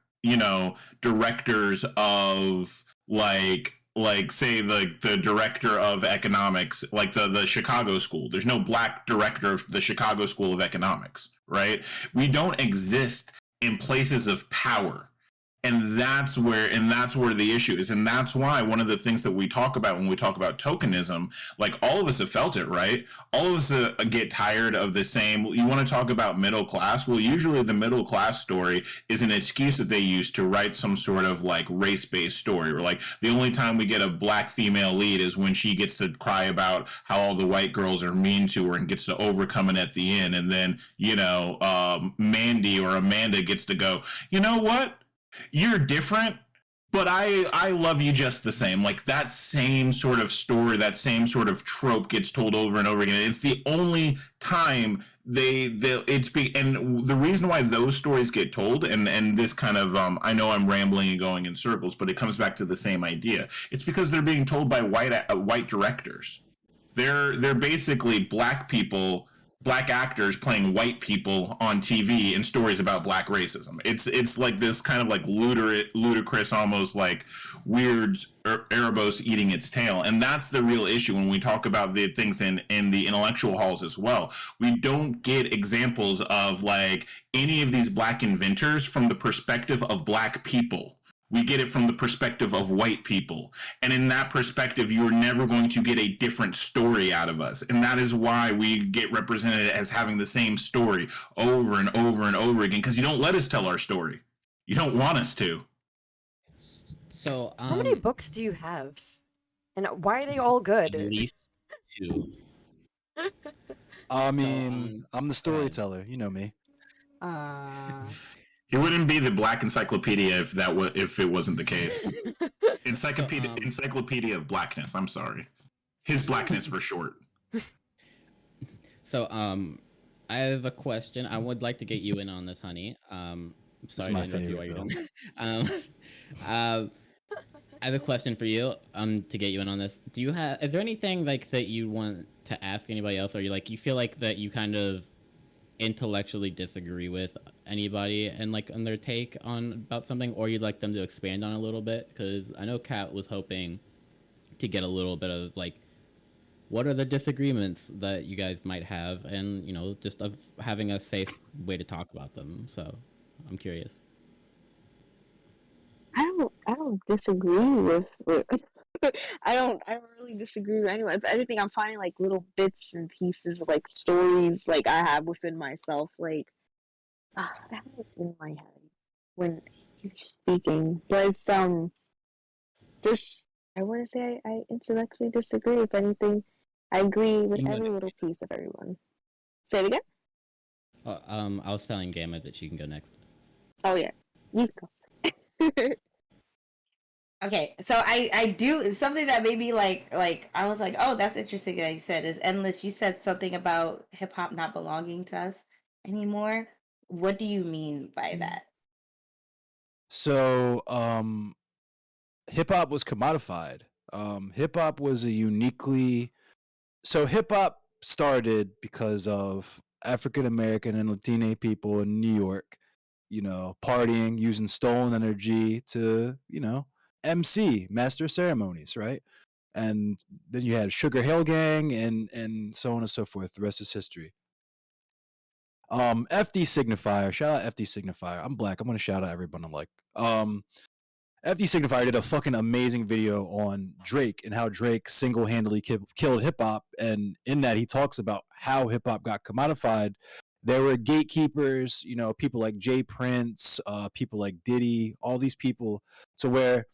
directors of like say the director of economics, like the Chicago School. There's no Black director of the Chicago School of Economics, right? We don't exist in places of power. And that's where the issue is. And that's why one of the things that we talk about when we talk about tokenism, like all of us have felt it, right? All of us get tired of the same. You want to talk about middle class? Well, usually the middle class story is an excuse that they use to write some sort of like race-based story. Or like the only time we get a Black female lead is when she gets to cry about how all the white girls are mean to her and gets to overcome it at the end. And then, Mandy or Amanda gets to go, you know what? You're different, but I love you just the same. Like that same sort of story, that same sort of trope gets told over and over again. It's the only time and the reason why those stories get told, and this kind of I know I'm rambling and going in circles, but it comes back to the same idea. It's because they're being told by white directors. They're basically Black people, Black actors playing white people on TV in stories about Black racism. It's like this kind of like ludicrous, almost like weird Erebos eating its tail. And that's the real issue when we talk about the things in the intellectual halls as well. We don't get examples of like any of these Black inventors from the perspective of Black people. We get it from the perspective of white people. And in that perspective, you're never going to get a different story out of us. And that is why we get represented as having the same story over and over and over again, because you don't let us tell our story. You don't want us to. So, how many books do you have? And why are they all good? At least 2. I mean, I'm the storyteller. You know me. He wouldn't be the Black Encyclopedia if it wasn't the case. Encyclopedia of Blackness. I'm sorry, his Blackness for short. So I have a question. I would like to get you in on this, honey. Sorry to interrupt you while you're doing. I have a question for you. To get you in on this. Is there anything like that you want to ask anybody else, or you feel like that you kind of intellectually disagree with anybody and like on their take on about something, or you'd like them to expand on a little bit? Because I know Kat was hoping to get a little bit of like, what are the disagreements that you guys might have, and just of having a safe way to talk about them. So I'm curious. I don't disagree with I don't really disagree with anyone. If anything, I'm finding like little bits and pieces of like stories like I have within myself. Like I have it in my head when he's speaking, but it's just I want to say I intellectually disagree. If anything, I agree with You can go every next. little piece of everyone. Say it again. I was telling Gamma that she can go next. Oh yeah, you go. Okay, so I do something that made me like I was like, oh, that's interesting that you said is Endless. You said something about hip hop not belonging to us anymore. What do you mean by that? So, hip hop was commodified. Hip hop was a uniquely hip hop started because of African American and Latino people in New York, partying, using stolen energy to, MC, master ceremonies, right? And then you had Sugar Hill Gang and so on and so forth. The rest is history. FD Signifier, shout out FD Signifier. I'm black. I'm gonna shout out everyone I like. FD Signifier did a fucking amazing video on Drake and how Drake single-handedly killed hip-hop, and in that he talks about how hip-hop got commodified. There were gatekeepers, people like Jay Prince, people like Diddy, all these people, to where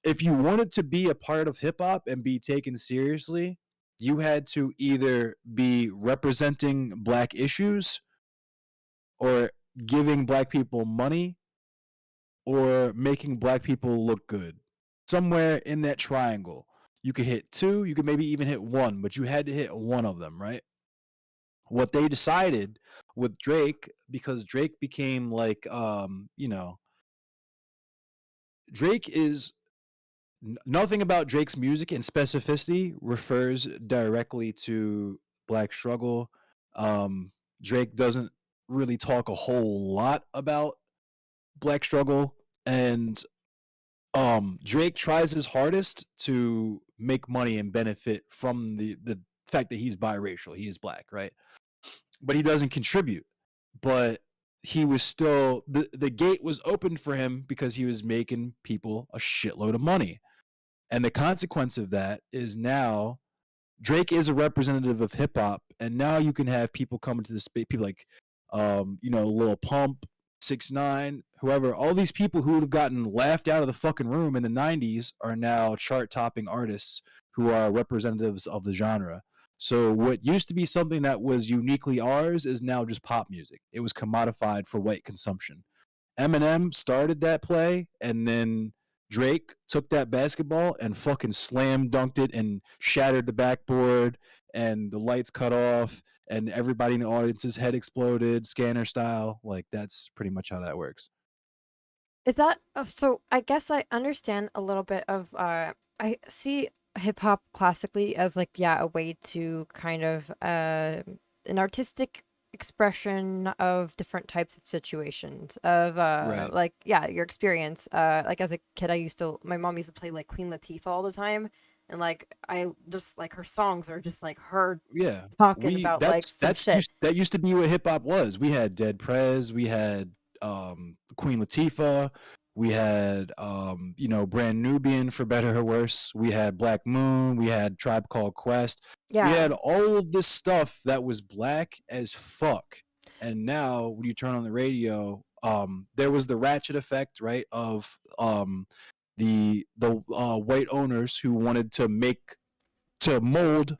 if you wanted to be a part of hip-hop and be taken seriously, you had to either be representing black issues or giving black people money or making black people look good. Somewhere in that triangle. You could hit two, you could maybe even hit one, but you had to hit one of them, right? What they decided with Drake, because Drake became like, Drake is nothing about Drake's music and specificity refers directly to black struggle. Drake doesn't really talk a whole lot about black struggle, and Drake tries his hardest to make money and benefit from the fact that he's biracial. He is black, right? But he doesn't contribute. But he was still the gate was open for him because he was making people a shitload of money. And the consequence of that is now Drake is a representative of hip hop, and now you can have people come into the space, people like Lil Pump, 6ix9ine, whoever, all these people who would have gotten laughed out of the fucking room in the 90s are now chart-topping artists who are representatives of the genre. So what used to be something that was uniquely ours is now just pop music. It was commodified for white consumption. Eminem started that play, and then Drake took that basketball and fucking slam dunked it and shattered the backboard, and the lights cut off, and everybody in the audience's head exploded, scanner style. Like, that's pretty much how that works. Is that so? I guess I understand a little bit of. I see hip hop classically as like a way to kind of an artistic expression of different types of situations of Right. like your experience. Like as a kid, my mom used to play like Queen Latifah all the time. And like I just like her songs are just like her Yeah. talking about like some shit. That used to be what hip hop was. We had Dead Prez, we had Queen Latifah, we had Brand Nubian, for better or worse. We had Black Moon, we had Tribe Called Quest. We had all of this stuff that was black as fuck. And now when you turn on the radio, there was the ratchet effect, right, of the white owners who wanted to mold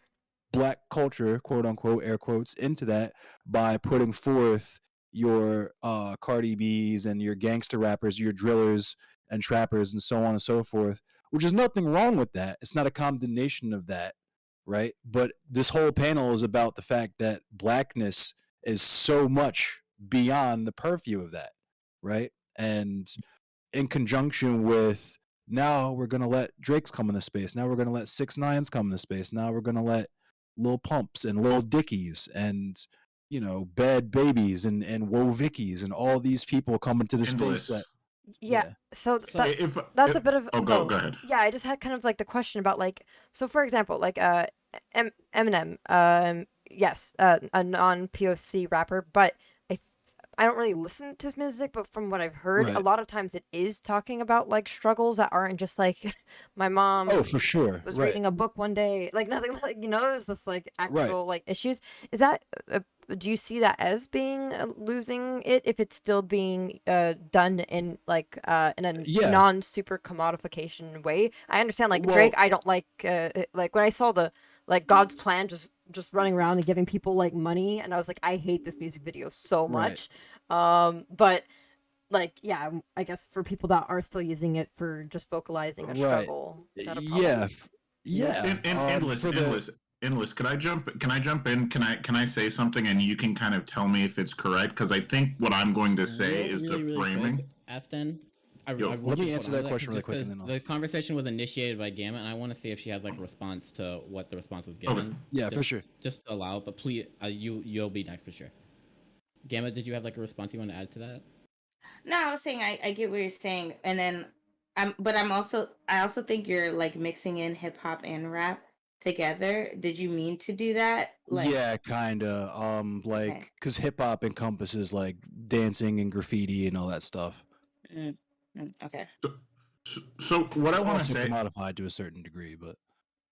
black culture, quote unquote, air quotes, into that by putting forth your Cardi B's and your gangster rappers, your drillers and trappers, and so on and so forth, which is nothing wrong with that. It's not a condemnation of that, right? But this whole panel is about the fact that blackness is so much beyond the purview of that, right? And in conjunction with, now we're going to let Drake's come into space. Now we're going to let 6ix9ine's come into space. Now we're going to let Lil Pumps and Lil Dickies and, Bad Babies and Woe Vickies and all these people come into the space. That, So So that's a bit of go ahead. Yeah, I just had kind of like the question about like, so for example, like Eminem, yes, a non-POC rapper, but I don't really listen to his music, but from what I've heard, a Right. lot of times it is talking about like struggles that aren't just like my mom Oh, for sure. was Right. reading a book one day, like nothing like it's just like Right. actual like issues. Is that do you see that as being losing it if it's still being done in like in a Yeah. non-super commodification way? I understand like Well, Drake. I don't like when I saw the like God's plan just running around and giving people like money, and I was like, I hate this music video so right. much. But like yeah, I guess for people that are still using it for just vocalizing a Right. struggle, is that a problem? Yeah. Yeah. Endless, For the endless. Can I jump in? Can I say something and you can kind of tell me if it's correct? Because I think what I'm going to say is the framing. Quick, Aston, Yo, I want let you me to answer hold on that to question really just quick, and 'cause then the conversation was initiated by Gamma, and I want to see if she has like a response to what the response was Okay. given. Yeah, for sure. Just allow, but please, you'll be next for sure. Gamma, did you have like a response you want to add to that? No, I was saying I get what you're saying, and then I also think you're like mixing in hip hop and rap together. Did you mean to do that? Like, Yeah, kinda. okay. Like, cause hip hop encompasses like dancing and graffiti and all that stuff. Okay. So what I It's want to also say. commodified to a certain degree, but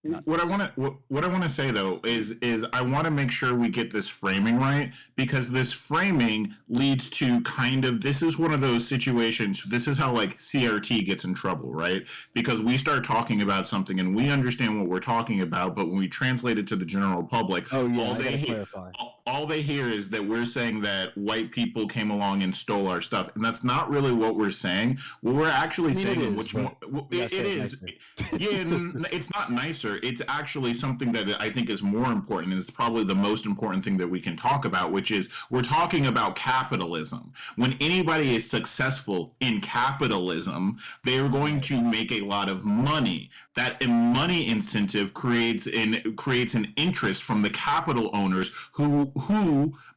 not What I as- want to what I want to say though is I want to make sure we get this framing right, because this framing leads to kind of, this is one of those situations, this is how like CRT gets in trouble, right? Because we start talking about something and we understand what we're talking about, but when we translate it to the general public, Oh yeah, all I they gotta hear clarify. all they hear is that we're saying that white people came along and stole our stuff, and that's not really what we're saying. What we're actually I mean, saying, it and is, which but more, you gotta it say it is, nicer. yeah, it's not nicer. It's actually something that I think is more important, and it's probably the most important thing that we can talk about, which is we're talking about capitalism. When anybody is successful in capitalism, they are going to make a lot of money. That money incentive creates an interest from the capital owners who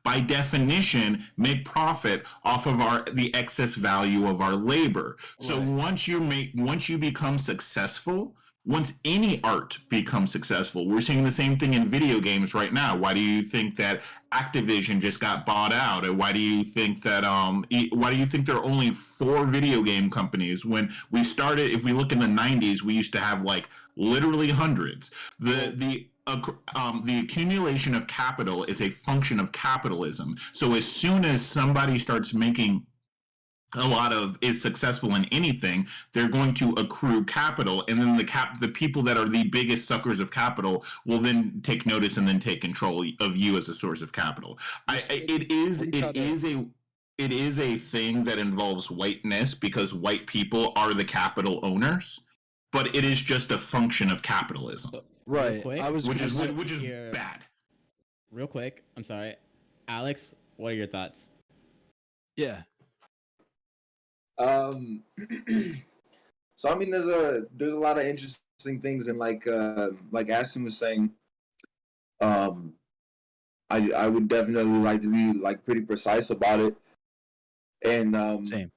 by definition make profit off of the excess value of our labor. So Right. once you become successful, once any art becomes successful, we're seeing the same thing in video games right now. Why do you think that Activision just got bought out? And why do you think that there are only 4 video game companies when we started? If we look in the 90s, we used to have like literally hundreds. The accumulation of capital is a function of capitalism. So as soon as somebody starts making is successful in anything, they're going to accrue capital, and then the people that are the biggest suckers of capital will then take notice and then take control of you as a source of capital. It is a thing that involves whiteness, because white people are the capital owners, but it is just a function of capitalism. So, Right. quick, I was which is gonna say- which is here- bad. Real quick, I'm sorry, Alex. What are your thoughts? yeah. So I mean, there's a lot of interesting things, and like Aston was saying, I would definitely like to be like pretty precise about it. And Same.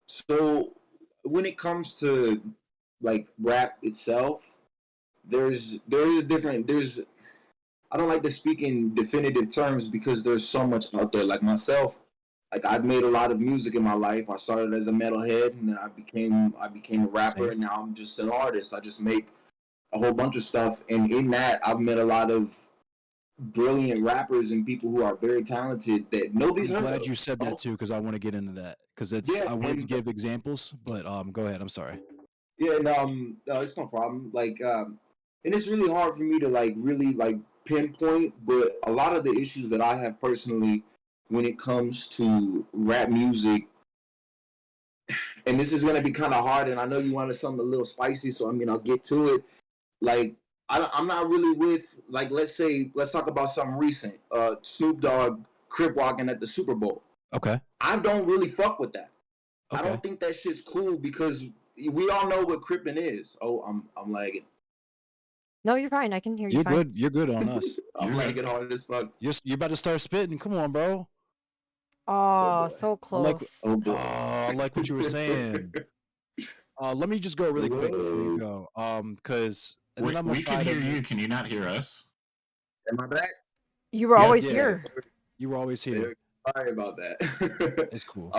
so when it comes to like rap itself, there is different. I don't like to speak in definitive terms because there's so much out there. Like myself, like I've made a lot of music in my life. I started as a metalhead, and then I became a rapper, Same. and now I'm just an artist. I just make a whole bunch of stuff, and in that, I've met a lot of brilliant rappers and people who are very talented that nobody's I'm heard glad of. you said that too, because I want to get into that. Because it's Yeah, I wanted to and- give examples, but go ahead. I'm sorry. Yeah, no, it's no problem. Like, and it's really hard for me to like really like pinpoint, but a lot of the issues that I have personally when it comes to rap music, and this is gonna be kind of hard, and I know you wanted something a little spicy, so I mean I'll get to it. Like, I'm not really with like let's talk about something recent. Snoop Dogg crip walking at the Super Bowl. Okay. I don't really fuck with that. I Okay. don't think that shit's cool because we all know what cripping is. Oh, I'm lagging. No, you're fine. I can hear you You're fine. good. You're good on us. I'm lagging hard as fuck. You're about to start spitting. Come on, bro. Oh, boy. so I like- close. Oh boy. I like what you were saying. Let me just go really quick before you go. Because and then I'm gonna We try can to. hear you. Can you not hear us? Am I back? You were Yeah, always yeah. here. You were always here. Sorry about that. It's cool.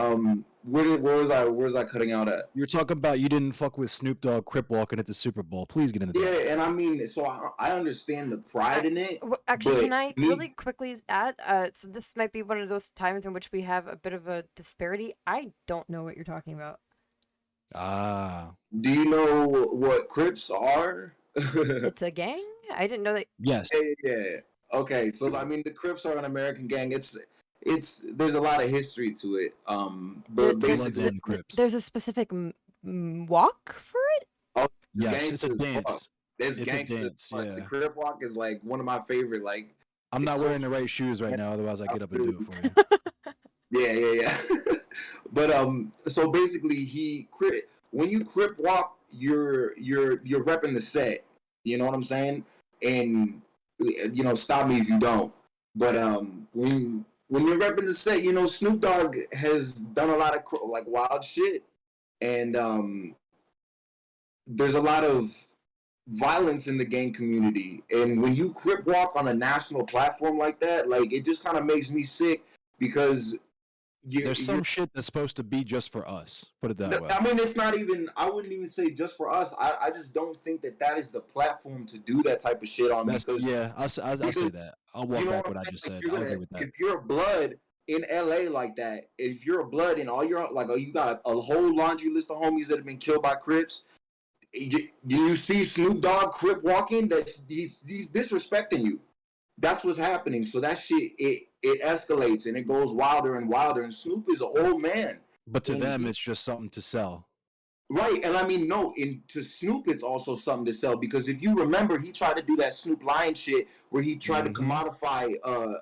Where was I cutting out at? You're talking about you didn't fuck with Snoop Dogg crip walking at the Super Bowl. Please get into that. Yeah, and I mean, so I understand the pride in it. Actually, but can I me- really quickly add? So this might be one of those times in which we have a bit of a disparity. I don't know what you're talking about. Ah, Do you know what Crips are? It's a gang? I didn't know that. yes. Yeah. Okay, so I mean, the Crips are an American gang. It's there's a lot of history to it. But There's- basically, and Crips. There's a specific walk for it? oh, Yes, it's a gangsters, fuck. dance. There's It's a gangsters. dance, Fuck. yeah. The Crip walk is like one of my favorite. Like, I'm not it wearing goes- the right shoes right now, otherwise I get up and do it for you. yeah. But so basically, when you Crip walk, you're repping the set. You know what I'm saying? And stop me if you don't. But when you're repping the set, Snoop Dogg has done a lot of like wild shit, and there's a lot of violence in the gang community. And when you Crip walk on a national platform like that, like it just kind of makes me sick because There's some shit that's supposed to be just for us. Put it that way. I mean, it's not even. I wouldn't even say just for us. I just don't think that is the platform to do that type of shit on. Because Yeah, I'll say that. I'll walk back what I just said. I'll agree with that. If you're a blood in LA like that, if you're a blood and all your like, you got a whole laundry list of homies that have been killed by Crips. You see Snoop Dogg Crip walking. He's disrespecting you. That's what's happening. So that shit it escalates and it goes wilder and wilder. And Snoop is an old man. But to them, it's just something to sell. Right, and I mean, no, to Snoop, it's also something to sell because if you remember, he tried to do that Snoop Lion shit where he tried to commodify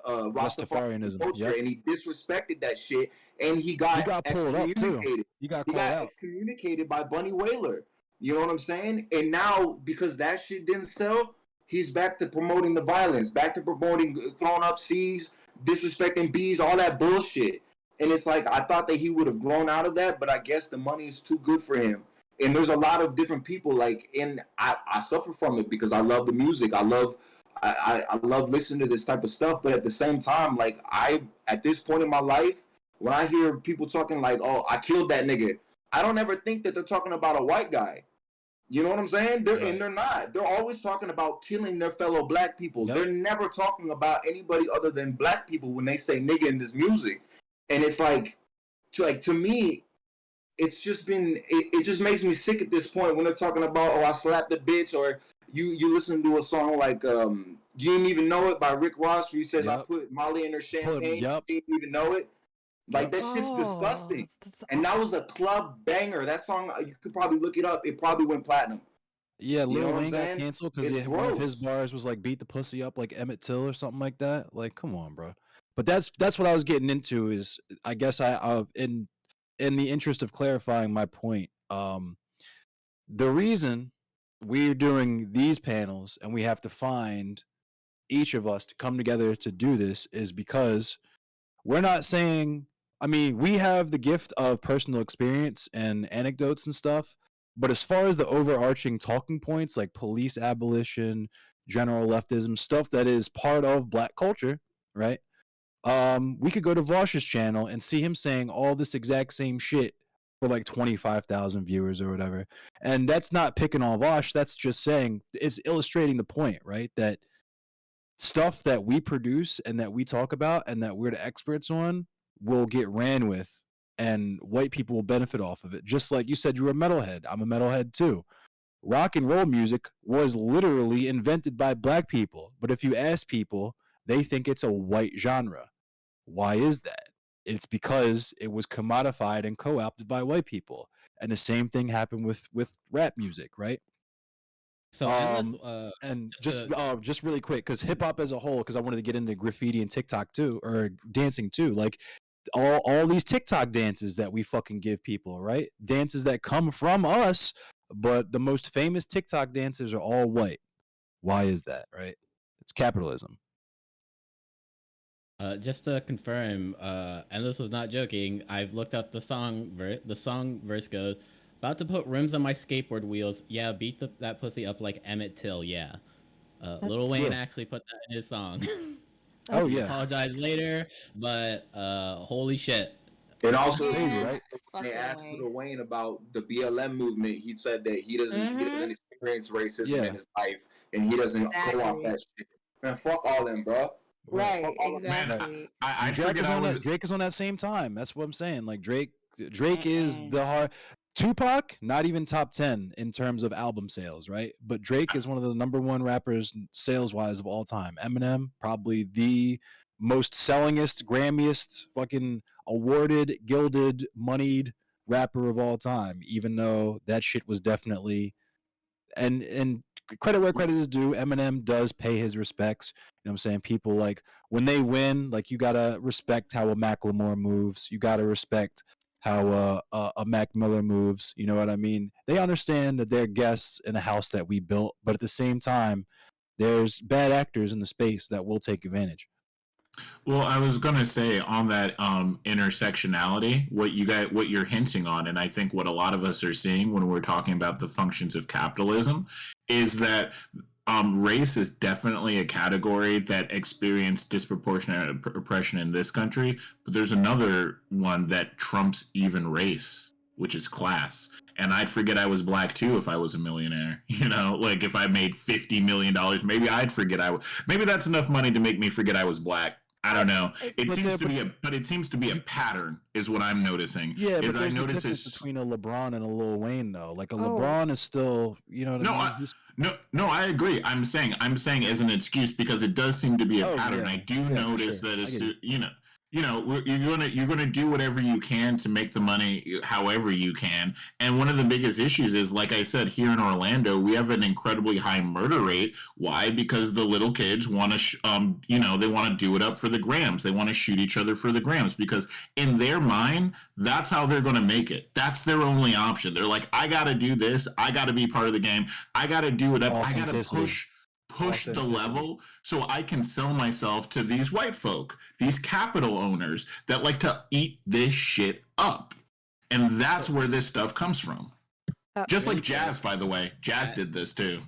Rastafarianism culture, and he disrespected that shit, and he got pulled up too. He got excommunicated by Bunny Wailer. You know what I'm saying? And now because that shit didn't sell, he's back to promoting the violence, back to promoting throwing up C's, disrespecting B's, all that bullshit. And it's like, I thought that he would have grown out of that, but I guess the money is too good for him. And there's a lot of different people, and I suffer from it because I love the music. I love listening to this type of stuff. But at the same time, like, at this point in my life, when I hear people talking like, oh, I killed that nigga, I don't ever think that they're talking about a white guy. You know what I'm saying? And they're not. They're always talking about killing their fellow black people. Yep. They're never talking about anybody other than black people when they say nigga in this music. And it's like to me, it's just been, it just makes me sick at this point when they're talking about, oh, I slapped the bitch, or you listen to a song like You Didn't Even Know It by Rick Ross where he says, I put Molly in her champagne, you didn't even know it. Like, that shit's disgusting. And that was a club banger. That song, you could probably look it up. It probably went platinum. Yeah, Lil Wayne got canceled because one of his bars was like beat the pussy up like Emmett Till or something like that. Like, come on, bro. But that's what I was getting into is, I guess I in the interest of clarifying my point, the reason we're doing these panels and we have to find each of us to come together to do this is because we're not saying, I mean, we have the gift of personal experience and anecdotes and stuff, but as far as the overarching talking points like police abolition, general leftism, stuff that is part of black culture, right? We could go to Vosh's channel and see him saying all this exact same shit for like 25,000 viewers or whatever. And that's not picking on Vosh. That's just saying, it's illustrating the point, right? That stuff that we produce and that we talk about and that we're the experts on will get ran with and white people will benefit off of it. Just like you said, you're a metalhead. I'm a metalhead too. Rock and roll music was literally invented by black people. But if you ask people, they think it's a white genre. Why is that? It's because it was commodified and co-opted by white people. And the same thing happened with rap music, right? So just really quick, because hip hop as a whole, because I wanted to get into graffiti and TikTok too, or dancing too, like all these TikTok dances that we fucking give people, right? Dances that come from us, but the most famous TikTok dancers are all white. Why is that, right? It's capitalism. Just to confirm, and this was not joking, I've looked up the song verse goes, about to put rims on my skateboard wheels. Yeah, beat that pussy up like Emmett Till. Yeah. Lil Wayne actually put that in his song. Oh yeah. Apologize later, but holy shit. And also, crazy, right? They Fucking asked way. Lil Wayne about the BLM movement. He said that he doesn't experience racism Yeah. in his life, and he doesn't go off Exactly. that shit. Man, fuck all them, bro. Right, Fuck all them. Man, exactly. I Drake forget is I on was. that. Drake is on that same time. That's what I'm saying. Like Drake is Mm-mm. the hard. Tupac, not even top 10 in terms of album sales, right? But Drake is one of the number one rappers sales wise of all time. Eminem, probably the most sellingest, Grammyest, fucking awarded, gilded, moneyed rapper of all time. Even though that shit was definitely and credit where credit is due. Eminem does pay his respects. You know what I'm saying? People like when they win, like you gotta respect how a Macklemore moves. You gotta respect how a Mac Miller moves. You know what I mean? They understand that they're guests in a house that we built, but at the same time, there's bad actors in the space that will take advantage. Well, I was gonna say on that intersectionality, what you're hinting on, and I think what a lot of us are seeing when we're talking about the functions of capitalism, is that race is definitely a category that experienced disproportionate oppression in this country, but there's another one that trumps even race, which is class. And I'd forget I was black too if I was a millionaire. You know, like if I made $50 million, maybe I'd forget maybe that's enough money to make me forget I was black. I don't know. It seems to be a pattern, is what I'm noticing. Yeah, but is there's I a notice difference between a LeBron and a Lil Wayne, though. Like a Oh. LeBron is still, you know what No, I mean? No, I agree. I'm saying as an excuse because it does seem to be a Oh, pattern. yeah. I do Yeah, for notice sure. that I it's get you're gonna do whatever you can to make the money however you can. And one of the biggest issues is, like I said, here in Orlando, we have an incredibly high murder rate. Why? Because the little kids want to, they want to do it up for the grams. They want to shoot each other for the grams because in their mind, that's how they're going to make it. That's their only option. They're like, I got to do this. I got to be part of the game. I got to do it up. I got to push the level so I can sell myself to these white folk, these capital owners that like to eat this shit up. And that's where this stuff comes from. Just really like Jazz, by the way. Jazz did this too.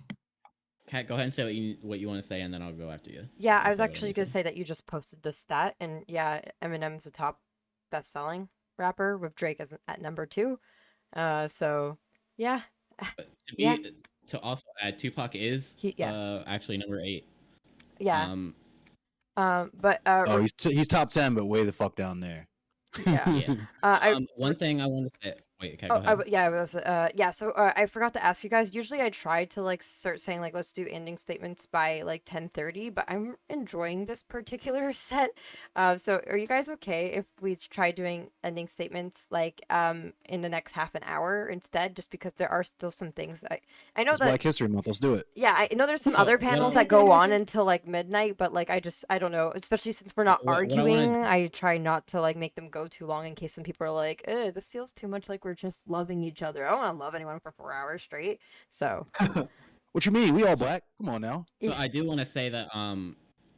Kat, go ahead and say what you want to say, and then I'll go after you. Yeah, I was actually going to say that you just posted the stat, and yeah, Eminem's the top best-selling rapper with Drake as at number 2. So, yeah. To also add, Tupac is actually number 8. Yeah. But he's top 10, but way the fuck down there. Yeah. One thing I want to say. Wait, okay, go ahead. So I forgot to ask you guys. Usually I try to like start saying like let's do ending statements by like 10:30, but I'm enjoying this particular set. So are you guys okay if we try doing ending statements like in the next half an hour instead? Just because there are still some things I know it's that Black History Month. Let's do it. Yeah, I know there's some other panels that go on until like midnight, but like I don't know. Especially since we're not arguing, I try not to like make them go too long in case some people are like, this feels too much like we're just loving each other. I don't want to love anyone for 4 hours straight. So what you mean? We all black. Come on now. So I do want to say that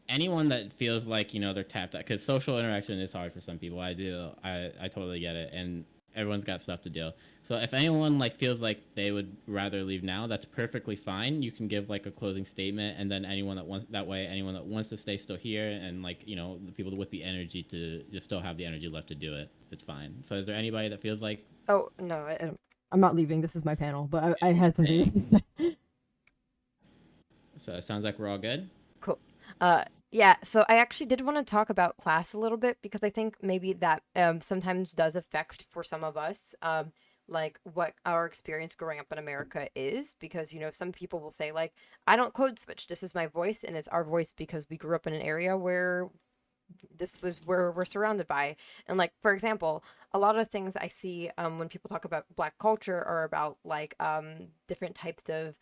anyone that feels like they're tapped out, because social interaction is hard for some people. I totally get it, and everyone's got stuff to do. So if anyone like feels like they would rather leave now, that's perfectly fine. You can give like a closing statement, and then anyone that wants to stay still here, and like the people with the energy to just still have the energy left to do it, it's fine. So is there anybody that feels like? Oh no, I'm not leaving. This is my panel, but I had something. So it sounds like we're all good. Cool. Yeah, so I actually did want to talk about class a little bit because I think maybe that sometimes does affect for some of us like what our experience growing up in America is, because some people will say like, I don't code switch, this is my voice, and it's our voice because we grew up in an area where this was where we're surrounded by. And like, for example, a lot of things I see when people talk about Black culture are about like different types of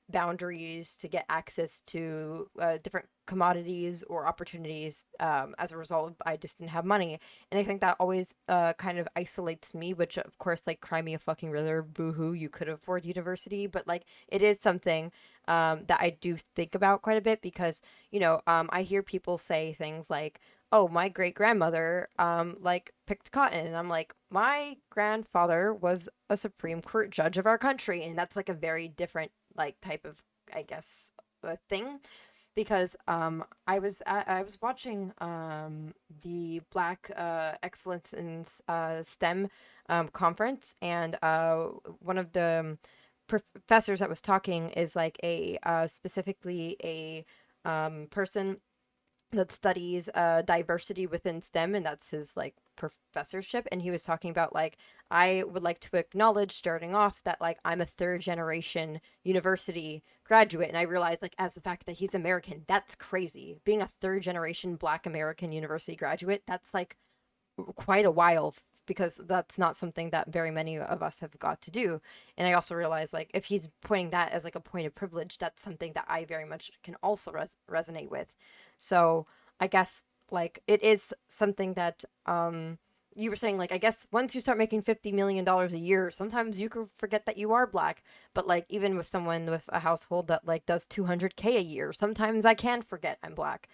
boundaries to get access to different commodities or opportunities as a result of I just didn't have money. And I think that always kind of isolates me, which of course, like, cry me a fucking river, boo-hoo, you could afford university. But like, it is something that I do think about quite a bit because, I hear people say things like, oh, my great-grandmother like picked cotton, and I'm like, my grandfather was a Supreme Court judge of our country, and that's like a very different like type of, I guess, thing, because I was watching the Black Excellence in STEM conference, and one of the professors that was talking is like a specifically a person that studies diversity within STEM, and that's his like professorship. And he was talking about like, I would like to acknowledge starting off that like I'm a third generation university graduate, and I realized like as the fact that he's American, that's crazy. Being a third generation Black American university graduate, that's like quite a while, because that's not something that very many of us have got to do. And I also realized like if he's pointing that as like a point of privilege, that's something that I very much can also resonate with. So I guess like it is something that you were saying, like I guess once you start making $50 million a year, sometimes you can forget that you are Black. But like even with someone with a household that like does 200K a year, sometimes I can forget I'm Black.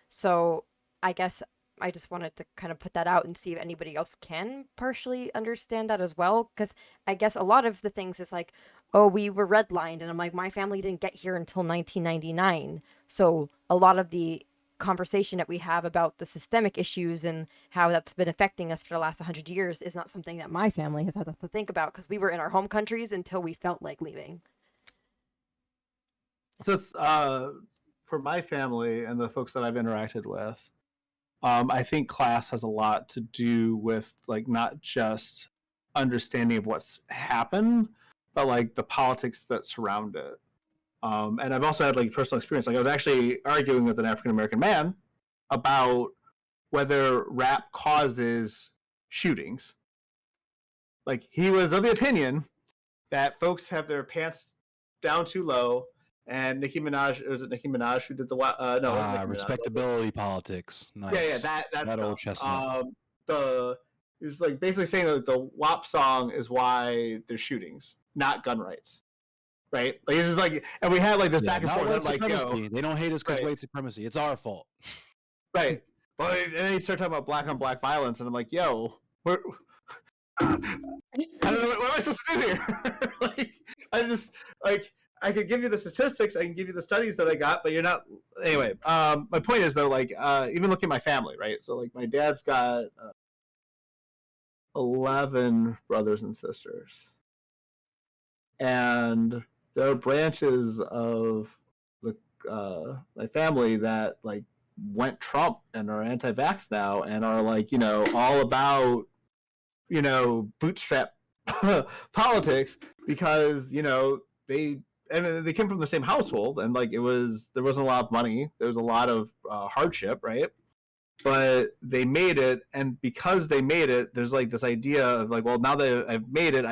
So I guess I just wanted to kind of put that out and see if anybody else can partially understand that as well. Because I guess a lot of the things is like, oh, we were redlined. And I'm like, my family didn't get here until 1999. So a lot of the conversation that we have about the systemic issues and how that's been affecting us for the last 100 years is not something that my family has had to think about, because we were in our home countries until we felt like leaving. So it's for my family and the folks that I've interacted with, I think class has a lot to do with like not just understanding of what's happened, but like the politics that surround it. And I've also had like personal experience. Like I was actually arguing with an African American man about whether rap causes shootings. Like he was of the opinion that folks have their pants down too low. And Nicki Minaj, was it Nicki Minaj who did the no? It wasn't Nicki Minaj, Respectability politics. Nice. Yeah, that stuff. old chestnut. He was like basically saying that the WAP song is why there's shootings, not gun rights, right? Like it's just like, and we had like this back and forth. White Like, supremacy. They don't hate us because white supremacy. It's our fault. Right. Well, and then he started talking about black on black violence, and I'm like, yo, I don't know what am I supposed to do here. Like, I just like. I could give you the statistics, I can give you the studies that I got, but you're not. Anyway, my point is though, like even looking at my family, right? So like my dad's got 11 brothers and sisters, and there are branches of the my family that like went Trump and are anti-vax now and are like all about bootstrap politics because they came from the same household, and like there wasn't a lot of money, there was a lot of hardship, right? But they made it, and because they made it, there's like this idea of like, well, now that I've made it,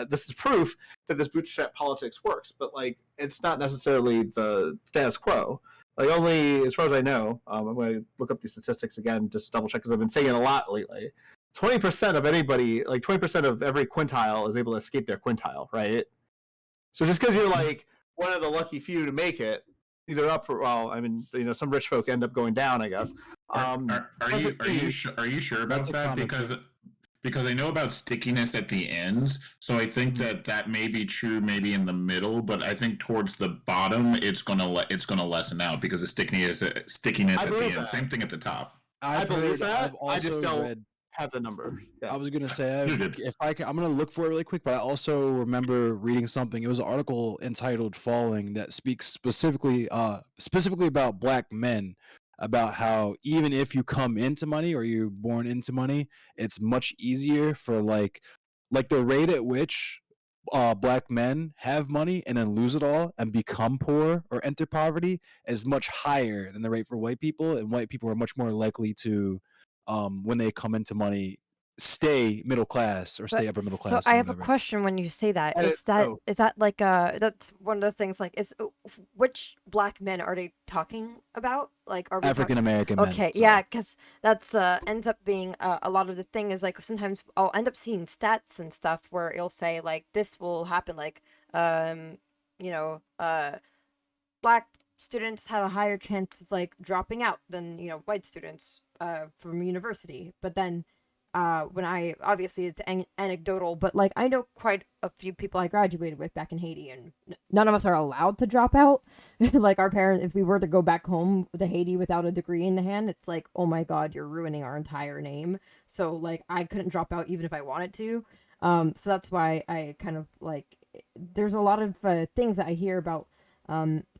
this is proof that this bootstrap politics works. But like, it's not necessarily the status quo. Like only, as far as I know, I'm going to look up these statistics again just to double check because I've been saying it a lot lately. 20% of anybody, like 20% of every quintile, is able to escape their quintile, right? So just because you're like one of the lucky few to make it, either up or some rich folk end up going down, I guess. Are you sure about that? Because I know about stickiness at the ends, so I think that may be true, maybe in the middle, but I think towards the bottom it's gonna lessen out because of stickiness at the end. Same thing at the top. I believe that. I just don't have the number. Yeah. I was gonna say I'm gonna look for it really quick, but I also remember reading something. It was an article entitled "Falling" that speaks specifically about Black men, about how even if you come into money or you're born into money, it's much easier for like the rate at which Black men have money and then lose it all and become poor or enter poverty is much higher than the rate for white people, and white people are much more likely to when they come into money, stay middle class or stay upper middle class. So I have a question when you say that. Is that like that's one of the things, like, is which Black men are they talking about? Like, are we African American men? Okay, yeah, because that's ends up being a lot of the thing is like sometimes I'll end up seeing stats and stuff where it'll say like this will happen, like Black students have a higher chance of like dropping out than white students from university, but then when I obviously it's anecdotal, but like I know quite a few people I graduated with back in Haiti, and none of us are allowed to drop out. Like our parents, if we were to go back home to Haiti without a degree in the hand, it's like, oh my God, you're ruining our entire name. So like I couldn't drop out even if I wanted to. So that's why I kind of like. There's a lot of things that I hear about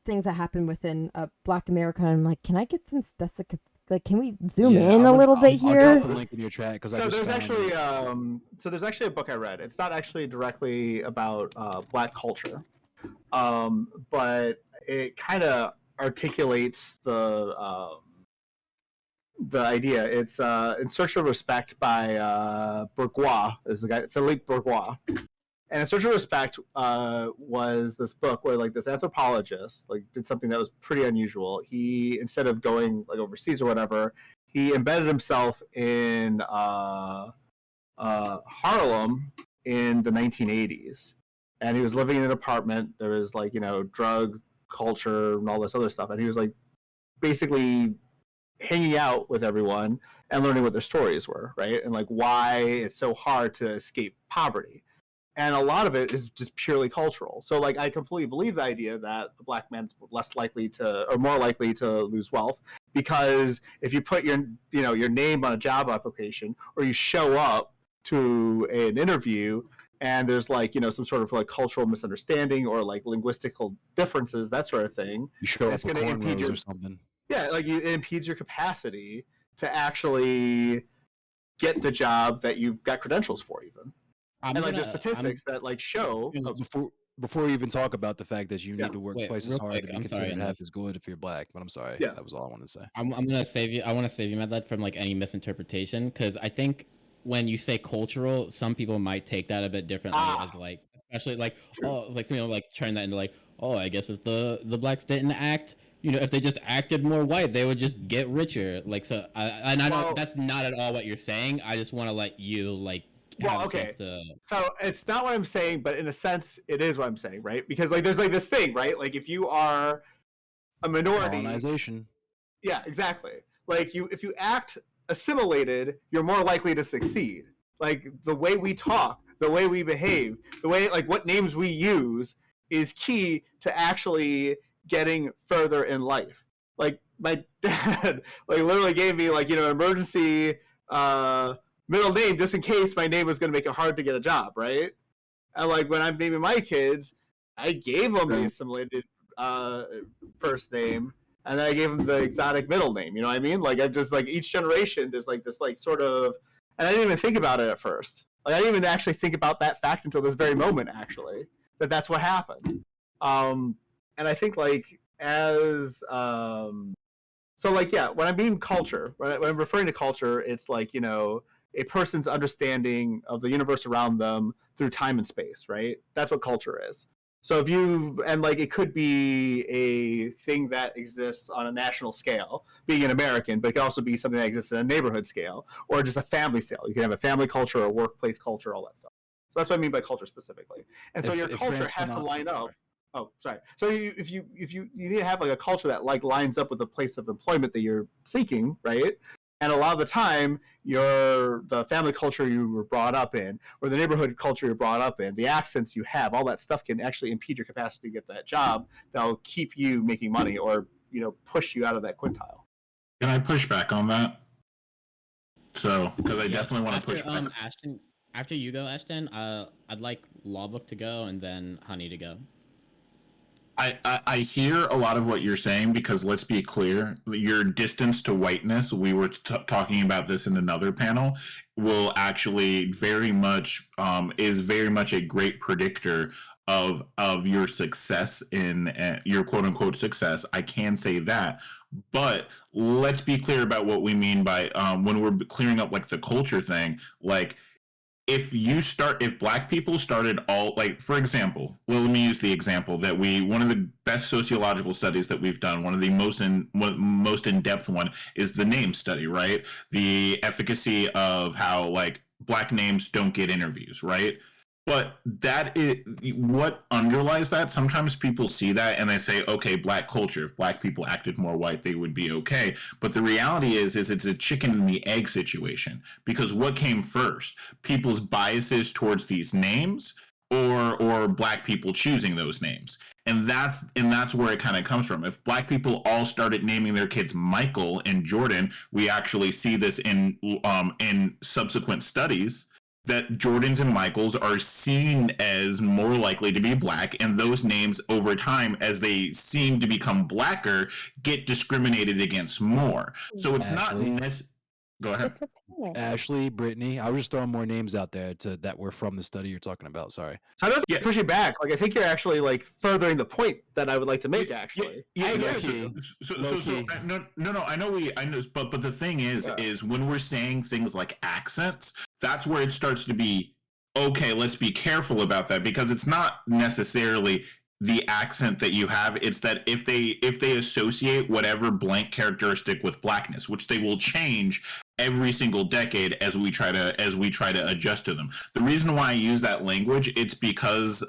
things that happen within Black America. And I'm like, can I get some specific? Like, can we zoom in a little bit here? I'll drop a link in your chat because there's actually a book I read. It's not actually directly about Black culture, but it kind of articulates the idea. It's In Search of Respect by Bourgois, is the guy, Philippe Bourgois. And In Search of Respect was this book where like this anthropologist like did something that was pretty unusual. He, instead of going like overseas or whatever, he embedded himself in Harlem in the 1980s. And he was living in an apartment. There was like, drug culture and all this other stuff. And he was like basically hanging out with everyone and learning what their stories were, right? And like why it's so hard to escape poverty. And a lot of it is just purely cultural. So like I completely believe the idea that a Black man's less likely to, or more likely to lose wealth, because if you put your name on a job application, or you show up to an interview and there's like some sort of like cultural misunderstanding or like linguistical differences, that sort of thing, you show up it's going to impede your, or something. Yeah, like it impedes your capacity to actually get the job that you've got credentials for, even. There's statistics that like show before you even talk about the fact that you need to work twice as hard to be considered half as good if you're Black. But I'm sorry, that was all I wanted to say. I'm gonna save you. I want to save you, Madlad, from like any misinterpretation, because I think when you say cultural, some people might take that a bit differently as like, especially like like some people like turn that into like, I guess if the Blacks didn't act. If they just acted more white, they would just get richer. Like, so, I know that's not at all what you're saying. I just want to let you like. Okay. So it's not what I'm saying, but in a sense, it is what I'm saying, right? Because like there's like this thing, right? Like if you are a minority, colonization. Yeah, exactly. Like if you act assimilated, you're more likely to succeed. Like the way we talk, the way we behave, the way like what names we use is key to actually getting further in life. Like my dad like literally gave me like emergency middle name just in case my name was going to make it hard to get a job, right? And like when I'm naming my kids, I gave them the assimilated first name, and then I gave them the exotic middle name. You know what I mean? Like I just like each generation there's like this like sort of, and I didn't even think about it at first. Like I didn't even actually think about that fact until this very moment, actually, that's what happened. And I think like as so like when I'm being culture, when I'm referring to culture, it's like a person's understanding of the universe around them through time and space, right? That's what culture is. So if it could be a thing that exists on a national scale, being an American, but it could also be something that exists in a neighborhood scale, or just a family scale. You can have a family culture, a workplace culture, all that stuff. So that's what I mean by culture specifically. And so your culture has to line up. Oh, sorry. So if you need to have like a culture that like lines up with the place of employment that you're seeking, right? And a lot of the time, the family culture you were brought up in, or the neighborhood culture you're brought up in, the accents you have, all that stuff can actually impede your capacity to get that job that'll keep you making money or, push you out of that quintile. Can I push back on that? So, because I definitely want to push back. Ashton, after you go, Ashton, I'd like Lawbook to go and then Honey to go. I hear a lot of what you're saying, because let's be clear, your distance to whiteness, we were talking about this in another panel, will actually very much is very much a great predictor of your success in your quote unquote success. I can say that, but let's be clear about what we mean by when we're clearing up like the culture thing, like. If Black people started all, like, for example, let me use the example that one of the best sociological studies that we've done, one of the most in-depth one is the name study, right? The efficacy of how like Black names don't get interviews, right? But that is what underlies that. Sometimes people see that and they say, okay, black culture, if black people acted more white, they would be okay. But the reality is it's a chicken and the egg situation, because what came first? People's biases towards these names, or black people choosing those names. And that's where it kind of comes from. If black people all started naming their kids Michael and Jordan, we actually see this in subsequent studies, that Jordans and Michaels are seen as more likely to be black, and those names over time, as they seem to become blacker, get discriminated against more. So it's Ashley. not Go ahead. It's a panic. Ashley, Brittany. I was just throwing more names out there that were from the study you're talking about. Sorry. So I don't Yeah. push you back. Like, I think you're actually like furthering the point that I would like to make. Actually, Yeah. Low-key. So Low-key. no. I know. But the thing is when we're saying things like accents, that's where it starts to be okay. Let's be careful about that, because it's not necessarily the accent that you have. It's that if they associate whatever blank characteristic with blackness, which they will change every single decade as we try to adjust to them. The reason why I use that language, it's because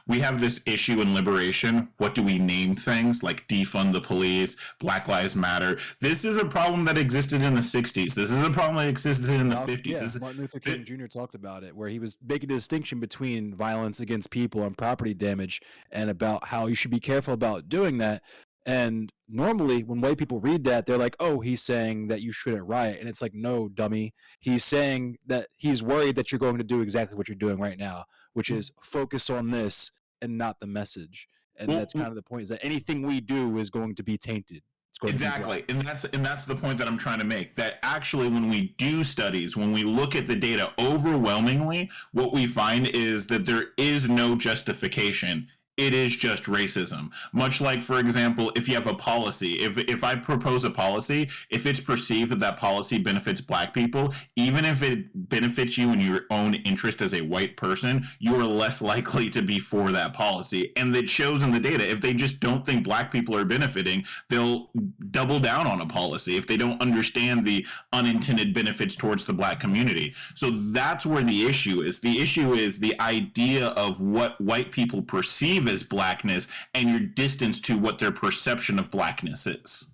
we have this issue in liberation. What do we name things? Like defund the police, Black Lives Matter. This is a problem that existed in the 60s. This is a problem that existed in the 50s. Yeah, Martin Luther King Jr. talked about it, where he was making a distinction between violence against people and property damage, and about how you should be careful about doing that. And normally when white people read that, they're like, oh, he's saying that you shouldn't riot. And it's like, no, dummy. He's saying that he's worried that you're going to do exactly what you're doing right now, which is focus on this and not the message. And that's kind of the point, is that anything we do is going to be tainted. It's going Exactly. to be And that's the point that I'm trying to make. That actually, when we do studies, when we look at the data, overwhelmingly, what we find is that there is no justification. It is just racism. Much like, for example, if you have a policy, if I propose a policy, if it's perceived that that policy benefits black people, even if it benefits you in your own interest as a white person, you are less likely to be for that policy. And it shows in the data. If they just don't think black people are benefiting, they'll double down on a policy if they don't understand the unintended benefits towards the black community. So that's where the issue is. The issue is the idea of what white people perceive as blackness and your distance to what their perception of blackness is.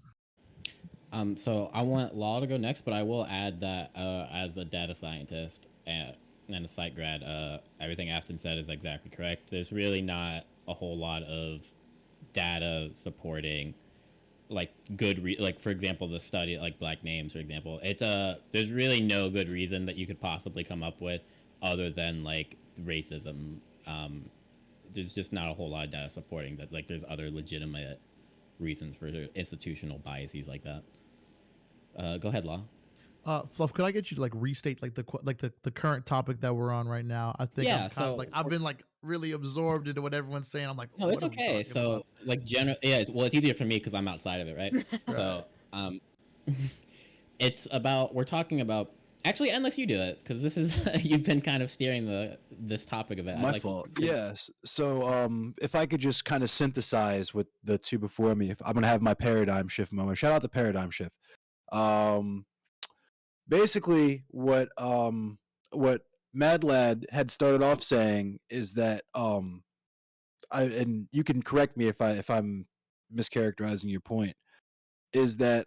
So I want Law to go next, but I will add that as a data scientist and a psych grad, everything Aston said is exactly correct. There's really not a whole lot of data supporting like good like, for example, the study like black names, for example. It's there's really no good reason that you could possibly come up with other than like racism. There's just not a whole lot of data supporting that. Like, there's other legitimate reasons for institutional biases like that. Go ahead, Law. Fluff, could I get you to like restate like the current topic that we're on right now? I think Yeah, I'm kind of like I've been like really absorbed into what everyone's saying. I'm like, No, what it's are we okay. talking So about? like well, it's easier for me because I'm outside of it, right? So it's about, we're talking about, actually, unless you do it, because this is you've been kind of steering this topic of it. My fault. Yes. So if I could just kind of synthesize with the two before me, if I'm gonna have my paradigm shift moment. Shout out to Paradigm Shift. Basically what Mad Lad had started off saying is that and you can correct me if I'm mischaracterizing your point, is that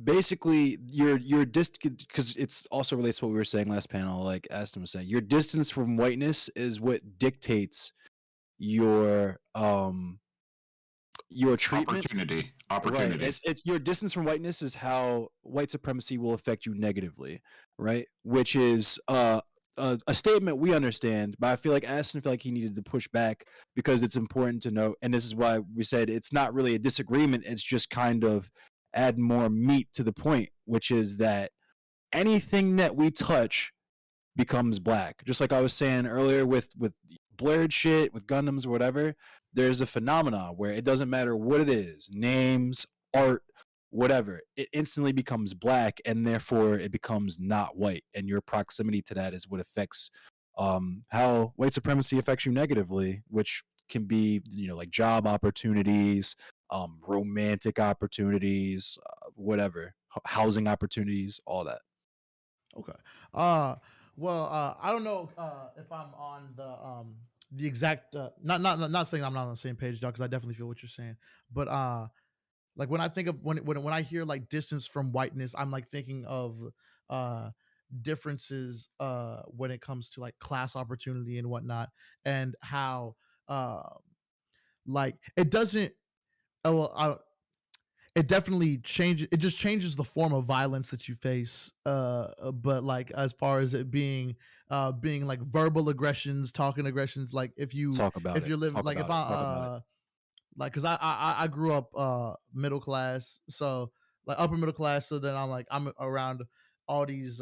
basically your because it's also relates to what we were saying last panel, like Aston was saying, your distance from whiteness is what dictates your treatment. Opportunity. Right. It's your distance from whiteness is how white supremacy will affect you negatively, right? Which is a statement we understand, but I feel like Aston felt like he needed to push back because it's important to note, and this is why we said it's not really a disagreement, it's just kind of add more meat to the point, which is that anything that we touch becomes black. Just like I was saying earlier with blurred shit, with Gundams or whatever, there's a phenomenon where it doesn't matter what it is, names, art, whatever, it instantly becomes black, and therefore it becomes not white, and your proximity to that is what affects how white supremacy affects you negatively, which can be, like job opportunities, romantic opportunities, whatever, housing opportunities, all that. Okay. Well, I don't know if I'm on the exact not saying I'm not on the same page, dog, because I definitely feel what you're saying. But like when I think of when I hear like distance from whiteness, I'm like thinking of uh differences when it comes to like class opportunity and whatnot, and how like it doesn't. Oh, well, it definitely changes. It just changes the form of violence that you face. But like as far as it being like verbal aggressions, talking aggressions, like Talk about if it. you're living Talk like if about it. Talk about it. like because I grew up middle class, so like upper middle class, so then I'm around all these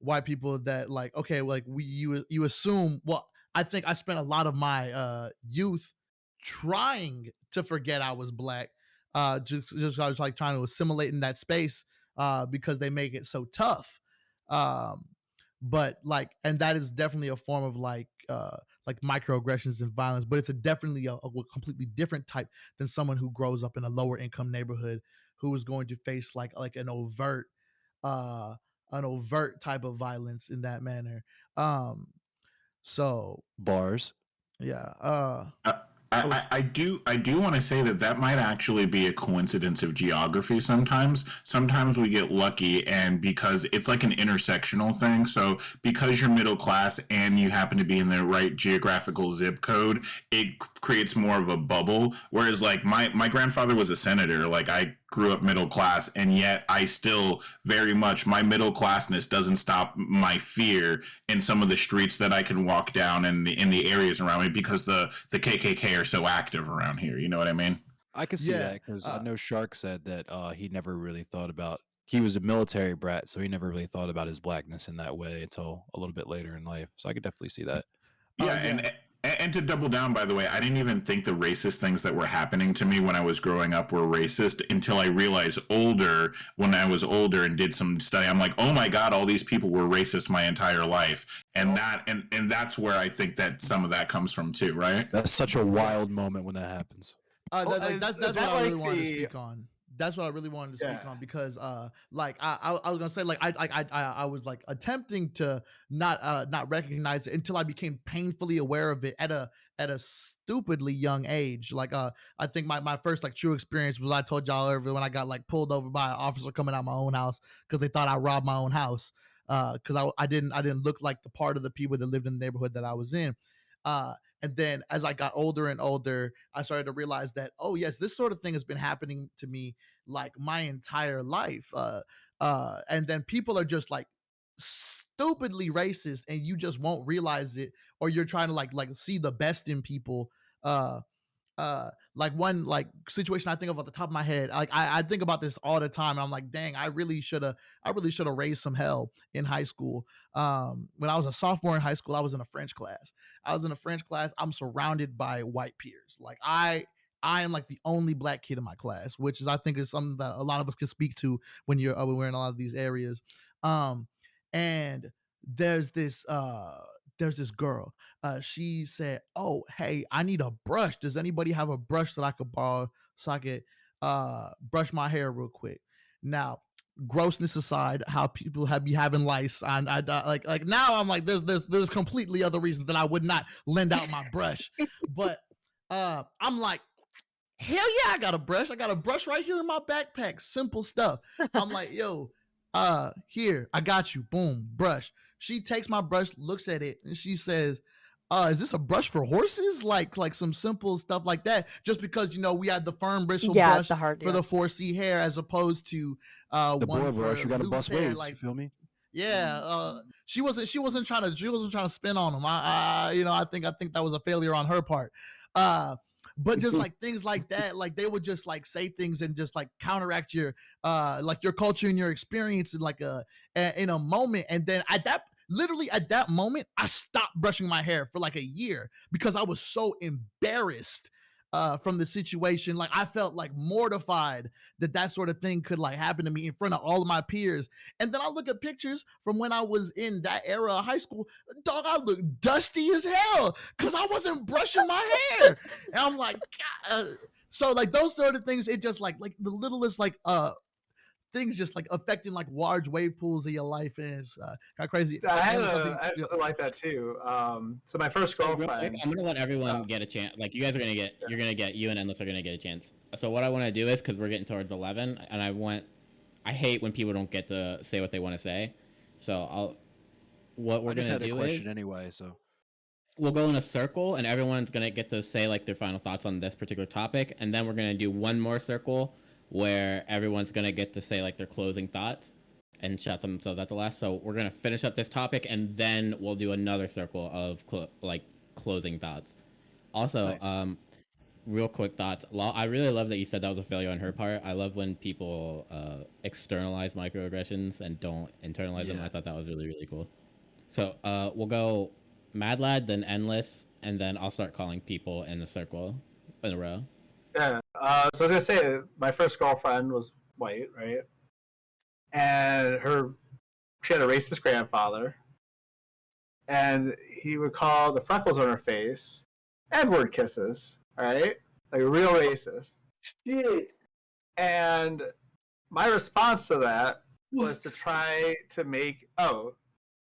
white people that like okay, like you assume. Well, I think I spent a lot of my youth trying to forget I was black, just I was like trying to assimilate in that space because they make it so tough. um but like, and that is definitely a form of like microaggressions and violence, but it's definitely a completely different type than someone who grows up in a lower income neighborhood who is going to face like uh an overt type of violence in that manner. um so Bars. yeah. I, I was I do want to say that that might actually be a coincidence of geography sometimes. Sometimes we get lucky, and because it's like an intersectional thing. So because you're middle class and you happen to be in the right geographical zip code, it creates more of a bubble. Whereas like my grandfather was a senator. Like I grew up middle class, and yet I still very much, my middle classness doesn't stop my fear in some of the streets that I can walk down in the areas around me, because the KKK are so active around here. You know what I mean? I can see yeah. that because I know Shark said that he never really thought about. He was a military brat, so he never really thought about his blackness in that way until a little bit later in life. So I could definitely see that. Yeah, Yeah. and to double down, by the way, I didn't even think the racist things that were happening to me when I was growing up were racist until I realized when I was older and did some study. I'm like, oh my god, all these people were racist my entire life, and that's where I think that some of that comes from too, right? That's such a wild moment when that happens. That's is what that I really like wanted to the speak on. That's what I really wanted to speak yeah? on because like I was gonna say like I was like attempting to not recognize it until I became painfully aware of it at a stupidly young age. Like I think my first like true experience was I told y'all earlier when I got like pulled over by an officer coming out my own house because they thought I robbed my own house because I didn't look like the part of the people that lived in the neighborhood that I was in. And then as I got older and older, I started to realize that, oh yes, this sort of thing has been happening to me like my entire life. And then people are just like stupidly racist and you just won't realize it, or you're trying to like see the best in people. Uh like one like situation I think of at the top of my head, like I think about this all the time and I'm like, dang, I really should have raised some hell in high school. When I was a sophomore in high school, I was in a French class. I'm surrounded by white peers. Like I am like the only black kid in my class, which is I think is something that a lot of us can speak to when we're in a lot of these areas. And there's this girl. She said, "Oh, hey, I need a brush. Does anybody have a brush that I could borrow so I could brush my hair real quick?" Now, grossness aside, how people be having lice, and I like now I'm like, there's completely other reasons that I would not lend out my brush, but I'm like, hell yeah, I got a brush. I got a brush right here in my backpack. Simple stuff. I'm like, yo, here, I got you. Boom, brush. She takes my brush, looks at it, and she says, is this a brush for horses? Like some simple stuff like that. Just because we had the firm bristle Yeah, brush the hard for the 4C hair as opposed to The one boy for brush, you got to loose bust hair. waves. Like, You feel me? yeah, she wasn't trying to spin on him. I think that was a failure on her part. But just like things like that, like they would just like say things and just like counteract your like your culture and your experience in like in a moment. And then literally at that moment, I stopped brushing my hair for like a year because I was so embarrassed from the situation. Like I felt like mortified that sort of thing could like happen to me in front of all of my peers. And then I look at pictures from when I was in that era of high school. Dog, I look dusty as hell because I wasn't brushing my hair. And I'm like, God. So like those sort of things, it just like the littlest like things just like affecting like large wave pools of your life, and it's kind of crazy. I had Something, something like that too. So my first So real quick, girlfriend. I'm gonna let everyone get a chance. Like you guys are gonna get, you and Endless are gonna get a chance. So what I want to do is, because we're getting towards 11, and I hate when people don't get to say what they want to say. So what we're I just gonna had a do question is anyway, so we'll go in a circle, and everyone's gonna get to say like their final thoughts on this particular topic, and then we're gonna do one more circle where everyone's gonna get to say like their closing thoughts and shout themselves at the last. So we're gonna finish up this topic, and then we'll do another circle of closing thoughts. Also, Nice. real quick thoughts. I really love that you said that was a failure on her part. I love when people externalize microaggressions and don't internalize them. I thought that was really, really cool. So we'll go Mad Lad, then Endless, and then I'll start calling people in the circle in a row. Yeah. So I was gonna say my first girlfriend was white, right? And she had a racist grandfather, and he would call the freckles on her face Edward kisses, right? Like real racist. Shit. And my response to that was to try to make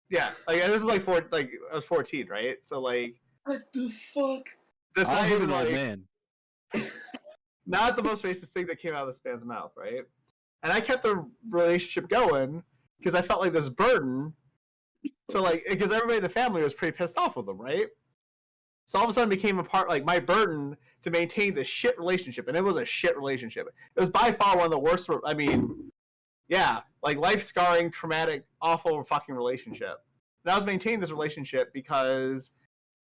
yeah, like this is like I was 14, right? So like What the fuck? that's I'll not hit even an old like man. not the most racist thing that came out of this man's mouth, right? And I kept the relationship going because I felt like this burden to because everybody in the family was pretty pissed off with him, right? So all of a sudden it became a part like my burden to maintain this shit relationship, and it was a shit relationship. It was by far one of the worst. I mean, yeah, like life scarring, traumatic, awful fucking relationship. And I was maintaining this relationship because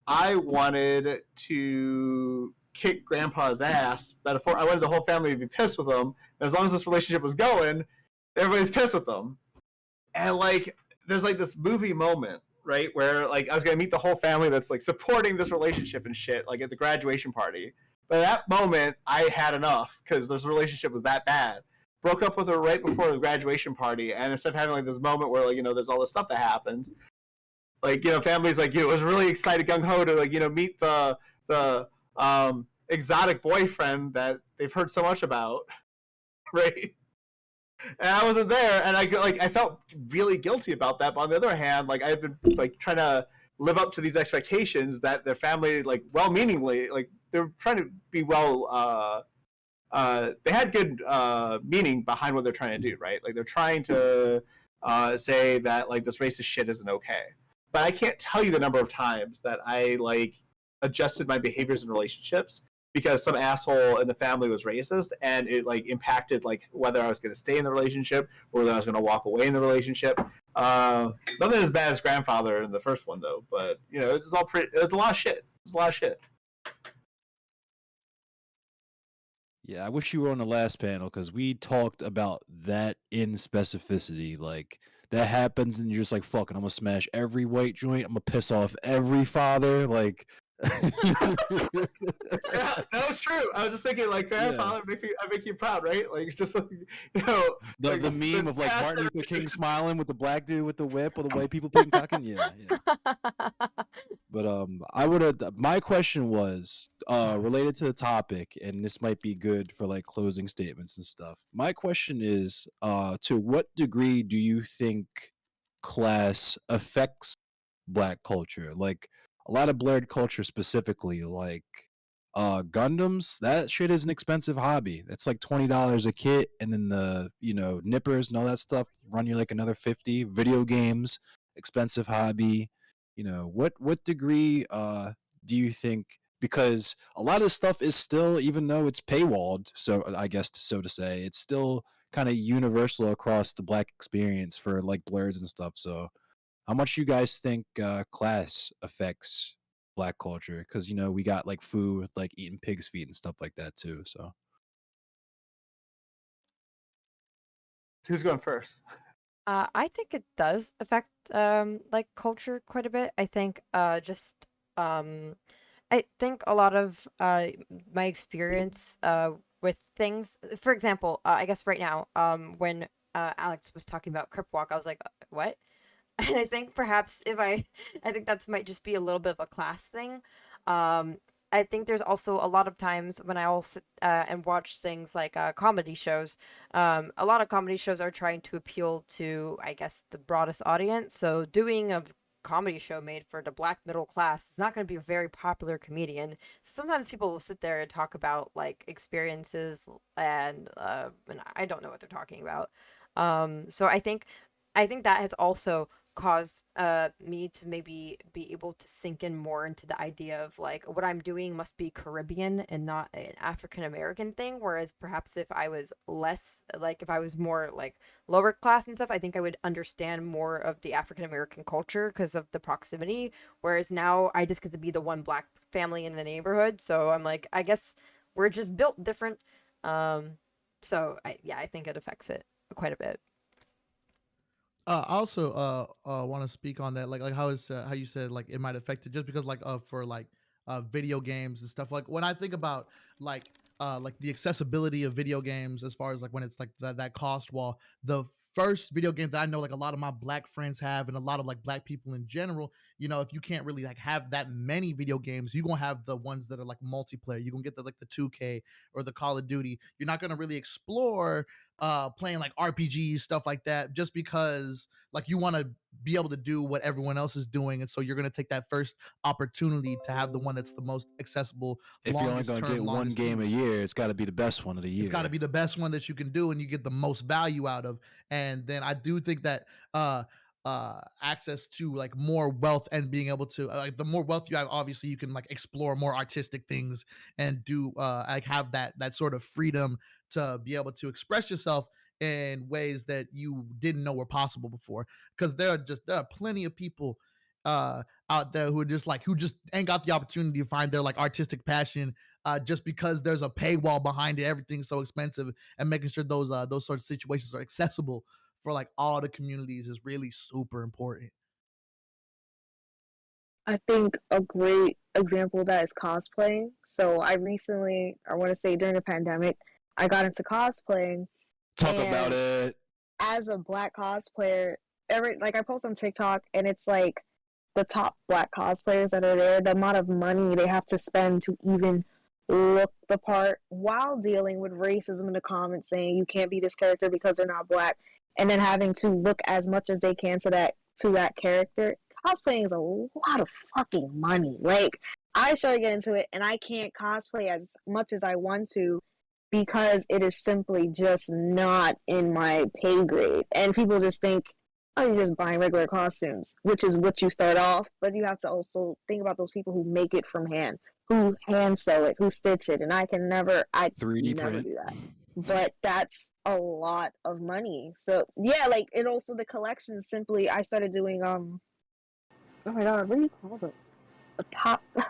I wanted to kick grandpa's ass. I wanted the whole family to be pissed with him. And as long as this relationship was going, everybody's pissed with him. And like, there's like this movie moment, right, where like I was gonna meet the whole family that's like supporting this relationship and shit, like at the graduation party. But at that moment, I had enough because this relationship was that bad. Broke up with her right before the graduation party, and instead of having like this moment where like there's all this stuff that happens, like families like was really excited gung ho to like meet the exotic boyfriend that they've heard so much about, right? And I wasn't there, and I felt really guilty about that. But on the other hand, like I've been like trying to live up to these expectations that their family like well-meaningly like they're trying to be they had good meaning behind what they're trying to do, right? Like they're trying to say that like this racist shit isn't okay. But I can't tell you the number of times that I like adjusted my behaviors in relationships because some asshole in the family was racist, and it like impacted like whether I was going to stay in the relationship or whether I was going to walk away in the relationship. Nothing as bad as grandfather in the first one though, but it was all pretty. It was a lot of shit. It was a lot of shit. Yeah, I wish you were on the last panel because we talked about that in specificity. Like that happens, and you're just like, "Fuck it, I'm gonna smash every white joint. I'm gonna piss off every father." Like, Yeah, that was true. I was just thinking, like, grandfather, I make you proud, right? Like, it's just like, the like, meme of like past Martin Luther generation- King smiling with the black dude with the whip or the white people peacocking. Yeah. But I would have. My question was related to the topic, and this might be good for like closing statements and stuff. My question is, to what degree do you think class affects Black culture? Like a lot of blurred culture, specifically, like Gundams. That shit is an expensive hobby. That's like $20 a kit, and then the nippers and all that stuff run you like another 50. Video games, expensive hobby. What degree do you think, because a lot of this stuff is still, even though it's paywalled, so I guess so to say, it's still kind of universal across the Black experience for like blurs and stuff. So how much you guys think class affects Black culture? Because we got like food, like eating pig's feet and stuff like that too. So Who's going first? I think it does affect like culture quite a bit. I think I think a lot of my experience with things, for example, I guess right now, when Alex was talking about Crip Walk, I was like, what? And I think perhaps I think that's might just be a little bit of a class thing. I think there's also a lot of times when I'll sit and watch things like comedy shows. A lot of comedy shows are trying to appeal to, I guess, the broadest audience. So doing a comedy show made for the black middle class is not going to be a very popular comedian. Sometimes people will sit there and talk about like experiences and I don't know what they're talking about. So I think that has also caused me to maybe be able to sink in more into the idea of like what I'm doing must be Caribbean and not an African American thing. Whereas perhaps if I was less like if I was more like lower class and stuff, I think I would understand more of the African American culture because of the proximity. Whereas now I just get to be the one black family in the neighborhood, so I'm like, I guess we're just built different. So I think it affects it quite a bit. I also want to speak on that, like how is how you said like it might affect it just because like for like video games and stuff. Like when I think about like like the accessibility of video games as far as like when it's like that cost wall, the first video game that I know like a lot of my black friends have and a lot of like black people in general, you know, if you can't really like have that many video games, you're gonna have the ones that are like multiplayer. You're gonna get the like the 2K or the Call of Duty. You're not gonna really explore playing like RPGs, stuff like that, just because like you want to be able to do what everyone else is doing, and so you're going to take that first opportunity to have the one that's the most accessible, If you're only longest going to term, get one longest game a use. year, it's got to be the best one of the year. It's got to be the best one that you can do and you get the most value out of. And then I do think that access to like more wealth and being able to like the more wealth you have, obviously you can like explore more artistic things and do like have that sort of freedom to be able to express yourself in ways that you didn't know were possible before. Because there are plenty of people out there who are just like who just ain't got the opportunity to find their like artistic passion just because there's a paywall behind it. Everything's so expensive, and making sure those sorts of situations are accessible for like all the communities is really super important. I think a great example of that is cosplaying. So I recently, I want to say during the pandemic, I got into cosplaying. Talk about And it. as a black cosplayer, I post on TikTok and it's like the top black cosplayers that are there, the amount of money they have to spend to even look the part while dealing with racism in the comments saying you can't be this character because they're not black, and then having to look as much as they can to that character. Cosplaying is a lot of fucking money. Like, I started getting into it and I can't cosplay as much as I want to because it is simply just not in my pay grade. And people just think, oh, you're just buying regular costumes, which is what you start off. But you have to also think about those people who make it from hand, who hand sew it, who stitch it. And I 3D never print. do that. But that's a lot of money. So yeah, like, and also the collections. Simply, I started doing oh my god, what do you call those? A pop. Oh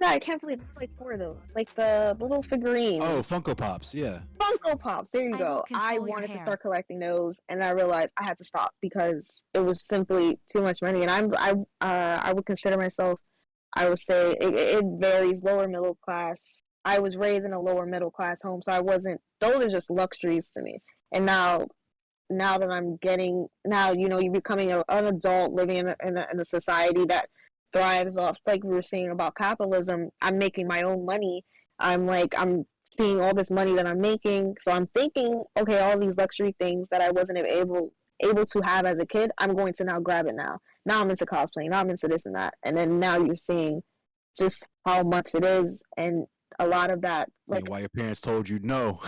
god, I can't believe I have like 4 of those. Like the little figurines. Oh, Funko Pops, yeah. Funko Pops. There you go. I wanted to start collecting those, and I realized I had to stop because it was simply too much money. And I would consider myself. I would say it varies. Lower middle class. I was raised in a lower middle class home, so I wasn't. Those are just luxuries to me. And now that I'm getting you're becoming an adult living in a society that thrives off, like we were saying about capitalism. I'm making my own money. I'm seeing all this money that I'm making, so I'm thinking, okay, all these luxury things that I wasn't able to have as a kid, I'm going to now grab it now. Now I'm into cosplaying. Now I'm into this and that, and then now you're seeing just how much it is, and a lot of that, like, why your parents told you no.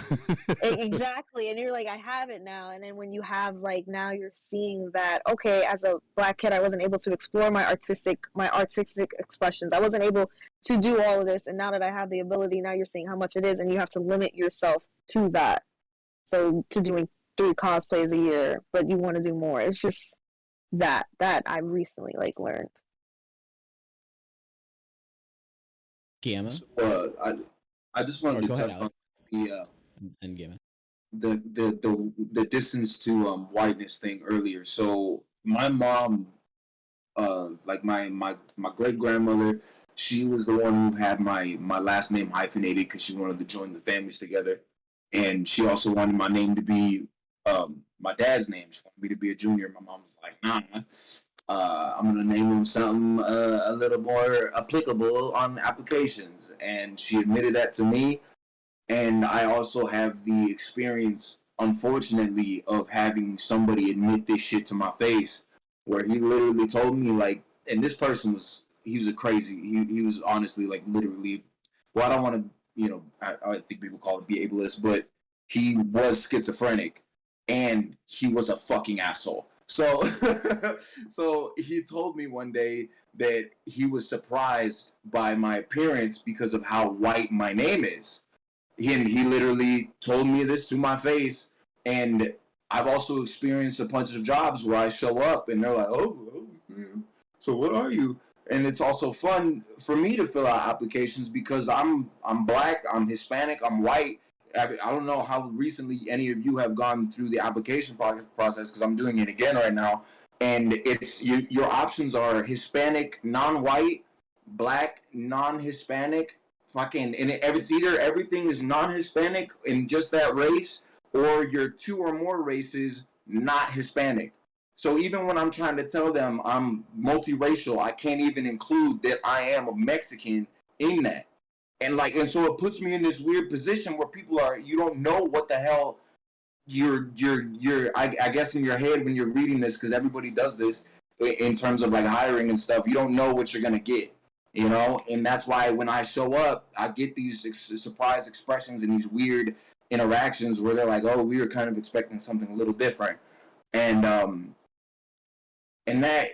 exactly. And you're like, I have it now. And then when you have, like, now you're seeing that, okay, as a black kid, I wasn't able to explore my artistic expressions. I wasn't able to do all of this. And now that I have the ability, now you're seeing how much it is, and you have to limit yourself to that. So to doing 3 cosplays a year, but you want to do more. It's just that I recently like learned. Gamma. So, I just wanted to go ahead, touch on Alex. the And Gamma. the distance to whiteness thing earlier. So my mom, like my great grandmother, she was the one who had my last name hyphenated because she wanted to join the families together, and she also wanted my name to be my dad's name. She wanted me to be a junior. My mom was like, nah. I'm gonna name him something a little more applicable on applications. And she admitted that to me. And I also have the experience, unfortunately, of having somebody admit this shit to my face, where he literally told me, like, and this person he was a crazy, he was honestly, like, literally, well, I don't want to, I think people call it be ableist, but he was schizophrenic, and he was a fucking asshole. So, so he told me one day that he was surprised by my appearance because of how white my name is. He literally told me this to my face, and I've also experienced a bunch of jobs where I show up and they're like, oh, so what are you? And it's also fun for me to fill out applications because I'm black, I'm Hispanic, I'm white. I don't know how recently any of you have gone through the application process because I'm doing it again right now. And it's your options are Hispanic, non-white, black, non-Hispanic, fucking, and it's either everything is non-Hispanic in just that race, or you're two or more races not Hispanic. So even when I'm trying to tell them I'm multiracial, I can't even include that I am a Mexican in that. And so it puts me in this weird position where people you don't know what the hell I guess in your head when you're reading this, because everybody does this in terms of like hiring and stuff, you don't know what you're gonna get, and that's why when I show up, I get these surprise expressions and these weird interactions where they're like, oh, we were kind of expecting something a little different, and that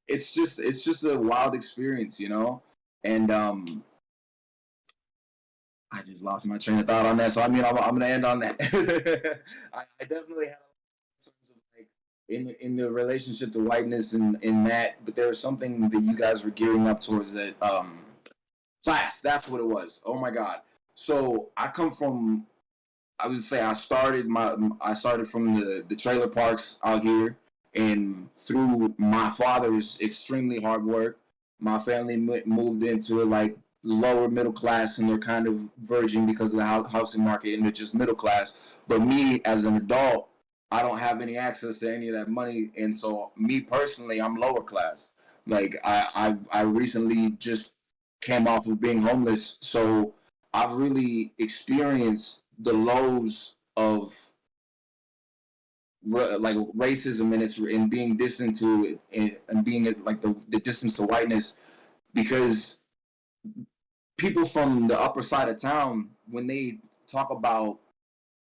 it's just a wild experience, and I just lost my train of thought on that, so I mean, I'm gonna end on that. I definitely had in terms of like in the relationship to whiteness and in that, but there was something that you guys were gearing up towards that class. That's what it was. Oh my god! So I come from, I would say I started from the trailer parks out here, and through my father's extremely hard work, my family moved into like lower middle class, and they're kind of verging because of the housing market into just middle class. But me as an adult, I don't have any access to any of that money, and so me personally, I'm lower class. Like I recently just came off of being homeless, so I've really experienced the lows of like racism and being distant to it, and being like the distance to whiteness, because people from the upper side of town, when they talk about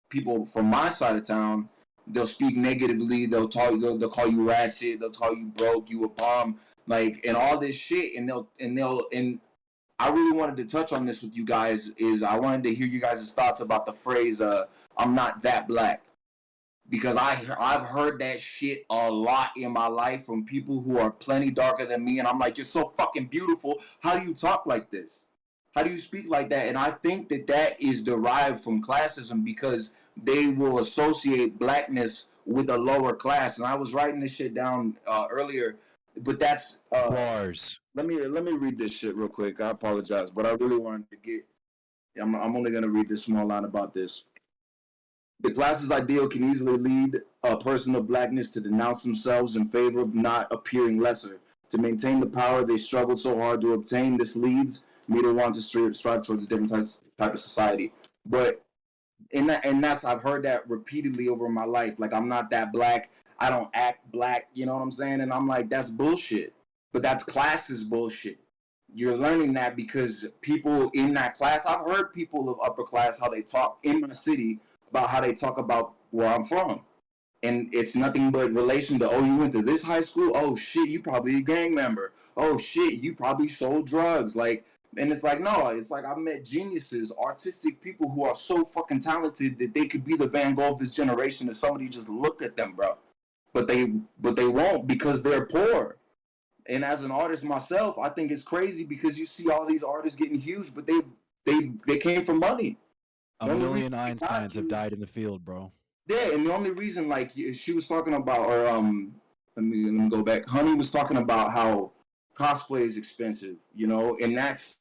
people from my side of town, they'll speak negatively. They'll call you ratchet. They'll call you broke. You a bum, like, and all this shit. And I really wanted to touch on this with you guys. I wanted to hear you guys' thoughts about the phrase "I'm not that black," because I've heard that shit a lot in my life from people who are plenty darker than me, and I'm like, you're so fucking beautiful. How do you talk like this? How do you speak like that? And I think that is derived from classism, because they will associate blackness with a lower class. And I was writing this shit down earlier, but that's Bars. Let me read this shit real quick. I apologize, but I really wanted to get. I'm only gonna read this small line about this. The class's ideal can easily lead a person of blackness to denounce themselves in favor of not appearing lesser. To maintain the power they struggled so hard to obtain, this leads me to want to strive towards a different type of society. But that's I've heard that repeatedly over my life. Like, I'm not that black. I don't act black. You know what I'm saying? And I'm like, that's bullshit. But that's classist bullshit. You're learning that because people in that class, I've heard people of upper class how they talk in my city about how they talk about where I'm from. And it's nothing but relation to, oh, you went to this high school? Oh, shit, you probably a gang member. Oh, shit, you probably sold drugs. Like, and it's like, no, it's like I've met geniuses, artistic people who are so fucking talented that they could be the Van Gogh of this generation if somebody just looked at them, bro. But they won't, because they're poor. And as an artist myself, I think it's crazy because you see all these artists getting huge, but they came from money. A million Einsteins have died in the field, bro. Yeah, and the only reason, like, she was talking about, or let me go back. Honey was talking about how cosplay is expensive, and that's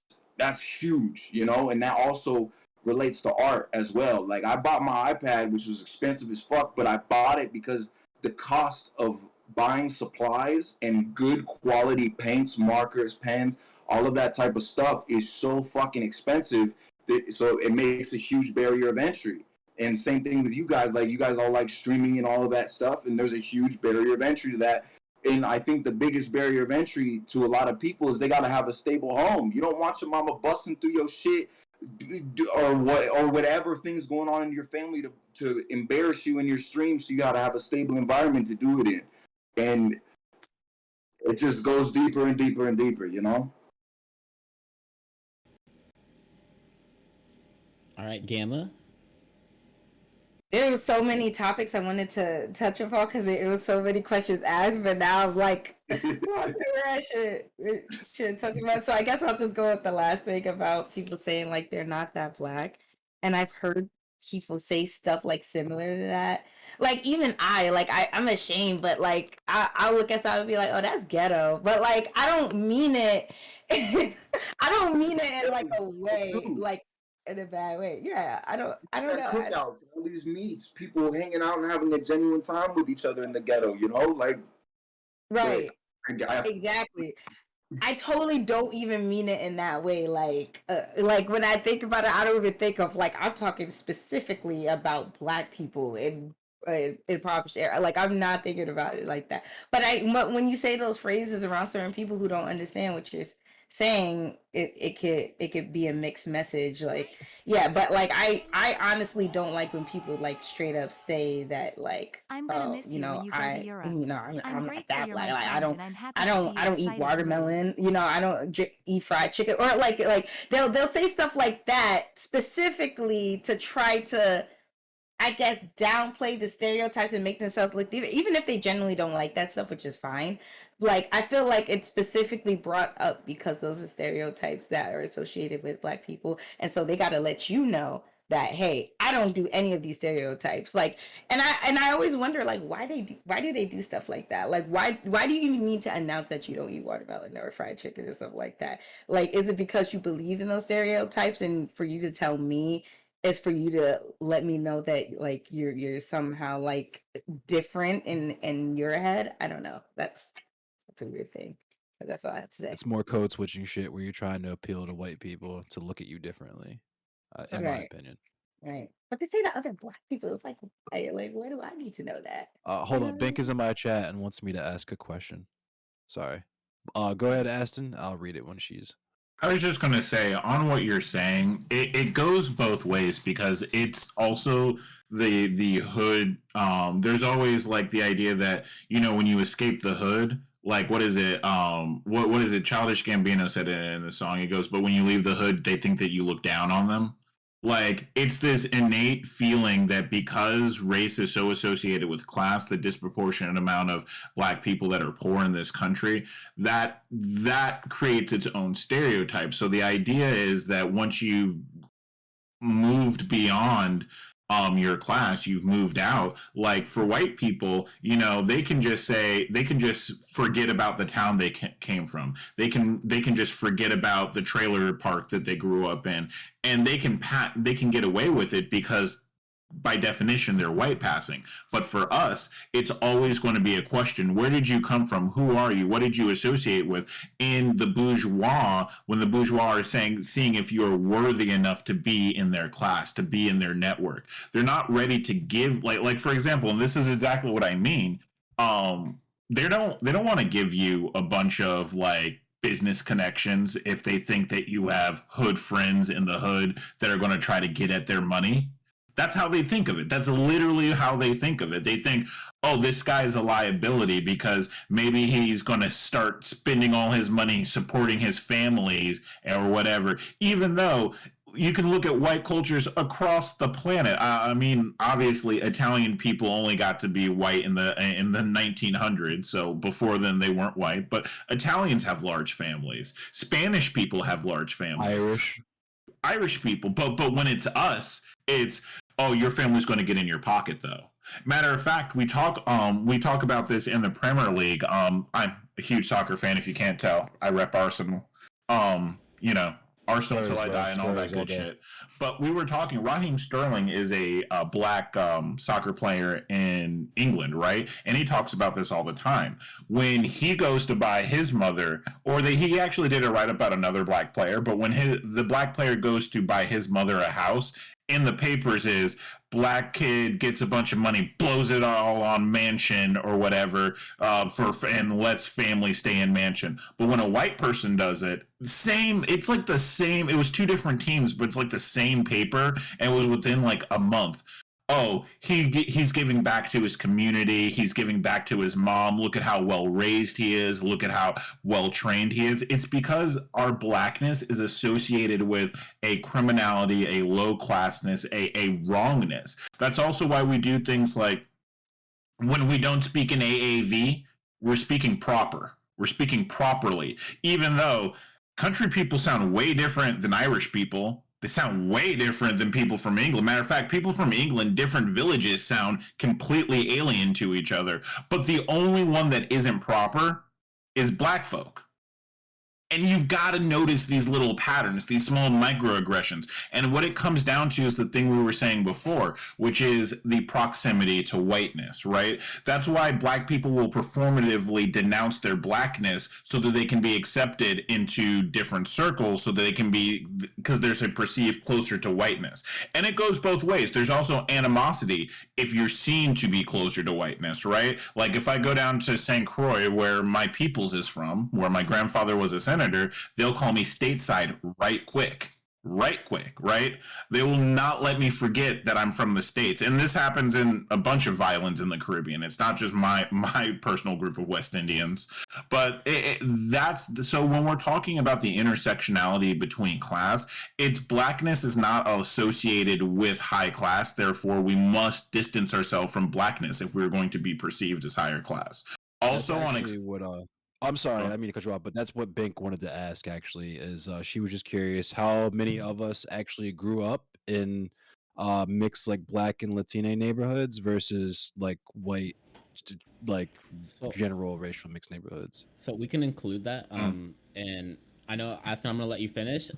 huge, and that also relates to art as well. Like, I bought my iPad, which was expensive as fuck, but I bought it because the cost of buying supplies and good quality paints, markers, pens, all of that type of stuff is so fucking expensive that, so it makes a huge barrier of entry. And same thing with you guys, like you guys all like streaming and all of that stuff, and there's a huge barrier of entry to that. And I think the biggest barrier of entry to a lot of people is they got to have a stable home. You don't want your mama busting through your shit or whatever things going on in your family to embarrass you in your stream. So you got to have a stable environment to do it in, and it just goes deeper and deeper and deeper, you know. All right, Gamma. There was so many topics I wanted to touch upon because it was so many questions asked, but now I'm like, I should touch about. So I guess I'll just go with the last thing about people saying like they're not that black, and I've heard people say stuff like similar to that. Like even I'm ashamed, but like I look at something and be like, oh, that's ghetto, but like I don't mean it. I don't mean it in like a way like. In a bad way. Yeah, I don't know. Cookouts, all these meets, people hanging out and having a genuine time with each other in the ghetto, you know? Like, right. Exactly. I totally don't even mean it in that way. Like when I think about it, I don't even think of like, I'm talking specifically about Black people in impoverished area. Like I'm not thinking about it like that. But when you say those phrases around certain people who don't understand what you're saying, it could be a mixed message. Like yeah, but like I honestly don't like when people like straight up say that like I'm not that black. Like I don't eat watermelon. You know, I don't eat fried chicken, or like they'll say stuff like that specifically to try to, I guess, downplay the stereotypes and make themselves look different, even if they genuinely don't like that stuff, which is fine. Like, I feel like it's specifically brought up because those are stereotypes that are associated with Black people. And so they got to let you know that, hey, I don't do any of these stereotypes. Like, and I always wonder, like, why do they do stuff like that? Like, why do you even need to announce that you don't eat watermelon or fried chicken or something like that? Like, is it because you believe in those stereotypes, and for you to tell me is for you to let me know that like you're somehow like different in your head? I don't know. That's a weird thing. But that's all I have to say. It's more code switching shit where you're trying to appeal to white people to look at you differently, in my opinion. Right. But they say that other Black people, it's like where do I need to know that? Hold on. Bink is in my chat and wants me to ask a question. Sorry. Go ahead, Aston. I'll read it when she's. I was just going to say, on what you're saying, it goes both ways, because it's also the hood. There's always like the idea that, you know, when you escape the hood, like, what is it? What is it? Childish Gambino said it in the song. He goes, but when you leave the hood, they think that you look down on them. Like, it's this innate feeling that because race is so associated with class, the disproportionate amount of Black people that are poor in this country, that creates its own stereotype. So the idea is that once you've moved beyond your class, you've moved out. Like for white people, you know, they can just forget about the town they came from. They can just forget about the trailer park that they grew up in, and they can get away with it because by definition they're white passing. But for us, it's always going to be a question: where did you come from? Who are you? What did you associate with? In the bourgeois, when the bourgeois are seeing if you're worthy enough to be in their class, to be in their network, they're not ready to give, like for example, and this is exactly what I mean, they don't want to give you a bunch of like business connections if they think that you have hood friends in the hood that are going to try to get at their money. That's how they think of it. That's literally how they think of it. They think, oh, this guy is a liability because maybe he's going to start spending all his money supporting his families or whatever, even though you can look at white cultures across the planet. I mean, obviously, Italian people only got to be white in the 1900s, so before then they weren't white. But Italians have large families. Spanish people have large families. Irish people. But when it's us, it's, oh, your family's going to get in your pocket, though. Matter of fact, we talk about this in the Premier League. I'm a huge soccer fan, if you can't tell. I rep Arsenal. You know, Arsenal Till Spurs, I bro. Die, and all that Spurs all good day. shit. But we were talking, Raheem Sterling is a black soccer player in England, right? And he talks about this all the time. When he goes to buy his mother, or he actually did it right about another black player, but when the black player goes to buy his mother a house, in the papers is black kid gets a bunch of money, blows it all on mansion or whatever, and lets family stay in mansion. But when a white person does it, it's like the same. It was two different teams, but it's like the same paper, and it was within like a month. Oh, he's giving back to his community. He's giving back to his mom. Look at how well raised he is. Look at how well trained he is. It's because our blackness is associated with a criminality, a low classness, a wrongness. That's also why we do things like when we don't speak in AAV, we're speaking proper. We're speaking properly, even though country people sound way different than Irish people. They sound way different than people from England. Matter of fact, people from England, different villages sound completely alien to each other. But the only one that isn't proper is black folk. And you've got to notice these little patterns, these small microaggressions. And what it comes down to is the thing we were saying before, which is the proximity to whiteness, right? That's why black people will performatively denounce their blackness so that they can be accepted into different circles, so that they can be, because there's a perceived closer to whiteness. And it goes both ways. There's also animosity if you're seen to be closer to whiteness, right? Like if I go down to St. Croix, where my peoples is from, where my grandfather was a senator, they'll call me stateside right quick, right? They will not let me forget that I'm from the States. And this happens in a bunch of islands in the Caribbean. It's not just my personal group of West Indians. But so when we're talking about the intersectionality between class, it's blackness is not associated with high class. Therefore, we must distance ourselves from blackness if we're going to be perceived as higher class. Also, I'm sorry, I mean to cut you off, but that's what Bink wanted to ask. Actually, is she was just curious how many of us actually grew up in mixed like Black and Latina neighborhoods versus like white, like general racial mixed neighborhoods. So we can include that. And I know, Aston, I'm gonna let you finish.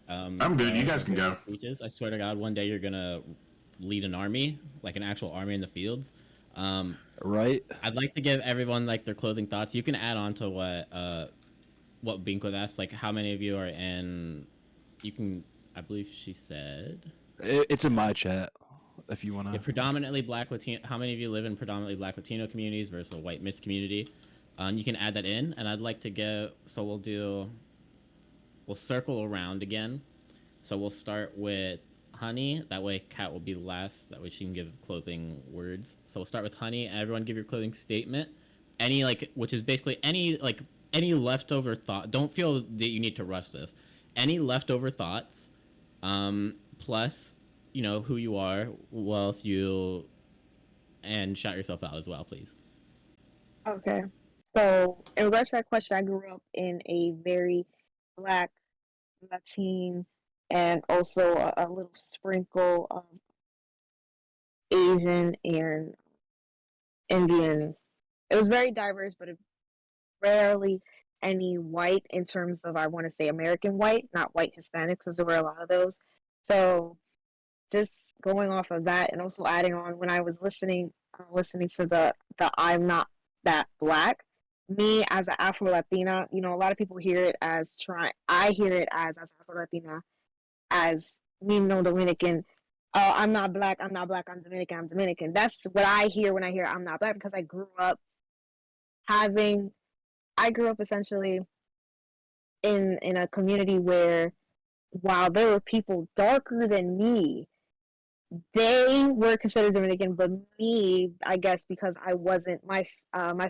I'm good. You guys can go. Speeches. I swear to God, one day you're gonna lead an army, like an actual army in the fields. Right. I'd like to give everyone like their closing thoughts. You can add on to what Bink was asked, like how many of you are in. You can, I believe she said. It's in my chat. If you wanna. Predominantly Black Latino. How many of you live in predominantly Black Latino communities versus a white mixed community? You can add that in, and I'd like to get. So we'll circle around again. So we'll start with Honey. That way Kat will be last. That way she can give closing words. So we'll start with Honey. Everyone give your closing statement. Which is basically any leftover thought. Don't feel that you need to rush this. Any leftover thoughts, plus, who you are, and shout yourself out as well, please. Okay. So in regards to that question, I grew up in a very Black, Latin, and also a little sprinkle of Asian and Indian. It was very diverse, but rarely any white in terms of, I want to say, American white, not white Hispanic, because there were a lot of those. So just going off of that, and also adding on, when I was listening to the I'm not that Black, me as an Afro Latina, a lot of people hear it as I hear it as Afro Latina, as me no Dominican. Oh, I'm not Black, I'm Dominican. That's what I hear when I hear I'm not Black, because I grew up essentially in a community where, while there were people darker than me, they were considered Dominican, but me, I guess, because I wasn't, my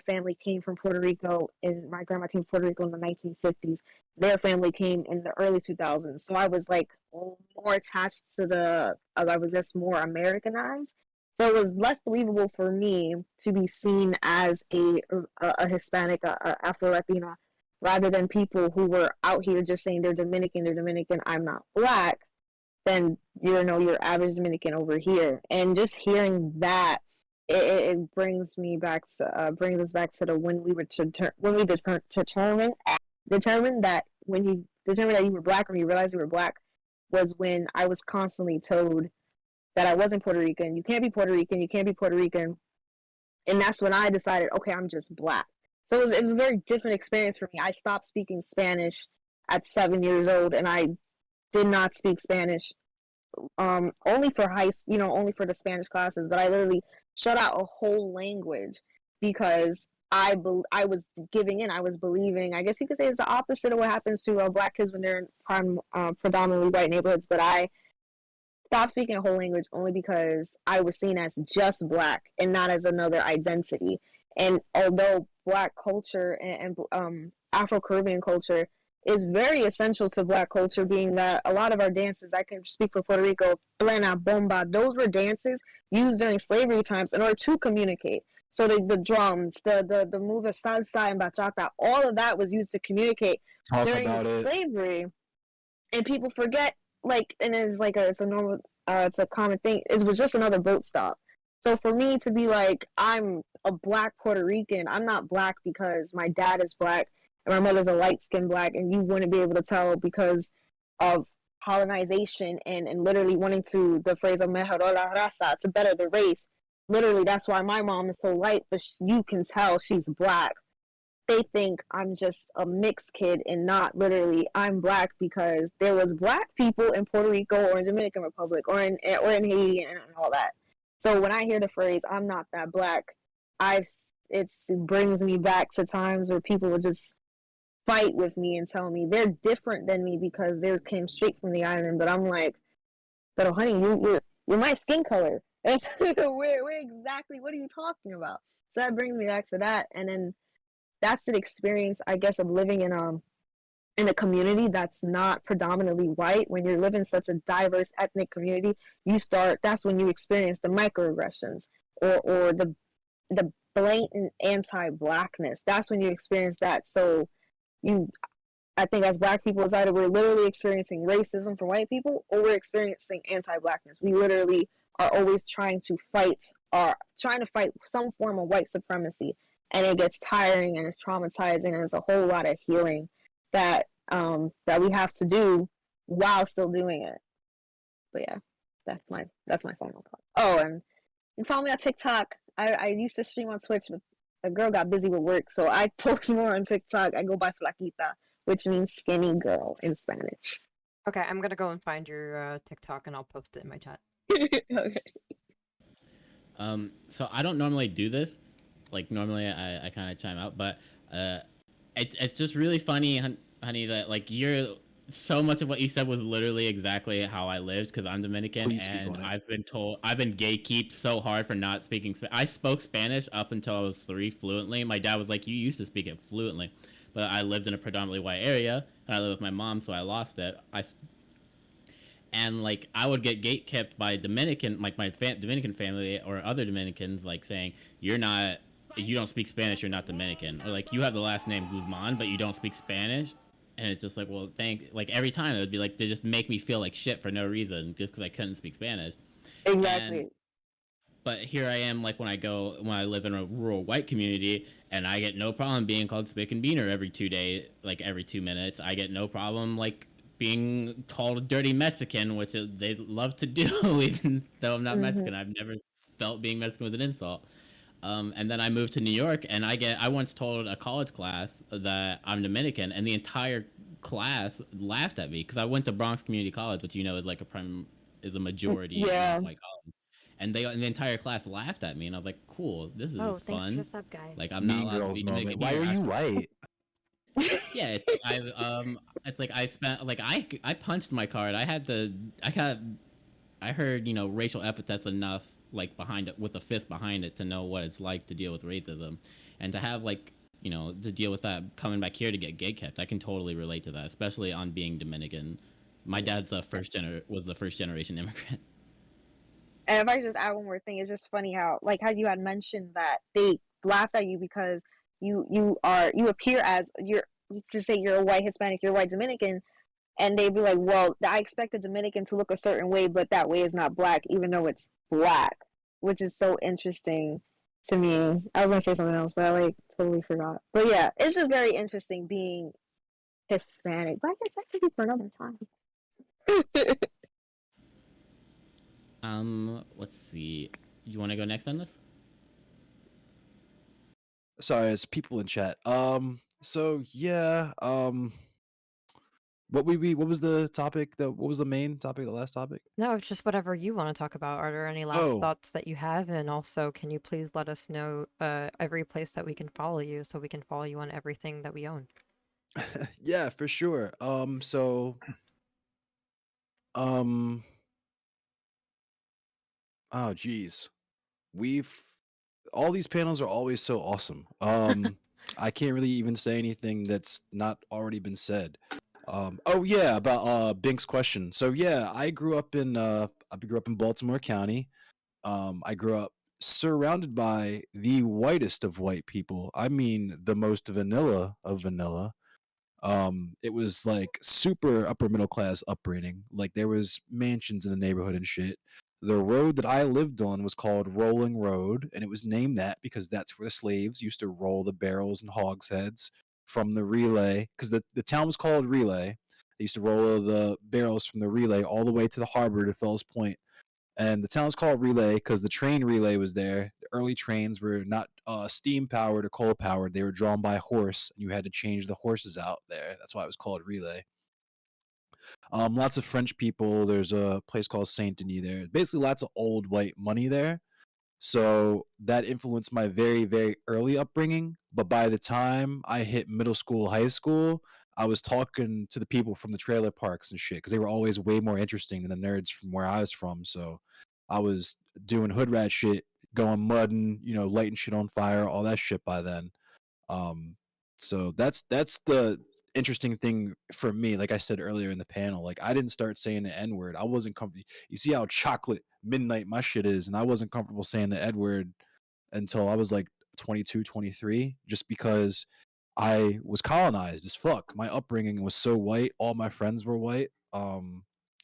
family came from Puerto Rico, and my grandma came from Puerto Rico in the 1950s. Their family came in the early 2000s. So I was like more attached to I was just more Americanized. So it was less believable for me to be seen as a Hispanic, Afro Latina, rather than people who were out here just saying they're Dominican, I'm not Black, than your average Dominican over here. And just hearing that, it brings us back to the when we determined that when you determine that you were black or you realized you were black was when I was constantly told that I wasn't Puerto Rican. You can't be Puerto Rican. You can't be Puerto Rican. And that's when I decided, okay, I'm just black. So it was a very different experience for me. I stopped speaking Spanish at 7 years old, and I did not speak Spanish only for only for the Spanish classes. But I literally shut out a whole language because I was giving in. I was believing. I guess you could say it's the opposite of what happens to black kids when they're in predominantly white neighborhoods. But I stopped speaking a whole language only because I was seen as just black and not as another identity. And although black culture and Afro-Caribbean culture is very essential to black culture, being that a lot of our dances, I can speak for Puerto Rico, plena, bomba, those were dances used during slavery times in order to communicate. So the drums, the move of salsa and bachata, all of that was used to communicate during slavery. And people forget, and it's it's a common thing. It was just another boat stop. So for me to be like, I'm a black Puerto Rican, I'm not black because my dad is black and my mother's a light-skinned black, and you wouldn't be able to tell because of colonization and literally wanting to, the phrase of mejoró la raza, to better the race. Literally, that's why my mom is so light, but you can tell she's black. They think I'm just a mixed kid and not literally I'm black because there was black people in Puerto Rico or in Dominican Republic or in Haiti and all that. So when I hear the phrase "I'm not that black," it brings me back to times where people would just fight with me and tell me they're different than me because they came straight from the island. But I'm like, but honey, you're my skin color. We're exactly. What are you talking about? So that brings me back to that, and then that's an experience, I guess, of living in a community that's not predominantly white. When you're living in such a diverse ethnic community, that's when you experience the microaggressions or the blatant anti-blackness. That's when you experience that. So I think as black people, it's either we're literally experiencing racism from white people or we're experiencing anti-blackness. We literally are always trying to fight some form of white supremacy. And it gets tiring and it's traumatizing and it's a whole lot of healing that we have to do while still doing it. But yeah, that's my final thought. Oh, and you can follow me on TikTok. I used to stream on Twitch, but the girl got busy with work, so I post more on TikTok. I go by Flaquita, which means skinny girl in Spanish. Okay, I'm gonna go and find your TikTok and I'll post it in my chat. Okay. So I don't normally do this. Like normally I kind of chime out, but it's just really funny, honey, that like so much of what you said was literally exactly how I lived because I'm Dominican and I've been gatekeeped so hard for not speaking. I spoke Spanish up until I was 3 fluently. My dad was like, you used to speak it fluently, but I lived in a predominantly white area and I lived with my mom, so I lost it. And like I would get gatekept by Dominican, like my Dominican family or other Dominicans, like saying you don't speak Spanish, you're not Dominican, or like you have the last name Guzman, but you don't speak Spanish. And it's just like, well, like every time it would be like they just make me feel like shit for no reason just because I couldn't speak Spanish. Exactly. But here I am, like when I live in a rural white community, and I get no problem being called spick and beaner every 2 days, like every 2 minutes. I get no problem like being called a dirty Mexican, which they love to do, even though I'm not Mexican. I've never felt being Mexican was an insult. And then I moved to New York, and I once told a college class that I'm Dominican, and the entire class laughed at me because I went to Bronx Community College, which is like a majority white college, and the entire class laughed at me, and I was like, cool, this is fun. Thanks for what's up, guys. Like I'm not allowed to be Dominican. Why are you white? Yeah, it's like I spent like I punched my card. I heard racial epithets enough like behind it with a fist behind it to know what it's like to deal with racism, and to have to deal with that coming back here to get gatekept. I can totally relate to that, especially on being Dominican. My dad's was the first generation immigrant. And if I just add one more thing, it's just funny how you had mentioned that they laughed at you because you appear as you're a white Hispanic, you're a white Dominican, and they'd be like, well, I expect a Dominican to look a certain way, but that way is not black, even though it's black, which is so interesting to me. I was gonna say something else, but I totally forgot. But yeah, it's just very interesting being Hispanic, but I guess that could be for another time. Let's see. You want to go next on this? Sorry, it's people in chat. So yeah. What was the topic? What was the main topic? The last topic? No, it's just whatever you want to talk about. Are there any last Oh. thoughts that you have? And also, can you please let us know every place that we can follow you so we can follow you on everything that we own? Yeah, for sure. Oh geez. All these panels are always so awesome. I can't really even say anything that's not already been said. Oh yeah, about Bink's question. So yeah, I grew up in Baltimore County. I grew up surrounded by the whitest of white people. I mean, the most vanilla of vanilla. It was like super upper middle class upbringing. Like there was mansions in the neighborhood and shit. The road that I lived on was called Rolling Road, and it was named that because that's where the slaves used to roll the barrels and hogsheads from the relay. Because the town was called Relay. They used to roll the barrels from the relay all the way to the harbor to Fells Point. And the town's called Relay because the train relay was there. The early trains were not steam powered or coal powered. They were drawn by horse, and you had to change the horses out there. That's why it was called Relay. Lots of French people. There's a place called Saint Denis there. Basically, lots of old white money there. So that influenced my very, very early upbringing. But by the time I hit middle school, high school, I was talking to the people from the trailer parks and shit because they were always way more interesting than the nerds from where I was from. So I was doing hood rat shit, going mudding, lighting shit on fire, all that shit by then. So that's the interesting thing for me. Like I said earlier in the panel, like I didn't start saying the N word. I wasn't comfortable. You see how chocolate midnight my shit is, and I wasn't comfortable saying the N word until I was like 22, 23, just because I was colonized as fuck. My upbringing was so white. All my friends were white.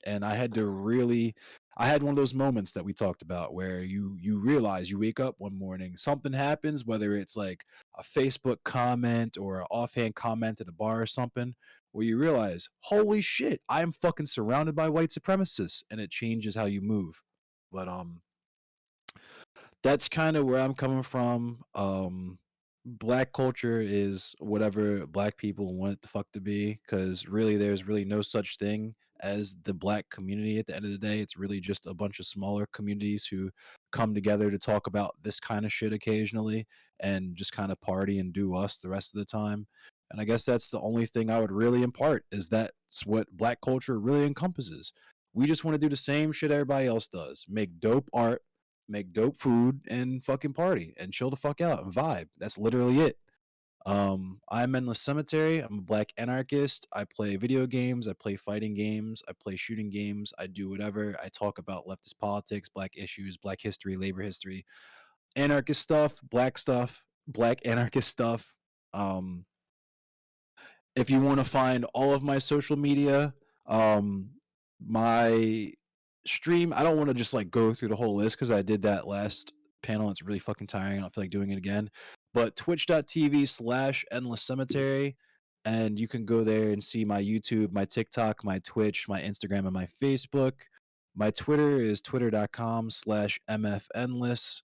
And I had one of those moments that we talked about where you realize, you wake up one morning, something happens, whether it's like a Facebook comment or an offhand comment at a bar or something, where you realize, holy shit, I'm fucking surrounded by white supremacists, and it changes how you move. But that's kind of where I'm coming from. Black culture is whatever black people want it the fuck to be, because really there's really no such thing as the black community. At the end of the day, it's really just a bunch of smaller communities who come together to talk about this kind of shit occasionally and just kind of party and do us the rest of the time. And I guess that's the only thing I would really impart, is that's what black culture really encompasses. We just want to do the same shit everybody else does: make dope art, make dope food, and fucking party and chill the fuck out and vibe. That's literally it. I'm Endless Cemetery. I'm a black anarchist. I play video games. I play fighting games. I play shooting games. I do whatever. I talk about leftist politics, black issues, black history, labor history, anarchist stuff, black anarchist stuff. If you want to find all of my social media, my stream, I don't want to just like go through the whole list because I did that last panel. It's really fucking tiring. I don't feel like doing it again. But twitch.tv/endless cemetery, and you can go there and see my YouTube, my TikTok, my Twitch, my Instagram, and my Facebook. My Twitter is twitter.com/mfendless.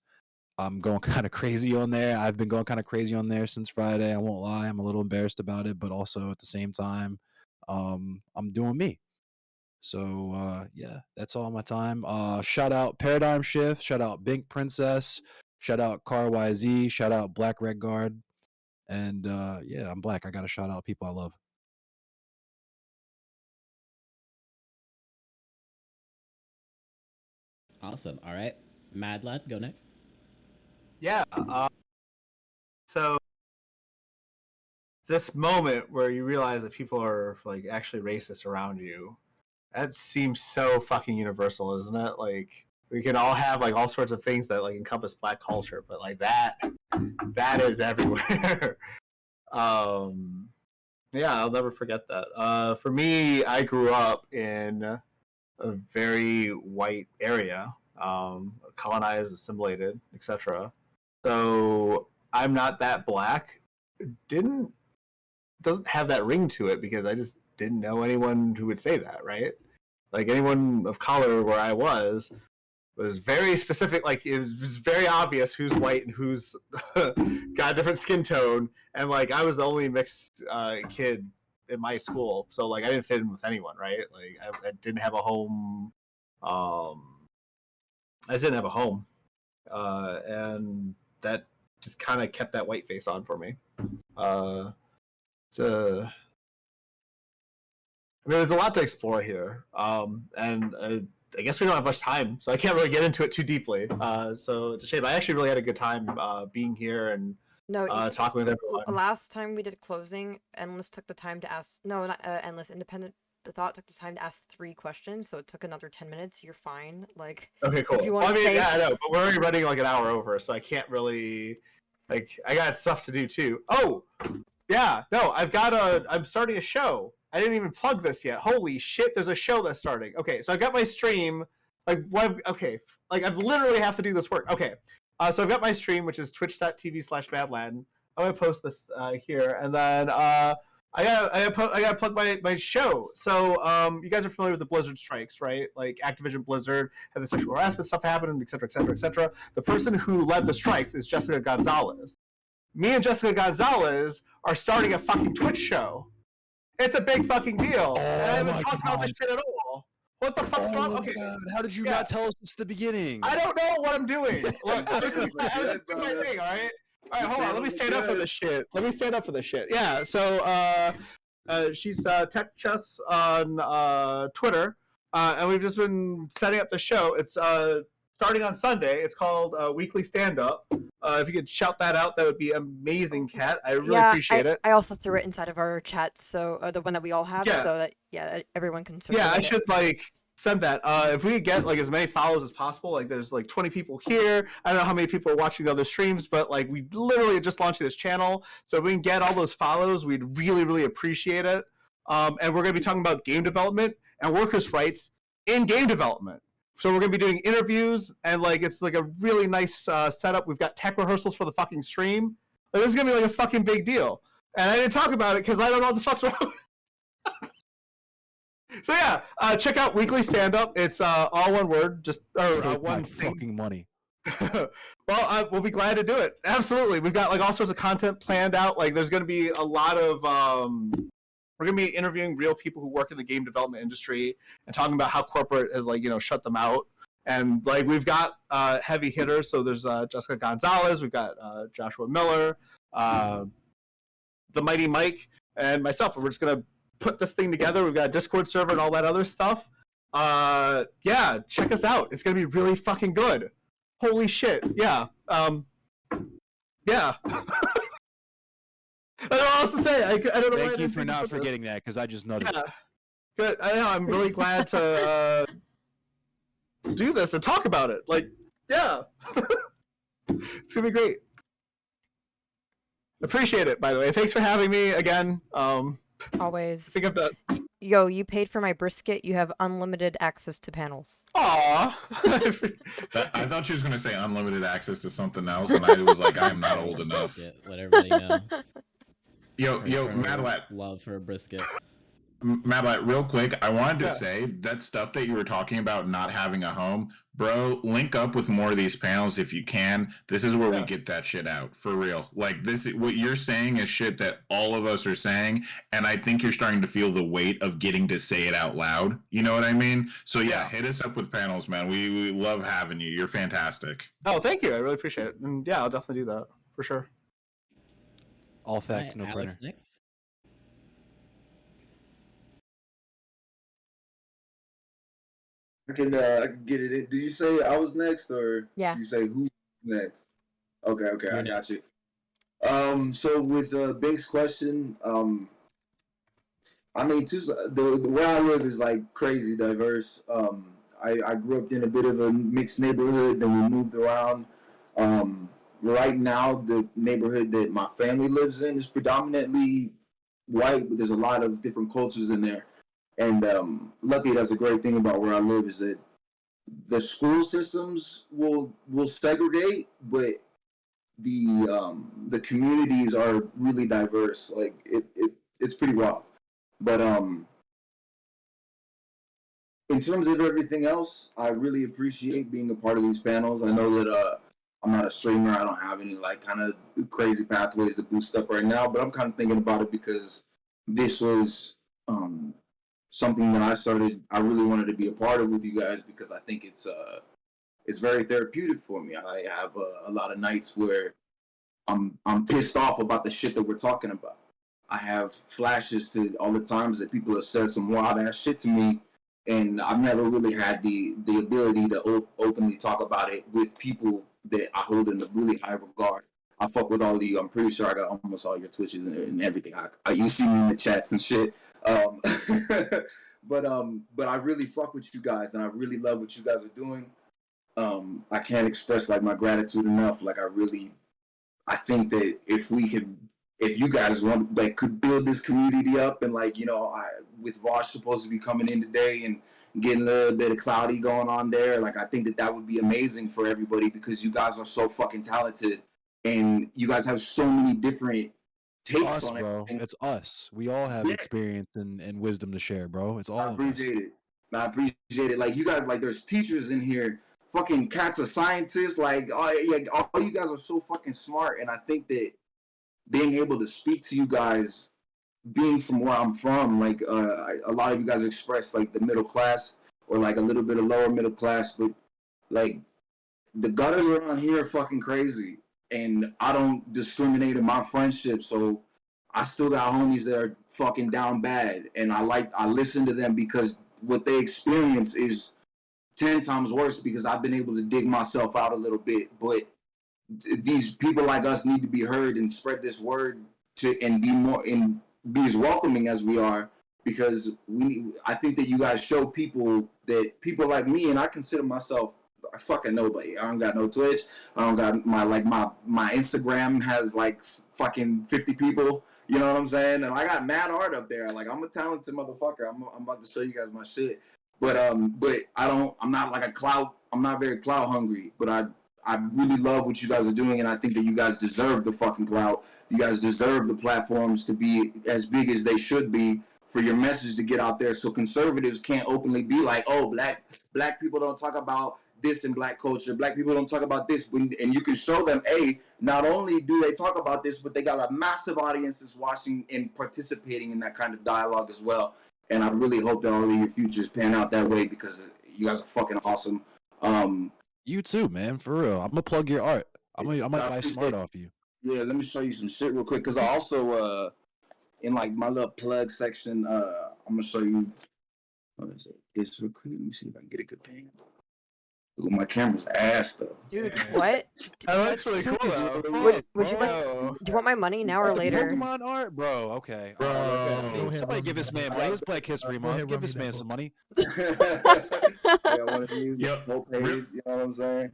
I'm going kind of crazy on there. I've been going kind of crazy on there since Friday. I won't lie. I'm a little embarrassed about it, but also at the same time, I'm doing me. So yeah, that's all my time. Shout out Paradigm Shift, shout out Bink Princess, shout out Car YZ, shout out Black Red Guard, and yeah, I'm black. I gotta shout out people I love. Awesome. All right, Mad Lad, go next. Yeah. So this moment where you realize that people are like actually racist around you, that seems so fucking universal, isn't it? Like we can all have like all sorts of things that like encompass black culture, but like that is everywhere. Yeah, I'll never forget that. For me, I grew up in a very white area, colonized, assimilated, etc. So I'm not that black. Didn't doesn't have that ring to it because I just didn't know anyone who would say that, right? Like anyone of color where I was very specific. Like it was very obvious who's white and who's got a different skin tone, and like I was the only mixed kid in my school, so like I didn't fit in with anyone, right? Like I didn't have a home. I just didn't have a home, and that just kind of kept that white face on for me. So I mean, there's a lot to explore here, and I guess we don't have much time, so I can't really get into it too deeply. So it's a shame. I actually really had a good time being here and talking with everyone. Last time we did closing, Endless took the time to ask. No, not Endless. Independent. The Thought took the time to ask 3 questions, so it took another 10 minutes. You're fine. Like, okay, cool. If you want yeah, I know, but we're already running like an hour over, so I can't really. Like, I got stuff to do too. Oh, yeah, no, I'm starting a show. I didn't even plug this yet. Holy shit, there's a show that's starting. Okay, so I've got my stream. Like, what? Okay, like I literally have to do this work. Okay, so I've got my stream, which is twitch.tv/badladen. I'm gonna post this here, and then I gotta plug my show. So you guys are familiar with the Blizzard strikes, right? Like Activision Blizzard had the sexual harassment stuff happen, et cetera, et cetera, et cetera. The person who led the strikes is Jessica Gonzalez. Me and Jessica Gonzalez are starting a fucking Twitch show. It's a big fucking deal. Oh, and I haven't talked about this shit at all. What the fuck's wrong? Okay. God. How did you not tell us this at the beginning? I don't know what I'm doing. Look, I was just doing my thing, all right? All right, hold on. Let me stand up for this shit. Yeah, so she's Tech Chess on Twitter, and we've just been setting up the show. It's starting on Sunday. It's called Weekly Stand Up. If you could shout that out, that would be amazing, Kat. I really appreciate it. I also threw it inside of our chat, so the one that we all have, so that everyone can. Yeah, I should like send that. If we get like as many follows as possible, like there's like 20 people here. I don't know how many people are watching the other streams, but like we literally just launched this channel. So if we can get all those follows, we'd really, really appreciate it. And we're going to be talking about game development and workers' rights in game development. So we're going to be doing interviews, and like it's like a really nice setup. We've got tech rehearsals for the fucking stream. Like, this is going to be like a fucking big deal. And I didn't talk about it because I don't know what the fuck's wrong. So yeah, check out Weekly Stand Up. It's all one word, just one thing. Fucking money. Well, we'll be glad to do it. Absolutely, we've got like all sorts of content planned out. Like, there's going to be a lot of. We're going to be interviewing real people who work in the game development industry and talking about how corporate has like shut them out. And like we've got heavy hitters. So there's Jessica Gonzalez. We've got Joshua Miller, the Mighty Mike, and myself. We're just going to put this thing together. We've got a Discord server and all that other stuff. Yeah, check us out. It's going to be really fucking good. Holy shit. Yeah. Yeah. I don't know what else to say. I don't know. Thank you for not forgetting that, because I just noticed. Yeah. Good. I know. I'm really glad to do this and talk about it. Like, yeah. It's going to be great. Appreciate it, by the way. Thanks for having me again. Always. I think I'm done. Yo, you paid for my brisket. You have unlimited access to panels. Aw. I thought she was going to say unlimited access to something else, and I was like, I am not old enough. Let everybody know. Yo, Madeline. Love for a brisket. Madeline, real quick, I wanted to say that stuff that you were talking about not having a home, bro, link up with more of these panels if you can. This is where we get that shit out, for real. Like, this, what you're saying is shit that all of us are saying, and I think you're starting to feel the weight of getting to say it out loud. You know what I mean? So yeah, hit us up with panels, man. We love having you. You're fantastic. Oh, thank you. I really appreciate it. And yeah, I'll definitely do that, for sure. All facts, no Alex printer. Next. I can get it in. Did you say I was next, or did you say who's next? Okay, I got you. So with Bink's question, I mean, where I live is like crazy diverse. I grew up in a bit of a mixed neighborhood, then we moved around. Right now, the neighborhood that my family lives in is predominantly white, but there's a lot of different cultures in there. And luckily, that's a great thing about where I live, is that the school systems will segregate, but the communities are really diverse. Like it's pretty wild. But in terms of everything else, I really appreciate being a part of these panels. I know that I'm not a streamer. I don't have any like kind of crazy pathways to boost up right now, but I'm kind of thinking about it because this was something that I really wanted to be a part of with you guys because I think it's very therapeutic for me. I have a lot of nights where I'm pissed off about the shit that we're talking about. I have flashes to all the times that people have said some wild ass shit to me, and I've never really had the ability to openly talk about it with people that I hold in a really high regard. I fuck with all of you. I'm pretty sure I got almost all your Twitches and everything. You see me in the chats and shit. But I really fuck with you guys, and I really love what you guys are doing. I can't express like my gratitude enough. Like I think that if you guys could build this community up, and like, you know, with Vosh supposed to be coming in today and getting a little bit of cloudy going on there, like I think that would be amazing for everybody because you guys are so fucking talented and you guys have so many different takes on everything. It's us. We all have experience and wisdom to share, bro. It's all I appreciate it. I appreciate it. Like you guys, like there's teachers in here. Fucking cats are scientists. Like all you guys are so fucking smart, and I think that being able to speak to you guys, being from where I'm from, like a lot of you guys express like the middle class or like a little bit of lower middle class, but like the gutters around here are fucking crazy, and I don't discriminate in my friendships, so I still got homies that are fucking down bad, and I listen to them because what they experience is 10 times worse because I've been able to dig myself out a little bit, but these people like us need to be heard and spread this word and be as welcoming as we are, because I think that you guys show people like me, and I consider myself a fucking nobody. I don't got no Twitch. I don't got my Instagram has like fucking 50 people. You know what I'm saying? And I got mad art up there. Like I'm a talented motherfucker. I'm about to show you guys my shit. But I'm not very clout hungry, but I really love what you guys are doing, and I think that you guys deserve the fucking clout. You guys deserve the platforms to be as big as they should be for your message to get out there, so conservatives can't openly be like, oh, black people don't talk about this in black culture. Black people don't talk about this. And you can show them, hey, not only do they talk about this, but they got a massive audiences watching and participating in that kind of dialogue as well. And I really hope that all of your futures pan out that way because you guys are fucking awesome. You too, man, for real. I'm gonna plug your art. I might buy smart off you. Yeah, let me show you some shit real quick because I also in like my little plug section, I'm gonna show you. What is it? This real quick. Let me see if I can get a good pan. Ooh, my camera's ass though. Dude, what? That's really cool. Would you like? Do you want my money now or later? Pokemon art, bro. Okay. Somebody give this man money. It's Black History Month. Give this man some money. Yeah, one of these. Yep. No page, you know what I'm saying?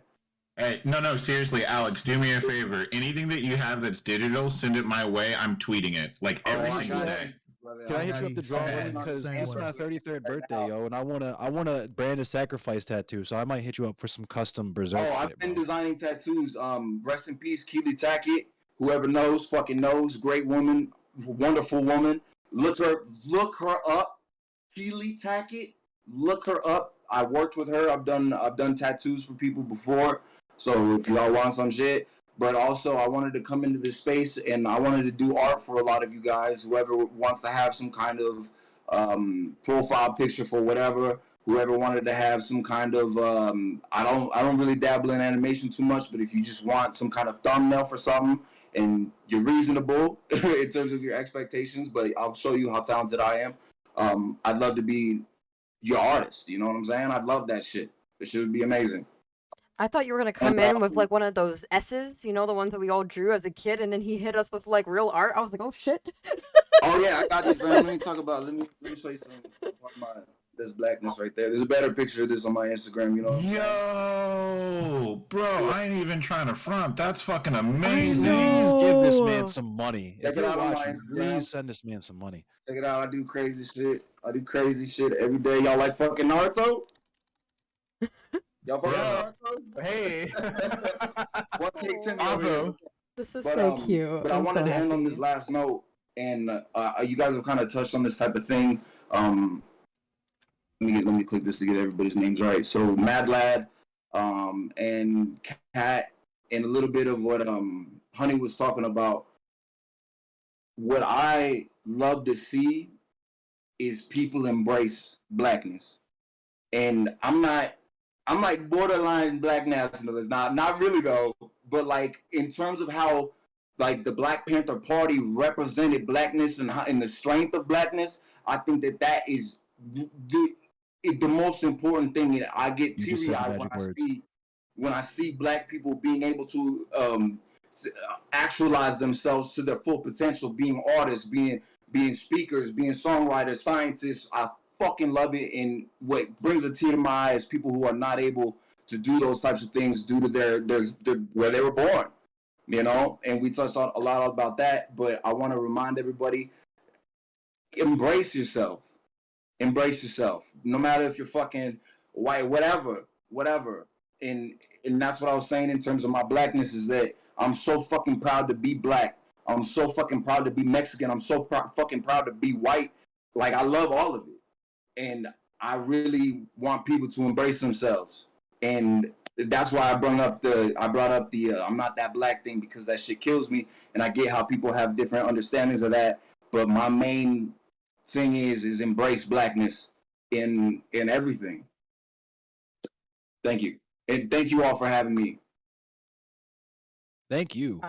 Hey, no, seriously, Alex, do me a favor. Anything that you have that's digital, send it my way. I'm tweeting it like every single day. Can I hit you up the drawing? Because it's my 33rd birthday, yo, and I wanna brand a sacrifice tattoo, so I might hit you up for some custom berserk. Oh, I've been designing tattoos. Rest in peace, Keely Tackett. Whoever knows, fucking knows. Great woman, wonderful woman. Look her up. Keely Tackett. Look her up. I worked with her. I've done tattoos for people before. So if y'all want some shit. But also, I wanted to come into this space, and I wanted to do art for a lot of you guys. Whoever wants to have some kind of profile picture for whatever. Whoever wanted to have some kind of I don't really dabble in animation too much, but if you just want some kind of thumbnail for something, and you're reasonable in terms of your expectations, but I'll show you how talented I am. I'd love to be your artist. You know what I'm saying? I'd love that shit. It should be amazing. I thought you were gonna come in with like one of those S's, you know, the ones that we all drew as a kid, and then he hit us with like real art. I was like, oh shit. Oh yeah, I got you, fam. Let me talk about. Let me show you some of this blackness right there. There's a better picture of this on my Instagram. You know. Yo, bro, I ain't even trying to front. That's fucking amazing. Please give this man some money. Check it out on my Instagram. Please send this man some money. Check it out. I do crazy shit every day. Y'all like fucking Naruto? Y'all fucking Naruto? Hey. One take 10 awesome. This is so cute. But I wanted to end on this last note. and you guys have kind of touched on this type of thing. Let me click this to get everybody's names right. So Mad Lad, and Kat, and a little bit of what Honey was talking about. What I love to see is people embrace blackness, and I'm like borderline black nationalist. Not really though, but like in terms of how like the Black Panther Party represented blackness and the strength of blackness, I think that is the most important thing. And I get teary-eyed when I see black people being able to actualize themselves to their full potential, being artists, being speakers, being songwriters, scientists. I fucking love it. And what brings a tear to my eye is people who are not able to do those types of things due to their where they were born, you know. And we touched on a lot about that, but I want to remind everybody: embrace yourself. Embrace yourself. No matter if you're fucking white, whatever. And that's what I was saying in terms of my blackness, is that I'm so fucking proud to be black. I'm so fucking proud to be Mexican. I'm so fucking proud to be white. Like, I love all of it. And I really want people to embrace themselves. And that's why I brought up the I'm not that black thing, because that shit kills me. And I get how people have different understandings of that. But my main thing is embrace blackness in everything. Thank you. And thank you all for having me. Thank you.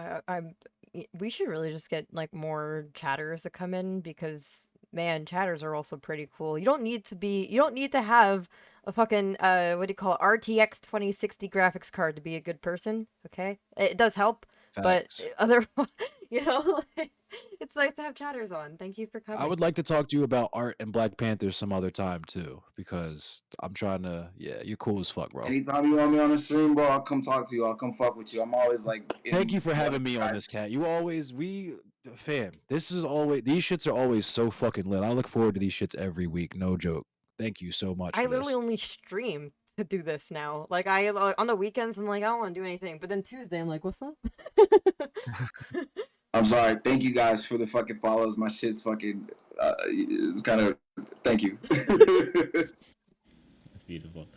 We should really just get like more chatters to come in, because man, chatters are also pretty cool. You don't need to have a fucking what do you call it, RTX 2060 graphics card to be a good person. Okay, it does help. Facts. But otherwise, you know, it's nice to have chatters on. Thank you for coming. I would like to talk to you about art and Black Panther some other time too, because I'm trying to. Yeah, you're cool as fuck, bro. Anytime you want me on the stream, bro, I'll come talk to you. I'll come fuck with you. I'm always like. Thank you for having me on this, Cat. You always fam. This is always, these shits are always so fucking lit. I look forward to these shits every week. No joke. Thank you so much. I literally only stream to do this now. Like, I on the weekends I'm like, I don't want to do anything, but then Tuesday I'm like, what's up? I'm sorry. Thank you guys for the fucking follows. My shit's fucking it's kind of, thank you. That's beautiful.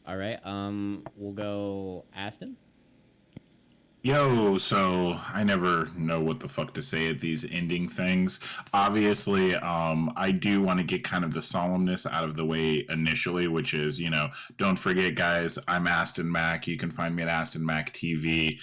All right, we'll go Aston. Yo, so I never know what the fuck to say at these ending things. Obviously, I do want to get kind of the solemnness out of the way initially, which is, you know, don't forget, guys, I'm Aston Mack. You can find me at Aston Mack TV.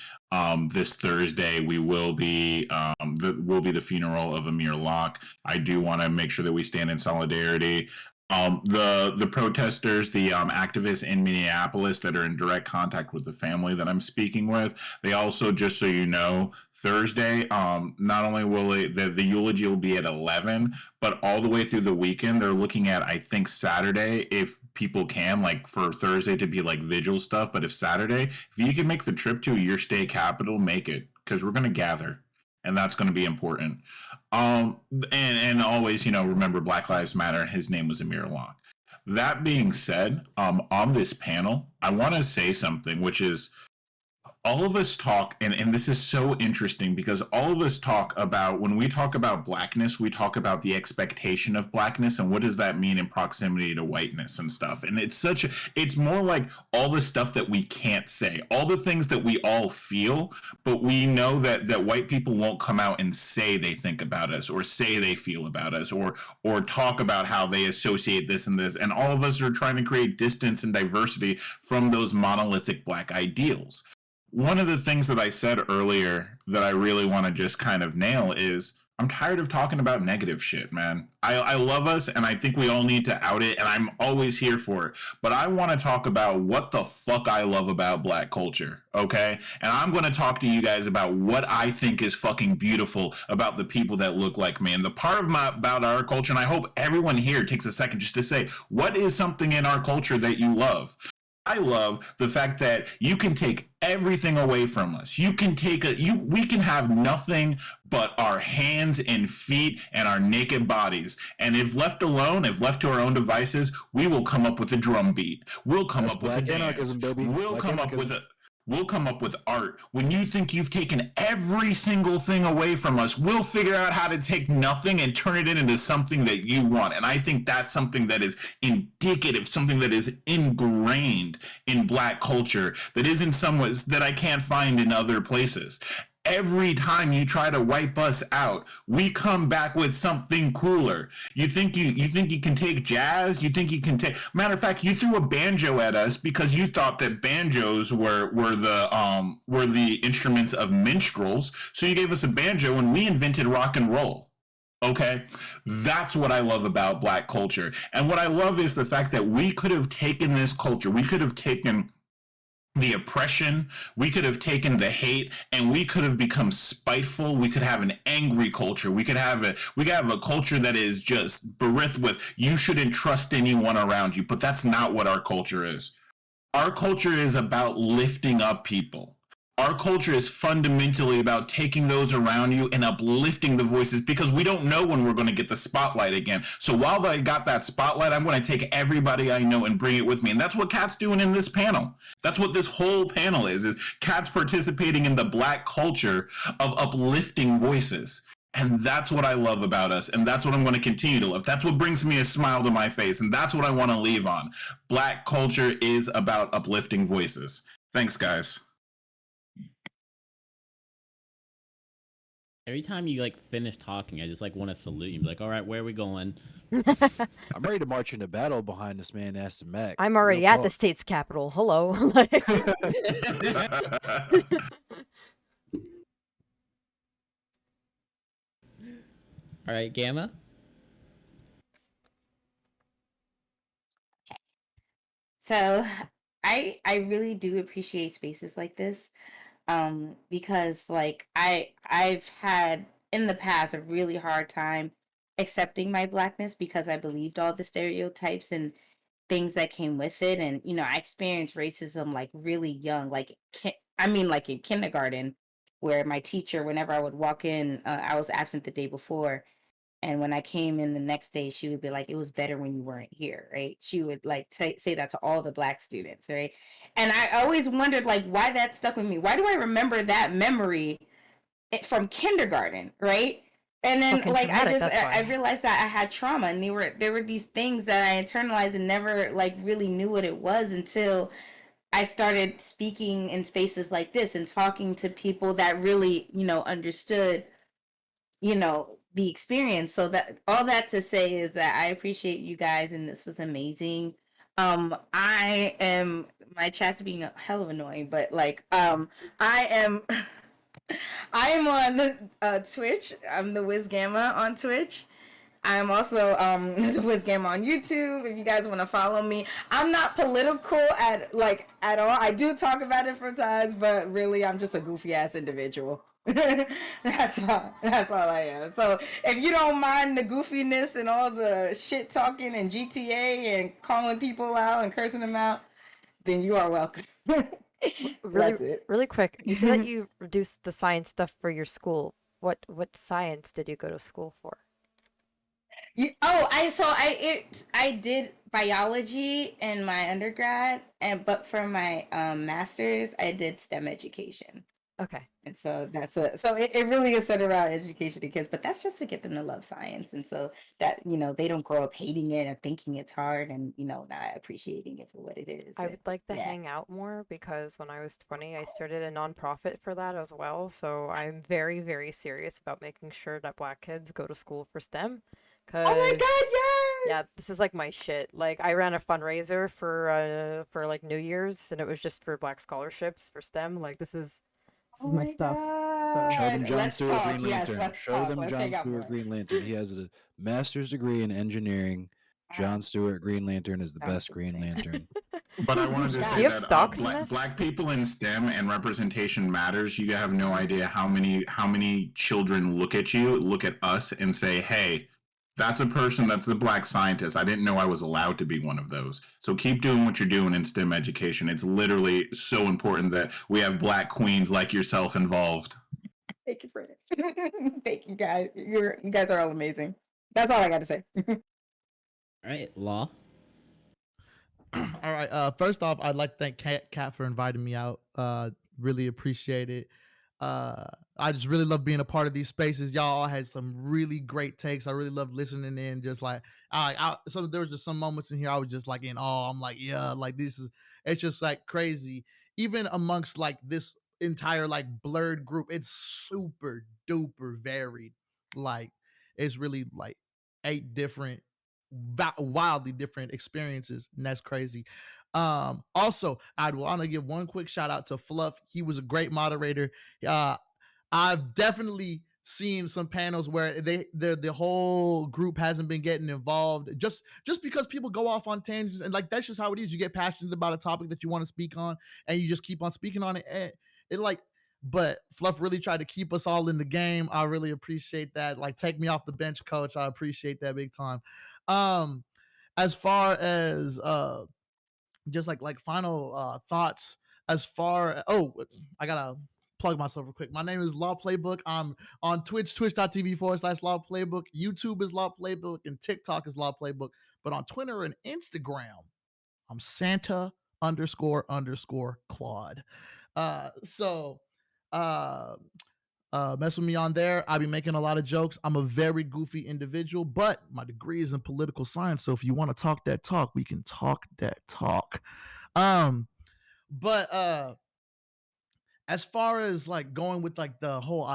This Thursday, will be the funeral of Amir Locke. I do want to make sure that we stand in solidarity. The protesters, the activists in Minneapolis that are in direct contact with the family that I'm speaking with, they also, just so you know, Thursday, not only will the eulogy will be at 11, but all the way through the weekend, they're looking at, I think, Saturday, if people can, like for Thursday to be like vigil stuff, but if you can make the trip to your state capital, make it, because we're going to gather. And that's going to be important. And always, you know, remember Black Lives Matter. His name was Amir Locke. That being said, on this panel, I want to say something, which is all of us talk, and this is so interesting because all of us talk about, when we talk about blackness, we talk about the expectation of blackness and what does that mean in proximity to whiteness and stuff. And it's more like all the stuff that we can't say, all the things that we all feel, but we know that white people won't come out and say they think about us or say they feel about us or talk about how they associate this and this. And all of us are trying to create distance and diversity from those monolithic black ideals. One of the things that I said earlier that I really want to just kind of nail is I'm tired of talking about negative shit, man. I love us, and I think we all need to out it, and I'm always here for it. But I want to talk about what the fuck I love about black culture, okay? And I'm going to talk to you guys about what I think is fucking beautiful about the people that look like me. And the part about our culture, and I hope everyone here takes a second just to say, what is something in our culture that you love? I love the fact that you can take everything away from us. You can we can have nothing but our hands and feet and our naked bodies. And if left alone, if left to our own devices, we will come up with a drum beat. We'll come up with a dance. We'll come up with a We'll come up with art. When you think you've taken every single thing away from us, we'll figure out how to take nothing and turn it into something that you want. And I think that's something that is indicative, something that is ingrained in Black culture that isn't some ways that I can't find in other places. Every time you try to wipe us out, we come back with something cooler. You think you can take jazz? You think you can take? Matter of fact, you threw a banjo at us because you thought that banjos were the instruments of minstrels. So you gave us a banjo, and we invented rock and roll. Okay, that's what I love about Black culture, and what I love is the fact that we could have taken this culture, we could have taken the oppression, we could have taken the hate, and we could have become spiteful. We could have an angry culture. We could have a culture that is just bereft with you shouldn't trust anyone around you. But that's not what our culture is. Our culture is about lifting up people. Our culture is fundamentally about taking those around you and uplifting the voices, because we don't know when we're going to get the spotlight again. So while I got that spotlight, I'm going to take everybody I know and bring it with me. And that's what Kat's doing in this panel. That's what this whole panel is Kat's participating in the Black culture of uplifting voices. And that's what I love about us. And that's what I'm going to continue to love. That's what brings me a smile to my face. And that's what I want to leave on. Black culture is about uplifting voices. Thanks, guys. Every time you like finish talking, I just like want to salute you. Be like, all right, where are we going? I'm ready to march into battle behind this man, Aston Mack. I'm already Real at talk. the state's capital. Hello. All right, Gamma. So I really do appreciate spaces like this, because like I've had in the past a really hard time accepting my Blackness because I believed all the stereotypes and things that came with it. And I experienced racism like really young, like like in kindergarten, where my teacher, whenever I would walk in, I was absent the day before, and when I came in the next day, she would be like, "It was better when you weren't here," right? She would like say that to all the Black students, right? And I always wondered like why that stuck with me. Why do I remember that memory from kindergarten, right? And then Fucking like traumatic, that's I why. realized that I had trauma, and there were these things that I internalized and never like really knew what it was until I started speaking in spaces like this and talking to people that really, understood, the experience. So that all that to say is that I appreciate you guys, and this was amazing. I am my chat's being a hell of annoying, but like I am I am on the Twitch. I'm the Wiz Gamma on Twitch. I'm also the Wiz Gamma on YouTube. If you guys want to follow me, I'm not political at all. I do talk about it from times, but really, I'm just a goofy ass individual. That's all I am. So if you don't mind the goofiness and all the shit talking and GTA and calling people out and cursing them out, then you are welcome. That's it. Really quick. You said that you reduced the science stuff for your school. What science did you go to school for? I did biology in my undergrad, but for my master's I did STEM education. Okay. And so it really is centered around education to kids, but that's just to get them to love science, and so that they don't grow up hating it and thinking it's hard, and not appreciating it for what it is. I would like to Yeah. hang out more because when I was 20, I started a nonprofit for that as well. So I'm very, very serious about making sure that Black kids go to school for STEM. Oh my God, Yeah, yes! this is like my shit. Like I ran a fundraiser for like New Year's, and it was just for Black scholarships for STEM. Like this is my stuff. So Show them John Let's Stewart talk. Green Yes, Lantern. let's Show talk. them Let's John hang out Stewart more. Green Lantern. He has a master's degree in engineering. John Stewart Green Lantern is the best Green Lantern. But I wanted to Do say you have that stocks in this? black people in STEM and representation matters. You have no idea how many children look at us and say, "Hey, that's a person, that's the Black scientist. I didn't know I was allowed to be one of those." So keep doing what you're doing in STEM education. It's literally so important that we have Black queens like yourself involved. Thank you for it. Thank you guys. You guys are all amazing. That's all I got to say. All right, Law. All right. First off, I'd like to thank Kat for inviting me out. Really appreciate it. I just really love being a part of these spaces. Y'all all had some really great takes. I really love listening in. Just like so there was just some moments in here I was just like in awe. I'm like, yeah, like it's just like crazy. Even amongst like this entire like blurred group, it's super duper varied. Like it's really like 8 different wildly different experiences, and that's crazy. Also, I'd want to give one quick shout out to Fluff. He was a great moderator. uh I've definitely seen some panels where the whole group hasn't been getting involved just because people go off on tangents, and like that's just how it is. You get passionate about a topic that you want to speak on, and you just keep on speaking on it. And it like, but Fluff really tried to keep us all in the game. I really appreciate that. Like, take me off the bench, coach. I appreciate that big time. Um, as far as just like final thoughts, as far I gotta plug myself real quick. My name is Law Playbook. I'm on Twitch, twitch.tv/Law Playbook. YouTube is Law Playbook, and TikTok is Law Playbook. But on Twitter and Instagram, I'm Santa __ Claude. So mess with me on there. I'll be making a lot of jokes. I'm a very goofy individual, but my degree is in political science. So if you want to talk that talk, we can talk that talk. But as far as like going with like the whole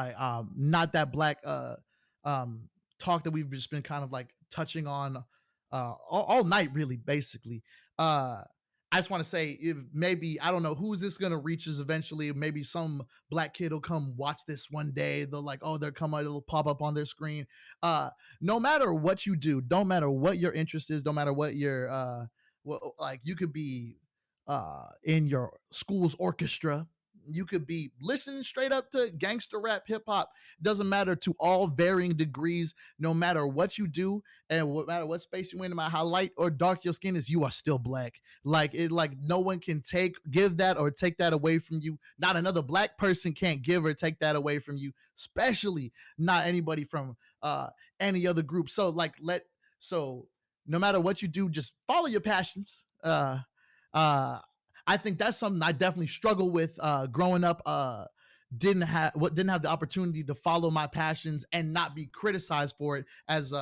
not that black talk that we've just been kind of like touching on all night, really, basically. I just want to say, if maybe, I don't know who's this gonna reaches eventually. Maybe some black kid will come watch this one day. They'll like, oh, they'll come out, it'll pop up on their screen. No matter what you do, don't matter what your interest is, don't matter what your like, you could be in your school's orchestra. You could be listening straight up to gangster rap, hip hop. Doesn't matter, to all varying degrees. No matter what you do, and no matter what space you in, no matter how light or dark your skin is, you are still black. Like no one can give that or take that away from you. Not another black person can't give or take that away from you, especially not anybody from any other group. So no matter what you do, just follow your passions. I think that's something I definitely struggle with growing up. Didn't have the opportunity to follow my passions and not be criticized for it, as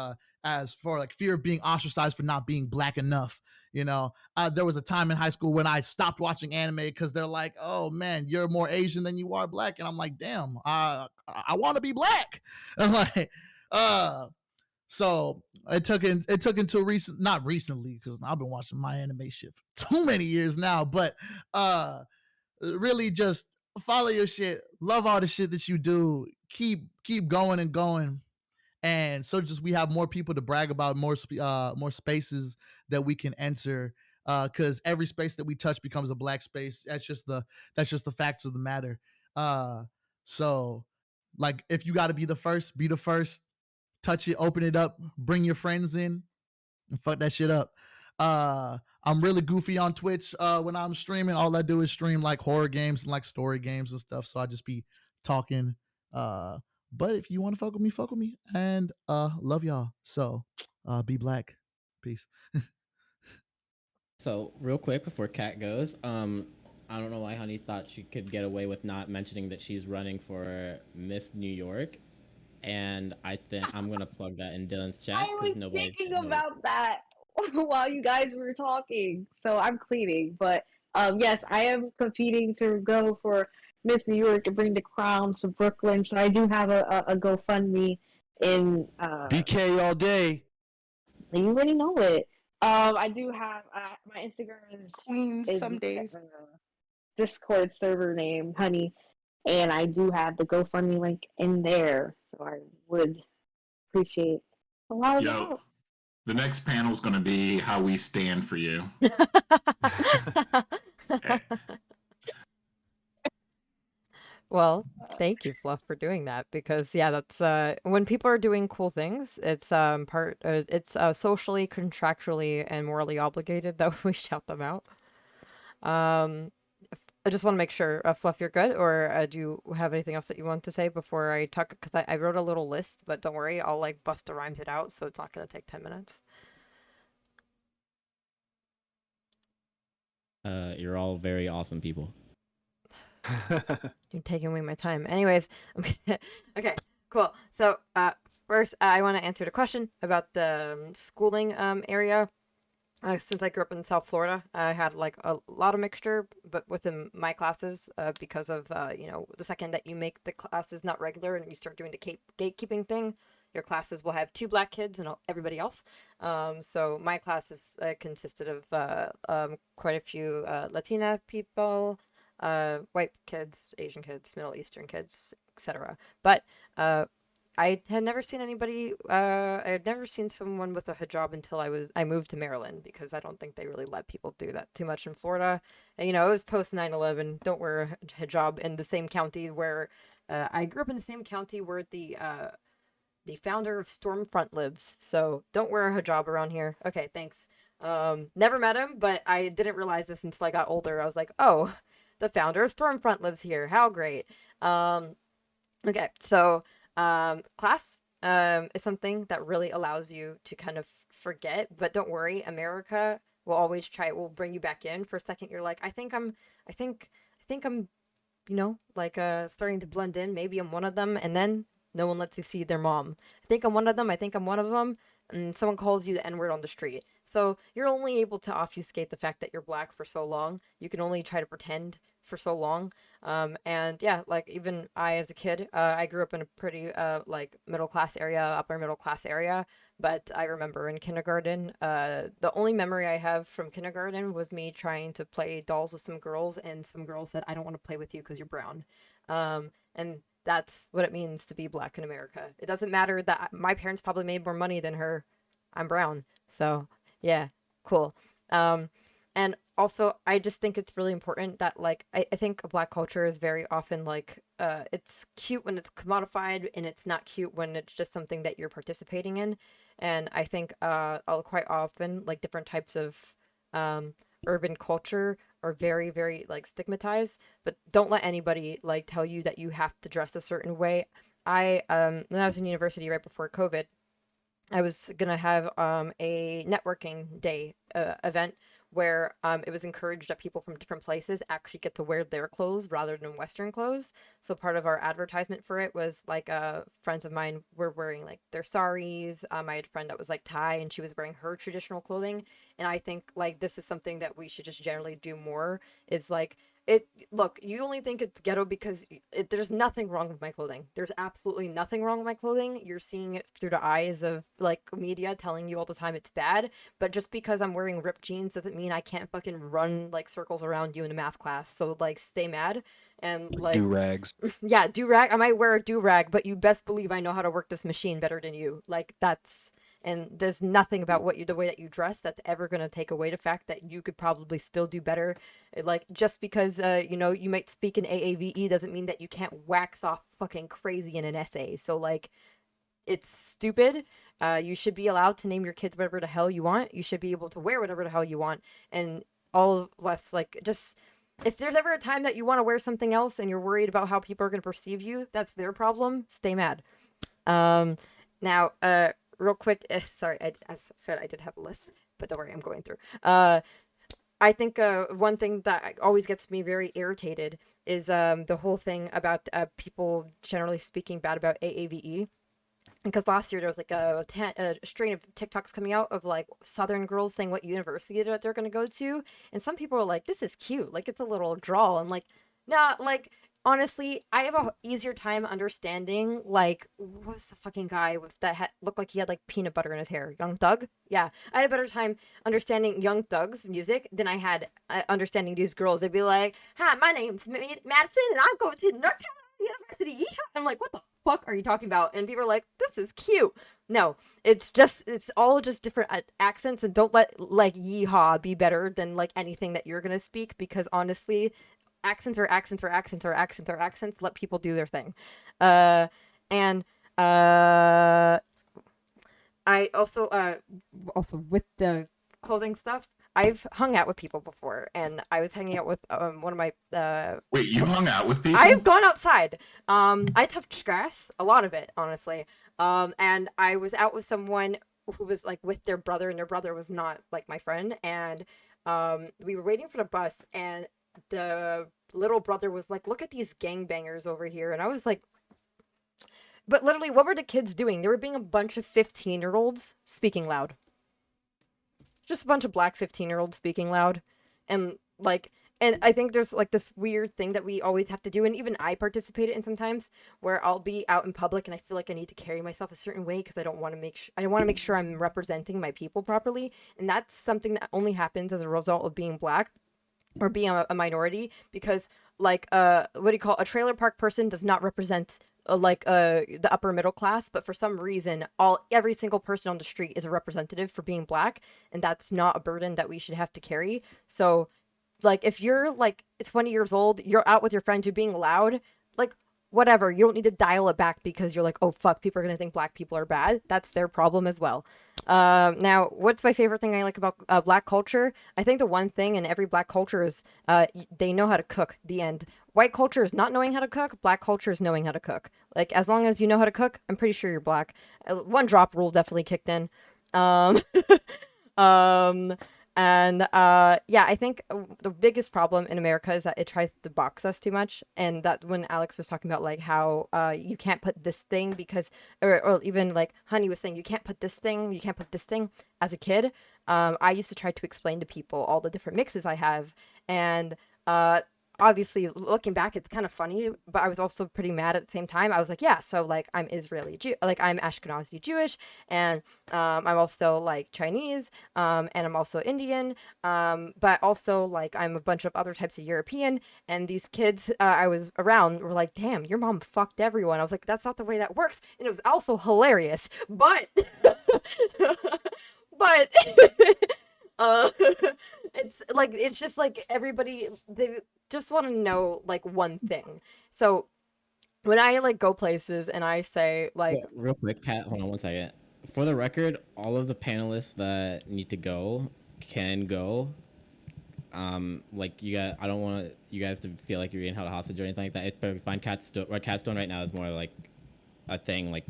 for like fear of being ostracized for not being black enough. You know, there was a time in high school when I stopped watching anime because they're like, "Oh man, you're more Asian than you are black," and I'm like, "Damn, I want to be black." I'm like, so it took until not recently, because I've been watching my anime shit for too many years now, but really just follow your shit, love all the shit that you do, keep going and going, and so just we have more people to brag about, more spaces that we can enter, because every space that we touch becomes a black space. That's just the facts of the matter. So like, if you got to be the first, be the first. Touch it, open it up, bring your friends in, and fuck that shit up. I'm really goofy on Twitch when I'm streaming. All I do is stream like horror games and like story games and stuff. So I just be talking. But if you want to fuck with me, and love y'all. So be black. Peace. So real quick before Kat goes, I don't know why Honey thought she could get away with not mentioning that she's running for Miss New York. And I think I'm gonna plug that in Dylan's chat. I was thinking about that while you guys were talking. So I'm cleaning, but yes, I am competing to go for Miss New York and bring the crown to Brooklyn. So I do have a GoFundMe in BK all day. You already know it. I do have my Instagram Queens is some days. Discord server name Honey. And I do have the GoFundMe link in there, so I would appreciate a lot of help. The next panel is going to be how we stand for you. Well, thank you, Fluff, for doing that, because yeah, that's when people are doing cool things, it's socially, contractually, and morally obligated that we shout them out. I just want to make sure, Fluff, you're good, or do you have anything else that you want to say before I talk? Because I wrote a little list, but don't worry, I'll like Busta Rhymes it out, so it's not going to take 10 minutes. You're all very awesome people. You're taking away my time. Anyways, okay, cool. So, first, I want to answer the question about the schooling area. Since I grew up in South Florida, I had like a lot of mixture, but within my classes, because of the second that you make the classes not regular and you start doing the gatekeeping thing, your classes will have 2 black kids and everybody else. So my classes consisted of quite a few Latina people, white kids, Asian kids, Middle Eastern kids, etc. But I had never seen anybody. I had never seen someone with a hijab until I moved to Maryland, because I don't think they really let people do that too much in Florida. And, it was post 9/11. Don't wear a hijab in the same county where I grew up in the same county where the founder of Stormfront lives. So don't wear a hijab around here. Okay, thanks. Never met him, but I didn't realize this until I got older. I was like, oh, the founder of Stormfront lives here. How great. Okay, so. Class is something that really allows you to kind of forget, but don't worry, America will always will bring you back in. For a second, you're like, I think I'm, starting to blend in. Maybe I'm one of them, and then no one lets you see their mom. I think I'm one of them. I think I'm one of them, and someone calls you the N-word on the street. So you're only able to obfuscate the fact that you're black for so long. You can only try to pretend for so long. And yeah, like even I as a kid, I grew up in a pretty middle class area, upper middle class area. But I remember in kindergarten, the only memory I have from kindergarten was me trying to play dolls with some girls, and some girls said, I don't want to play with you because you're brown. And that's what it means to be black in America. It doesn't matter that my parents probably made more money than her. I'm brown. So yeah, cool. And also, I just think it's really important that, I think black culture is very often, it's cute when it's commodified, and it's not cute when it's just something that you're participating in. And I think quite often, different types of urban culture are very, very, stigmatized. But don't let anybody, tell you that you have to dress a certain way. When I was in university right before COVID, I was going to have a networking day event where it was encouraged that people from different places actually get to wear their clothes rather than Western clothes. So part of our advertisement for it was friends of mine were wearing their saris. I had a friend that was Thai, and she was wearing her traditional clothing. And I think this is something that we should just generally do more, is look, you only think it's ghetto because there's nothing wrong with my clothing. There's absolutely nothing wrong with my clothing. You're seeing it through the eyes of media telling you all the time it's bad. But just because I'm wearing ripped jeans doesn't mean I can't fucking run circles around you in a math class. So stay mad and do-rags. Yeah, do-rag. I might wear a do-rag, but you best believe I know how to work this machine better than you. And there's nothing about the way that you dress that's ever going to take away the fact that you could probably still do better. Just because, you might speak in AAVE doesn't mean that you can't wax off fucking crazy in an essay. So, it's stupid. You should be allowed to name your kids whatever the hell you want. You should be able to wear whatever the hell you want. And all of us, just... If there's ever a time that you want to wear something else and you're worried about how people are going to perceive you, that's their problem. Stay mad. Now, real quick, sorry, as I said, I did have a list, but don't worry, I'm going through. I think one thing that always gets me very irritated is the whole thing about people generally speaking bad about AAVE. Because last year there was a strain of TikToks coming out of Southern girls saying what university that they're going to go to, and some people are like, "This is cute, it's a little drawl." I'm like, nah, honestly, I have a easier time understanding what's the fucking guy with that looked like he had peanut butter in his hair, Young Thug. Yeah, I had a better time understanding Young Thug's music than I had understanding these girls. They'd be like, "Hi, my name's Madison, and I'm going to North Carolina University." I'm like, what the fuck are you talking about? And people are like, this is cute. No, it's all just different accents, and don't let yeehaw be better than anything that you're gonna speak, because honestly, accents are accents are accents are accents are accents. Let people do their thing. And I also with the clothing stuff, I've hung out with people before, and I was hanging out with one of my Wait, you hung out with people? I've gone outside. I touched grass, a lot of it, honestly. And I was out with someone who was with their brother, and their brother was not my friend, and we were waiting for the bus, and the little brother was like, "Look at these gangbangers over here," and I was like, "But literally, what were the kids doing? They were being a bunch of 15-year-olds speaking loud." Just a bunch of black 15-year-olds speaking loud. And like, and I think there's like this weird thing that we always have to do, and even I participate in sometimes, where I'll be out in public and I feel like I need to carry myself a certain way because I don't want to make sure I'm representing my people properly, and that's something that only happens as a result of being black or being a minority, because like what do you call, a trailer park person does not represent the upper middle class, but for some reason every single person on the street is a representative for being black, and that's not a burden that we should have to carry. So like if you're like 20 years old, you're out with your friends, you're being loud, like whatever, you don't need to dial it back because you're like, oh fuck, people are gonna think black people are bad. That's their problem as well. Now what's my favorite thing I like about black culture? I think the one thing in every black culture is they know how to cook. The end. White culture is not knowing how to cook. Black culture is knowing how to cook. Like, as long as you know how to cook, I'm pretty sure you're black. One drop rule definitely kicked in. Um, yeah, I think the biggest problem in America is that it tries to box us too much. And that when Alex was talking about like how you can't put this thing because, or even like Honey was saying, you can't put this thing, you can't put this thing. As a kid, I used to try to explain to people all the different mixes I have. And obviously looking back, it's kind of funny, but I was also pretty mad at the same time. I was like, yeah, so like I'm Israeli Jew, like I'm Ashkenazi Jewish, and I'm also like Chinese, and I'm also Indian, but also like I'm a bunch of other types of European. And these kids I was around were like, damn, your mom fucked everyone. I was like, that's not the way that works. And it was also hilarious, but but it's just like everybody, they just want to know like one thing. So when I like go places and I say like, real quick, Kat, hold on one second. For the record, all of the panelists that need to go can go. Like you guys, I don't want you guys to feel like you're being held hostage or anything like that. It's perfectly fine. What Kat's doing right now is more like a thing, like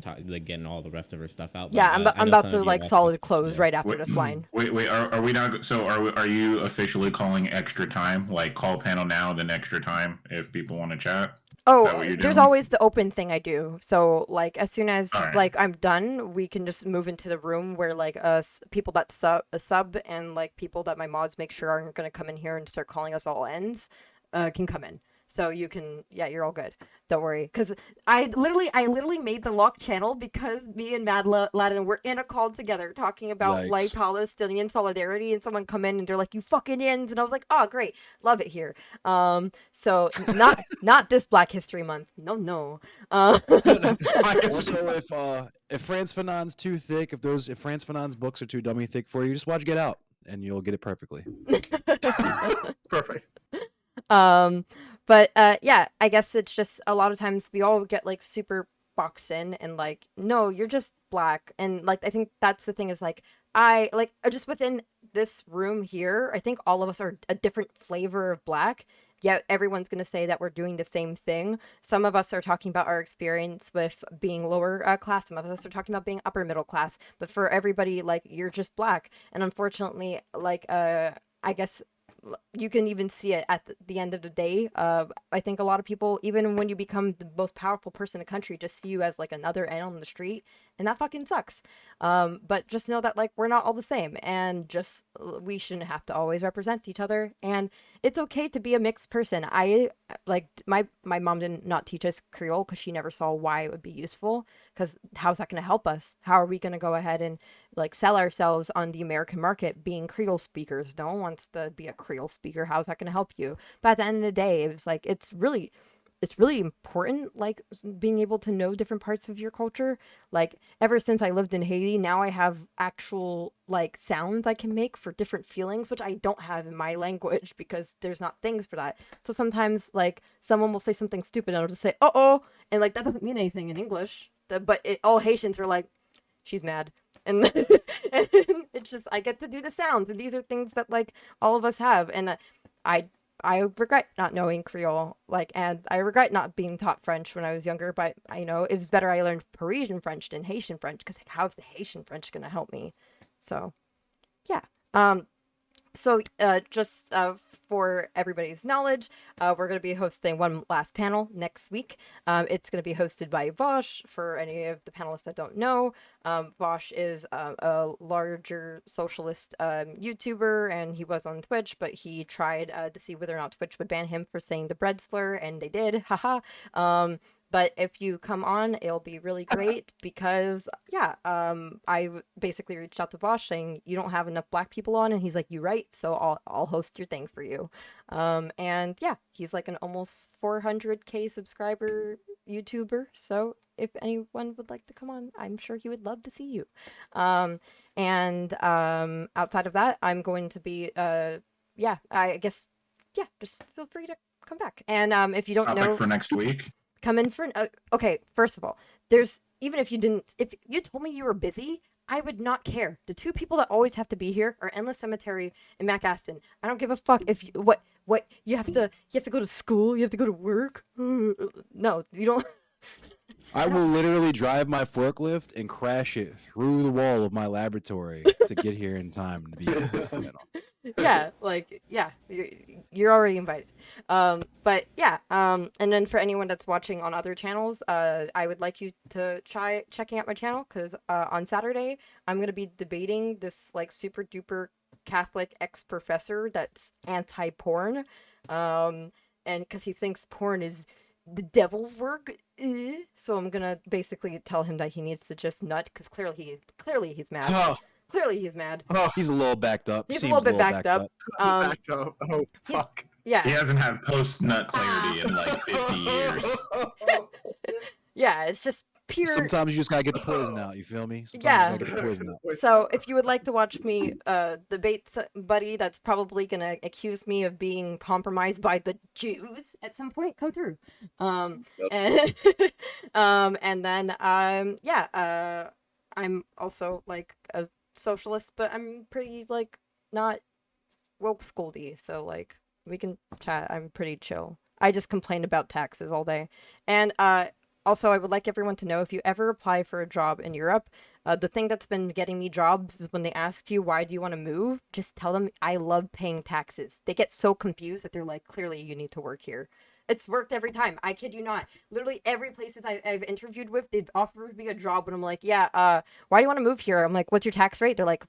getting all the rest of her stuff out. But, yeah, I'm about to like solid close right after this line. Wait, are we not? So are you officially calling extra time? Like call panel now, then extra time if people want to chat? Oh, there's always the open thing I do. So like as soon as like I'm done, we can just move into the room where like people that sub and like people that my mods make sure aren't gonna come in here and start calling us all ends can come in. So you can, yeah, you're all good. Don't worry, because I literally made the lock channel because me and Mad Latin were in a call together talking about like Palestinian solidarity, and someone come in and they're like, "You fucking ends," and I was like, "Oh, great, love it here." So not this Black History Month, no. Also, if Frantz Fanon's too thick, if Frantz Fanon's books are too dummy thick for you, just watch Get Out, and you'll get it perfectly. Perfect. But yeah, I guess it's just a lot of times we all get like super boxed in and like, no, you're just black. And like, I think that's the thing is like, I like just within this room here, I think all of us are a different flavor of black. Yet everyone's going to say that we're doing the same thing. Some of us are talking about our experience with being lower class. Some of us are talking about being upper middle class. But for everybody, like, you're just black. And unfortunately, like, I guess you can even see it at the end of the day. I think a lot of people, even when you become the most powerful person in the country, just see you as like another N on the street, and that fucking sucks. But just know that like we're not all the same, and just we shouldn't have to always represent each other, and it's okay to be a mixed person. I like my mom did not teach us Creole because she never saw why it would be useful, because how's that going to help us? How are we going to go ahead and like sell ourselves on the American market being Creole speakers? No one wants to be a Creole speaker. How's that going to help you? But at the end of the day, it was like it's really important, like being able to know different parts of your culture. Like ever since I lived in Haiti, now I have actual like sounds I can make for different feelings, which I don't have in my language because there's not things for that. So sometimes like someone will say something stupid and I'll just say oh, and like that doesn't mean anything in English, but all Haitians are like, she's mad. And, and it's just I get to do the sounds, and these are things that like all of us have. And I regret not knowing Creole, like, and I regret not being taught French when I was younger, but I know it was better I learned Parisian French than Haitian French, because like, how's the Haitian French gonna help me? So yeah. So, just for everybody's knowledge, we're going to be hosting one last panel next week. It's going to be hosted by Vosh. For any of the panelists that don't know, Vosh is a larger socialist YouTuber, and he was on Twitch, but he tried to see whether or not Twitch would ban him for saying the bread slur, and they did. Haha. But if you come on, it'll be really great because, yeah, basically reached out to Vosh saying you don't have enough black people on, and he's like, "You right, so I'll host your thing for you." And yeah, he's like an almost 400K subscriber YouTuber. So if anyone would like to come on, I'm sure he would love to see you. And outside of that, I'm going to be yeah, I guess, yeah, just feel free to come back. And if you don't know, for next week. come in for okay, first of all, even if you told me you were busy, I would not care. The two people that always have to be here are Endless Cemetery and Mac Aston. I don't give a fuck if you what you have to go to school, you have to go to work. No, you don't. I will literally drive my forklift and crash it through the wall of my laboratory to get here in time to be. Yeah, like, yeah, you're already invited. But yeah, and then for anyone that's watching on other channels, I would like you to try checking out my channel, because on Saturday I'm gonna be debating this like super duper Catholic ex-professor that's anti-porn, and because he thinks porn is the devil's work. So I'm gonna basically tell him that he needs to just nut, because clearly he's mad. Oh, Clearly he's mad. He's a little backed up. He's a Seems little bit backed up. backed up. Oh, fuck. Yeah. He hasn't had post nut clarity in like 50 years. Yeah, it's just pure. Sometimes you just gotta get the poison out. You feel me? Sometimes Yeah. you gotta get the poison out. So if you would like to watch me debate somebody that's probably gonna accuse me of being compromised by the Jews at some point, come through. And and then yeah, I'm also like a socialist, but I'm pretty like not woke scoldy, so like we can chat. I'm pretty chill. I just complain about taxes all day. And also, I would like everyone to know, if you ever apply for a job in Europe, the thing that's been getting me jobs is when they ask you, why do you want to move? Just tell them, I love paying taxes. They get so confused that they're like, clearly you need to work here. It's worked every time. I kid you not. Literally every places I've interviewed with, they've offered me a job when I'm like, yeah, why do you want to move here? I'm like, what's your tax rate? They're like,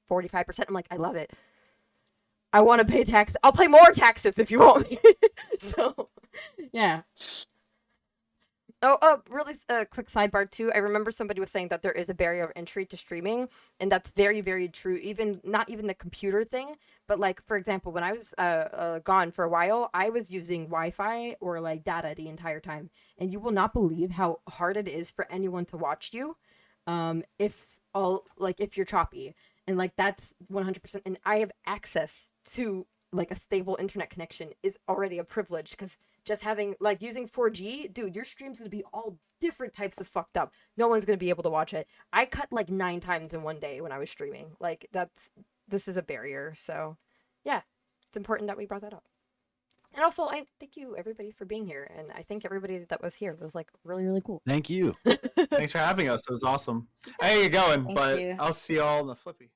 45%. I'm like, I love it. I want to pay tax. I'll pay more taxes if you want me. So, yeah. Oh, really quick sidebar too. I remember somebody was saying that there is a barrier of entry to streaming, and that's very, very true. Not even the computer thing, but like, for example, when I was gone for a while, I was using Wi-Fi or like data the entire time, and you will not believe how hard it is for anyone to watch you, if you're choppy, and like that's 100%. And I have access to like a stable internet connection is already a privilege, because just having like using 4G, dude, your stream's gonna be all different types of fucked up. No one's gonna be able to watch it. I cut like 9 times in one day when I was streaming. Like this is a barrier. So yeah, it's important that we brought that up. And also, I thank you everybody for being here, and I think everybody that was here was like really, really cool. Thank you. Thanks for having us. It was awesome. I ain't going, Thank but you. I'll see y'all in the flippy.